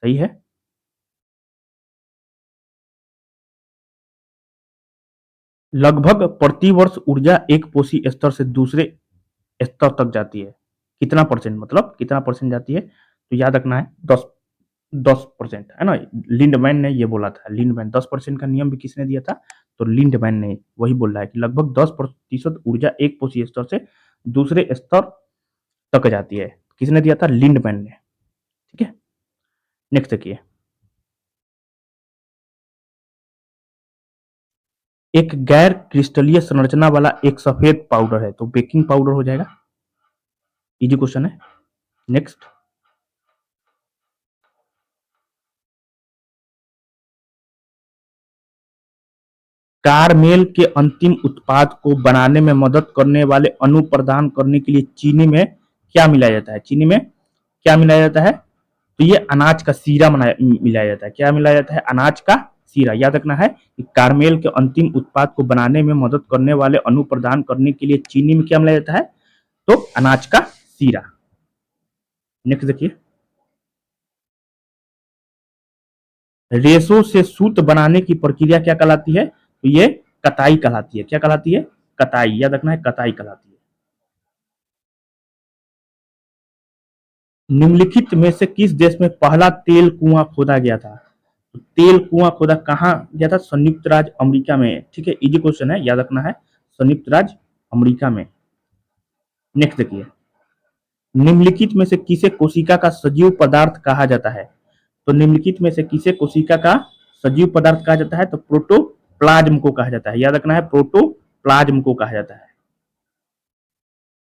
सही है। लगभग प्रतिवर्ष ऊर्जा एक पोषी स्तर से दूसरे स्तर तक जाती है। कितना परसेंट, मतलब कितना परसेंट जाती है, तो याद रखना है 10% है ना। लिंडमैन ने ये बोला था, लिंडमैन 10% का नियम भी किसने दिया था, तो लिंडमैन ने वही बोल रहा है कि लगभग 10% ऊर्जा एक पोषी स्तर से दूसरे स्तर तक जाती है। किसने दिया था, लिंडमैन ने। ठीक है, नेक्स्ट देखिए, एक गैर क्रिस्टलीय संरचना वाला एक सफेद पाउडर है, तो बेकिंग पाउडर हो जाएगा। इजी क्वेश्चन है। नेक्स्ट, कारमेल के अंतिम उत्पाद को बनाने में मदद करने वाले अणु प्रदान करने के लिए चीनी में क्या मिलाया जाता है, चीनी में क्या मिलाया जाता है, तो ये अनाज का सीरा मिलाया जाता है। क्या मिलाया जाता है, अनाज का सीरा। याद रखना है कि कारमेल के अंतिम उत्पाद को बनाने में मदद करने वाले अणु प्रदान करने के लिए चीनी में क्या मिलाया जाता है, तो अनाज का सीरा। नेक्स्ट देखिए, रेशों से सूत बनाने की प्रक्रिया क्या कहलाती है, तो ये कताई कहलाती है। क्या कहलाती है, कताई। याद रखना है, कताई कहलाती है। निम्नलिखित में से किस देश में पहला तेल कुआं खोदा गया था, तो तेल कुआं खोदा कहाँ गया था, संयुक्त राज्य अमेरिका में। ठीक है, इजी क्वेश्चन है, याद रखना है, संयुक्त राज्य अमेरिका में। नेक्स्ट देखिए, निम्नलिखित में से किसे कोशिका का सजीव पदार्थ कहा जाता है, तो निम्नलिखित में से किसे कोशिका का सजीव पदार्थ कहा जाता है, तो प्रोटोप्लाज्म को कहा जाता है। याद रखना है, प्रोटोप्लाज्म को कहा जाता है।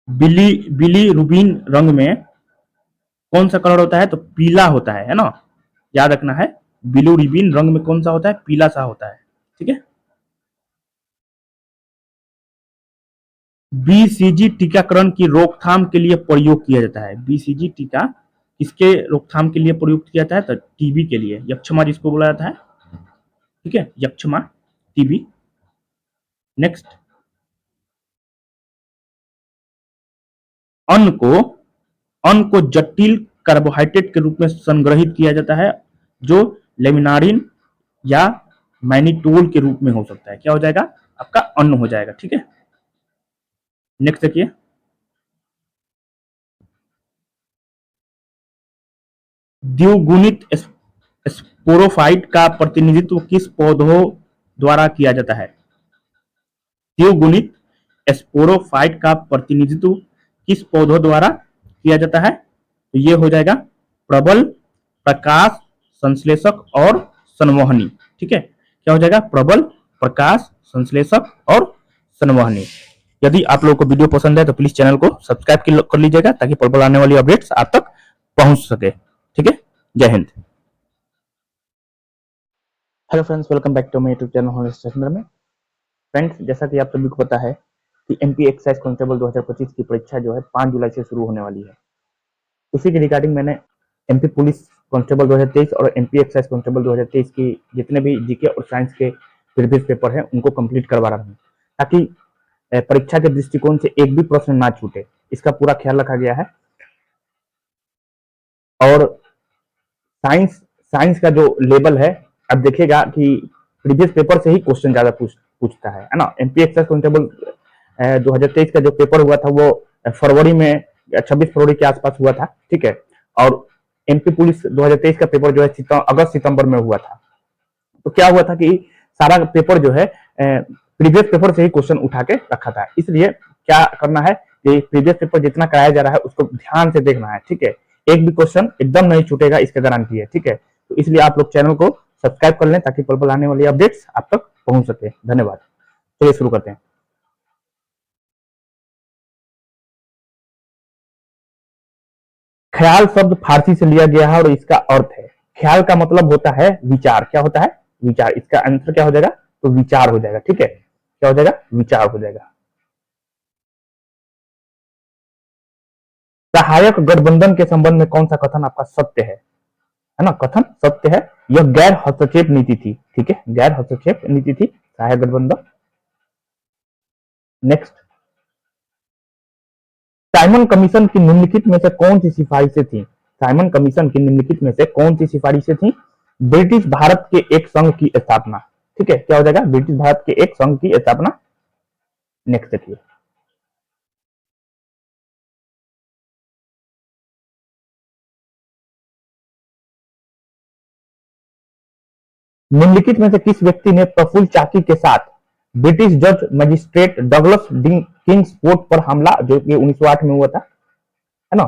बिलीरुबिन रंग में कौन सा कलर होता है, तो पीला होता है ना। याद रखना है, बिलीरुबिन रंग में कौन सा होता है, पीला सा होता है। ठीक है, बीसीजी टीकाकरण की रोकथाम के लिए प्रयोग किया जाता है। बीसीजी टीका किसके रोकथाम के लिए प्रयुक्त किया जाता है, तो टीबी के लिए, यक्षमा जिसको बोला जाता है। ठीक है, यक्षमा, टीबी। नेक्स्ट, अन्न को अन्न को जटिल कार्बोहाइड्रेट के रूप में संग्रहित किया जाता है, जो लेमिनारिन या मैनिटोल के रूप में हो सकता है। क्या हो जाएगा, आपका अन्न हो जाएगा। ठीक है, नेक्स्ट देखिए, द्विगुणित स्पोरोफाइट का प्रतिनिधित्व किस पौधों द्वारा किया जाता है, द्विगुणित स्पोरोफाइट का प्रतिनिधित्व किस पौधों द्वारा किया जाता है, तो ये हो जाएगा प्रबल, प्रकाश संश्लेषक और संवहनी। ठीक है, क्या हो जाएगा, प्रबल, प्रकाश संश्लेषक और संवहनी। यदि आप लोगों को वीडियो पसंद है तो प्लीज चैनल को सब्सक्राइब कर लीजिएगा, ताकि पल पल आने वाली अपडेट्स आप तक पहुंच सके। ठीक है, जय हिंद। Hello friends, welcome back to my YouTube channel honest stationer में। फ्रेंड्स, जैसा कि आप सभी को पता है कि एमपी एक्साइज कांस्टेबल 2025 की परीक्षा जो है 5 जुलाई से शुरू होने वाली है। उसी के रिगार्डिंग मैंने एमपी पुलिस कांस्टेबल 2023 और एमपी एक्साइज कांस्टेबल 2023 की जितने भी जीके और साइंस के प्रीवियस पेपर हैं उनको कंप्लीट करवा रहा हूँ, ताकि परीक्षा के दृष्टिकोण से एक भी प्रश्न ना छूटे, इसका पूरा ख्याल रखा गया है। और साइंस का जो लेवल है, अब देखिएगा कि प्रीवियस पेपर से ही क्वेश्चन ज्यादा पूछता है ना। एमपी एक्साइज कांस्टेबल 2023 का जो पेपर हुआ था वो फरवरी में 26 फरवरी के आसपास हुआ था। ठीक है, और एमपी पुलिस 2023 का पेपर जो है अगस्त सितंबर में हुआ था। तो क्या हुआ था कि सारा पेपर जो है प्रीवियस पेपर से ही क्वेश्चन उठा के रखा था। इसलिए क्या करना है कि प्रीवियस पेपर जितना कराया जा रहा है उसको ध्यान से देखना है। ठीक है, एक भी क्वेश्चन एकदम नहीं छूटेगा, इसका गारंटी है। ठीक है, तो इसलिए आप लोग चैनल को सब्सक्राइब कर लें, ताकि पल पल आने वाली अपडेट्स आप तक पहुंच सके। धन्यवाद। चलिए शुरू करते हैं। ख्याल शब्द फारसी से लिया गया है और इसका अर्थ है, ख्याल का मतलब होता है विचार। क्या होता है, विचार। इसका आंसर क्या हो जाएगा, तो विचार हो जाएगा। ठीक है, क्या हो जाएगा, विचार हो जाएगा। सहायक गठबंधन के संबंध में कौन सा कथन आपका सत्य है ना, कथन सत्य है। यह गैर हस्तक्षेप नीति थी। ठीक है, गैर हस्तक्षेप नीति थी सहायक गठबंधन। नेक्स्ट, साइमन कमीशन की निम्नलिखित में से कौन सी सिफारिशें थी, साइमन कमीशन की निम्नलिखित में से कौन सी सिफारिशें थी, ब्रिटिश भारत के एक संघ की स्थापना। ठीक है, क्या हो जाएगा, ब्रिटिश भारत के एक संघ की स्थापना। नेक्स्ट देखिए, निम्नलिखित में से किस व्यक्ति ने प्रफुल्ल चाकी के साथ ब्रिटिश जज मजिस्ट्रेट डगलस किंग्सफोर्ड पर हमला, जो कि 1908 में हुआ था, है ना,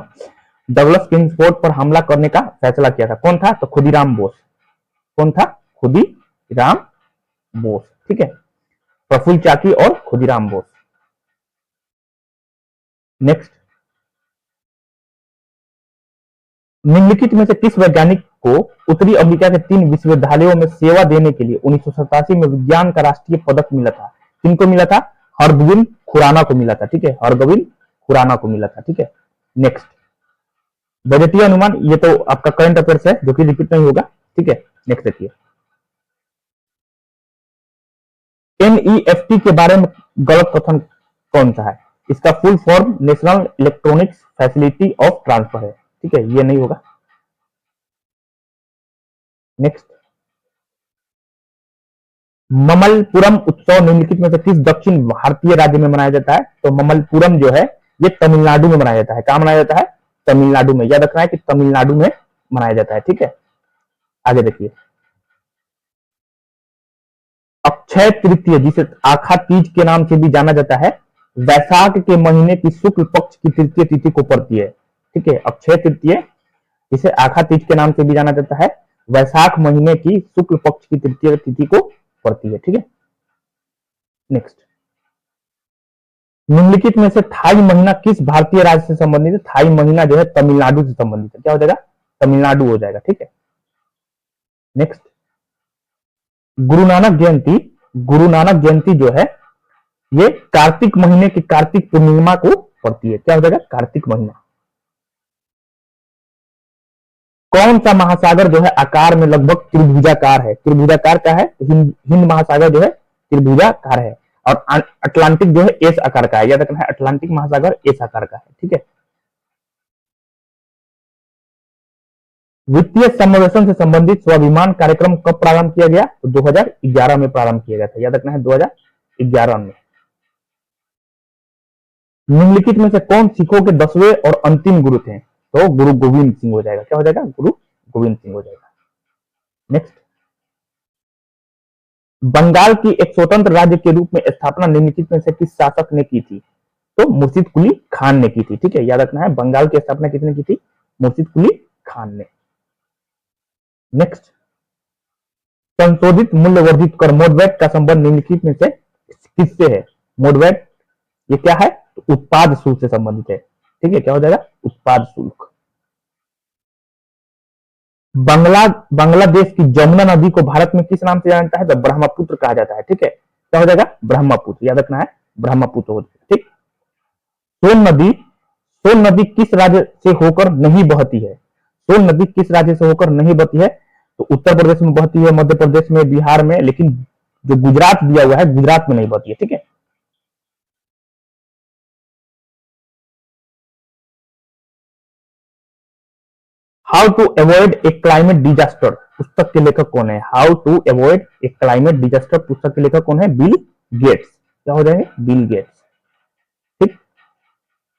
डगलस किंग्सफोर्ड पर हमला करने का फैसला किया था? कौन था? तो खुदीराम बोस। कौन था? खुदीराम बोस। ठीक है, प्रफुल्ल चाकी और खुदीराम बोस। नेक्स्ट, निम्नलिखित में से किस वैज्ञानिक को उत्तरी अमेरिका के 3 विश्वविद्यालयों में सेवा देने के लिए 1987 में विज्ञान का राष्ट्रीय पदक मिला था? किनको मिला था? हरगोविंद खुराना को मिला था। ठीक है, हरगोविंद खुराना को मिला था। ठीक है, नेक्स्ट, बजटीय अनुमान, ये तो आपका करंट अफेयर्स है जो कि रिपीट नहीं होगा। ठीक है, नेक्स्ट देखिए, एनईएफटी के बारे में गलत कथन कौन सा है? इसका full form national electronics facility of transfer है। ठीक है, ये नहीं होगा। नेक्स्ट, ममल्लपुरम उत्सव निम्नलिखित में से किस दक्षिण भारतीय राज्य में मनाया जाता है? तो ममल्लपुरम जो है ये तमिलनाडु में मनाया जाता है। कहां मनाया जाता है? तमिलनाडु में। याद रखना है कि तमिलनाडु में मनाया जाता है। ठीक है, आगे देखिए, अक्षय तृतीय, जिसे आखा तीज के नाम से भी जाना जाता है, वैशाख के महीने की शुक्ल पक्ष की तृतीय तिथि को पड़ती है। ठीक है, अक्षय तृतीय, जिसे आखा तीज के नाम से भी जाना जाता है, वैशाख महीने की शुक्ल पक्ष की तृतीय तिथि को पड़ती है। ठीक है, नेक्स्ट, निम्नलिखित में से थाई महीना किस भारतीय राज्य से संबंधित है? थाई महीना जो है तमिलनाडु से संबंधित है। क्या हो जाएगा? तमिलनाडु हो जाएगा। ठीक है, नेक्स्ट, गुरु नानक जयंती, गुरु नानक जयंती जो है ये कार्तिक महीने की कार्तिक पूर्णिमा को पड़ती है। क्या हो जाएगा? कार्तिक महीना। कौन सा महासागर जो है आकार में लगभग त्रिभुजाकार है? त्रिभुजाकार क्या है? हिंद महासागर जो है त्रिभुजाकार है, और अटलांटिक जो है एस आकार का है। याद रखना है, अटलांटिक महासागर एस आकार का है। ठीक है, वित्तीय समावेशन से संबंधित स्वाभिमान कार्यक्रम कब प्रारंभ किया गया? तो 2011 में प्रारंभ किया गया था। याद रखना है, 2011 में। निम्नलिखित में से कौन सिखों के 10वें और अंतिम गुरु थे? तो गुरु गोविंद सिंह हो जाएगा। क्या हो जाएगा? गुरु गोविंद सिंह हो जाएगा। नेक्स्ट, बंगाल की एक स्वतंत्र राज्य के रूप में स्थापना निम्नलिखित में से किस शासक ने की थी? तो मुर्शिद कुली खान ने की थी। ठीक है, याद रखना है, बंगाल की स्थापना किसने की थी? मुर्शिद कुली खान ने। नेक्स्ट, संशोधित मूल्य वर्धित कर मोडवैट का संबंध निम्नलिखित में से किससे है? मोडवैट ये क्या है? तो उत्पाद शुल्क से संबंधित है। ठीक है, क्या हो जाएगा? उत्पाद शुल्क। बांग्लादेश की जमुना नदी को भारत में किस नाम से जाना जाता है? तो ब्रह्मपुत्र कहा जाता है। ठीक है, क्या हो जाएगा? ब्रह्मपुत्र। याद रखना है, ब्रह्मपुत्र हो जाएगा। ठीक, सोन नदी किस राज्य से होकर नहीं बहती है? सोन नदी किस राज्य से होकर नहीं बहती है? तो उत्तर प्रदेश में बहती है, मध्य प्रदेश में, बिहार में, लेकिन जो गुजरात दिया हुआ है, गुजरात में नहीं बहती है। ठीक है, how to avoid a climate disaster पुस्तक के लेखक कौन है? How to avoid a climate disaster पुस्तक के लेखक कौन है? Bill Gates. क्या हो जाएंगे? Bill Gates. ठीक,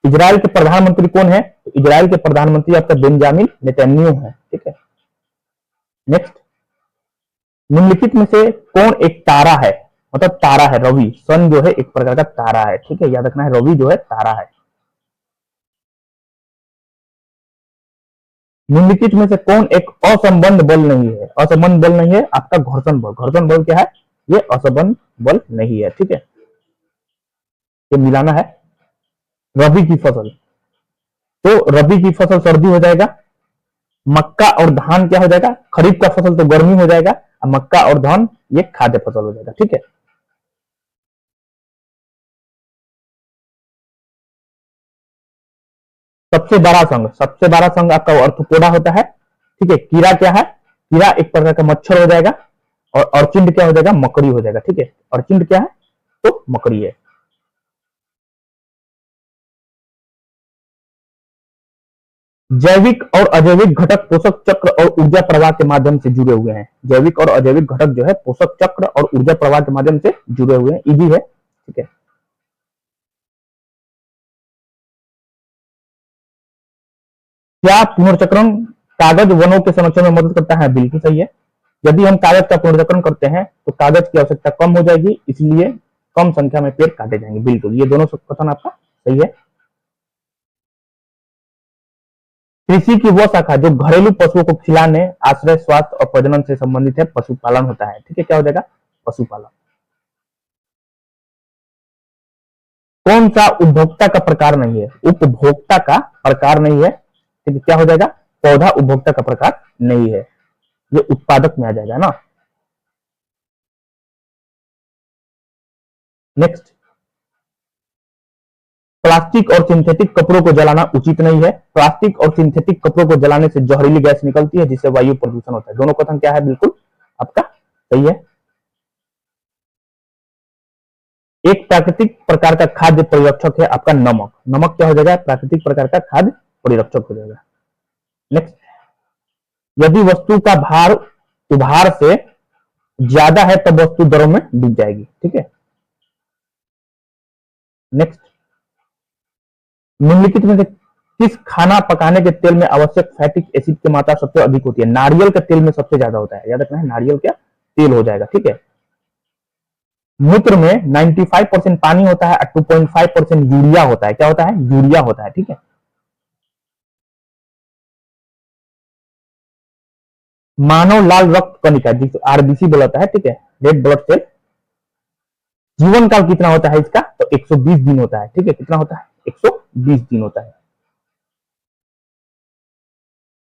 इजराइल के प्रधानमंत्री कौन है? तो इजराइल के प्रधानमंत्री आपका बेंजामिन नेतन्याहू है। ठीक है, नेक्स्ट, निम्नलिखित में से कौन एक तारा है? मतलब तारा है, रवि। सन जो है एक प्रकार का तारा है। ठीक है, याद रखना है, रवि जो है तारा है। निम्नलिखित में से कौन एक असंबद्ध बल नहीं है? असंबद्ध बल नहीं है आपका घर्षण बल। घर्षण बल क्या है? ये असंबद्ध बल नहीं है। ठीक है, ये मिलाना है। रबी की फसल, तो रबी की फसल सर्दी हो जाएगा। मक्का और धान क्या हो जाएगा? खरीफ का फसल तो गर्मी हो जाएगा, और मक्का और धान ये खाद्य फसल हो जाएगा। ठीक है, सबसे बड़ा संघ आपका अर्थोपोडा होता है। ठीक है, कीड़ा क्या है? कीड़ा एक प्रकार का मच्छर हो जाएगा, और अर्चिंड क्या हो जाएगा? मकड़ी हो जाएगा। ठीक है, अर्चिंड क्या है? तो मकड़ी है। जैविक और अजैविक घटक पोषक चक्र और ऊर्जा प्रवाह के माध्यम से जुड़े हुए हैं। जैविक और अजैविक घटक जो है पोषक चक्र और ऊर्जा प्रवाह के माध्यम से जुड़े हुए हैं, इजी है, ठीक है। क्या पुनर्चक्रण कागज वनों के संरक्षण में मदद करता है? बिल्कुल सही है। यदि हम कागज का पुनर्चक्रण करते हैं तो कागज की आवश्यकता कम हो जाएगी, इसलिए कम संख्या में पेड़ काटे जाएंगे। बिल्कुल, ये दोनों कथन आपका सही है। कृषि की वह शाखा जो घरेलू पशुओं को खिलाने, आश्रय, स्वास्थ्य और प्रजनन से संबंधित है, पशुपालन होता है, ठीक है। क्या हो जाएगा? पशुपालन। कौन सा उपभोक्ता का प्रकार नहीं है? उपभोक्ता का प्रकार नहीं है, ठीक है। क्या हो जाएगा? पौधा उपभोक्ता का प्रकार नहीं है, ये उत्पादक में आ जाएगा ना। नेक्स्ट, प्लास्टिक और सिंथेटिक कपड़ों को जलाना उचित नहीं है। प्लास्टिक और सिंथेटिक कपड़ों को जलाने से जहरीली गैस निकलती है, जिससे वायु प्रदूषण होता है। दोनों कथन क्या है? बिल्कुल आपका सही है। एक प्राकृतिक प्रकार का खाद्य परिरक्षक है आपका नमक। नमक क्या हो जाएगा? प्राकृतिक प्रकार का खाद्य परिरक्षक हो जाएगा। नेक्स्ट, यदि वस्तु का भार उभार से ज्यादा है तब वस्तु दरों में डूब जाएगी, ठीक है। नेक्स्ट, निम्नलिखित में से किस खाना पकाने के तेल में आवश्यक फैटिक एसिड की मात्रा सबसे अधिक होती है? नारियल के तेल में सबसे ज्यादा होता है, याद रखना है, नारियल का तेल हो जाएगा, ठीक है। मूत्र में 95% पानी होता है और 2.5% यूरिया होता है। क्या होता है? यूरिया होता है, ठीक है। मानव लाल रक्त कणिका जिसे आरबीसी बोलता है, ठीक है, रेड ब्लड सेल, जीवन काल कितना होता है इसका? तो 120 दिन होता है, ठीक है। कितना होता है? 120 दिन होता है।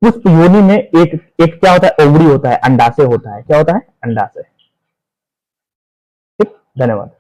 पुष्प योनि में एक एक क्या होता है? ओवरी होता है, अंडाशय होता है। क्या होता है? अंडाशय। ठीक, धन्यवाद।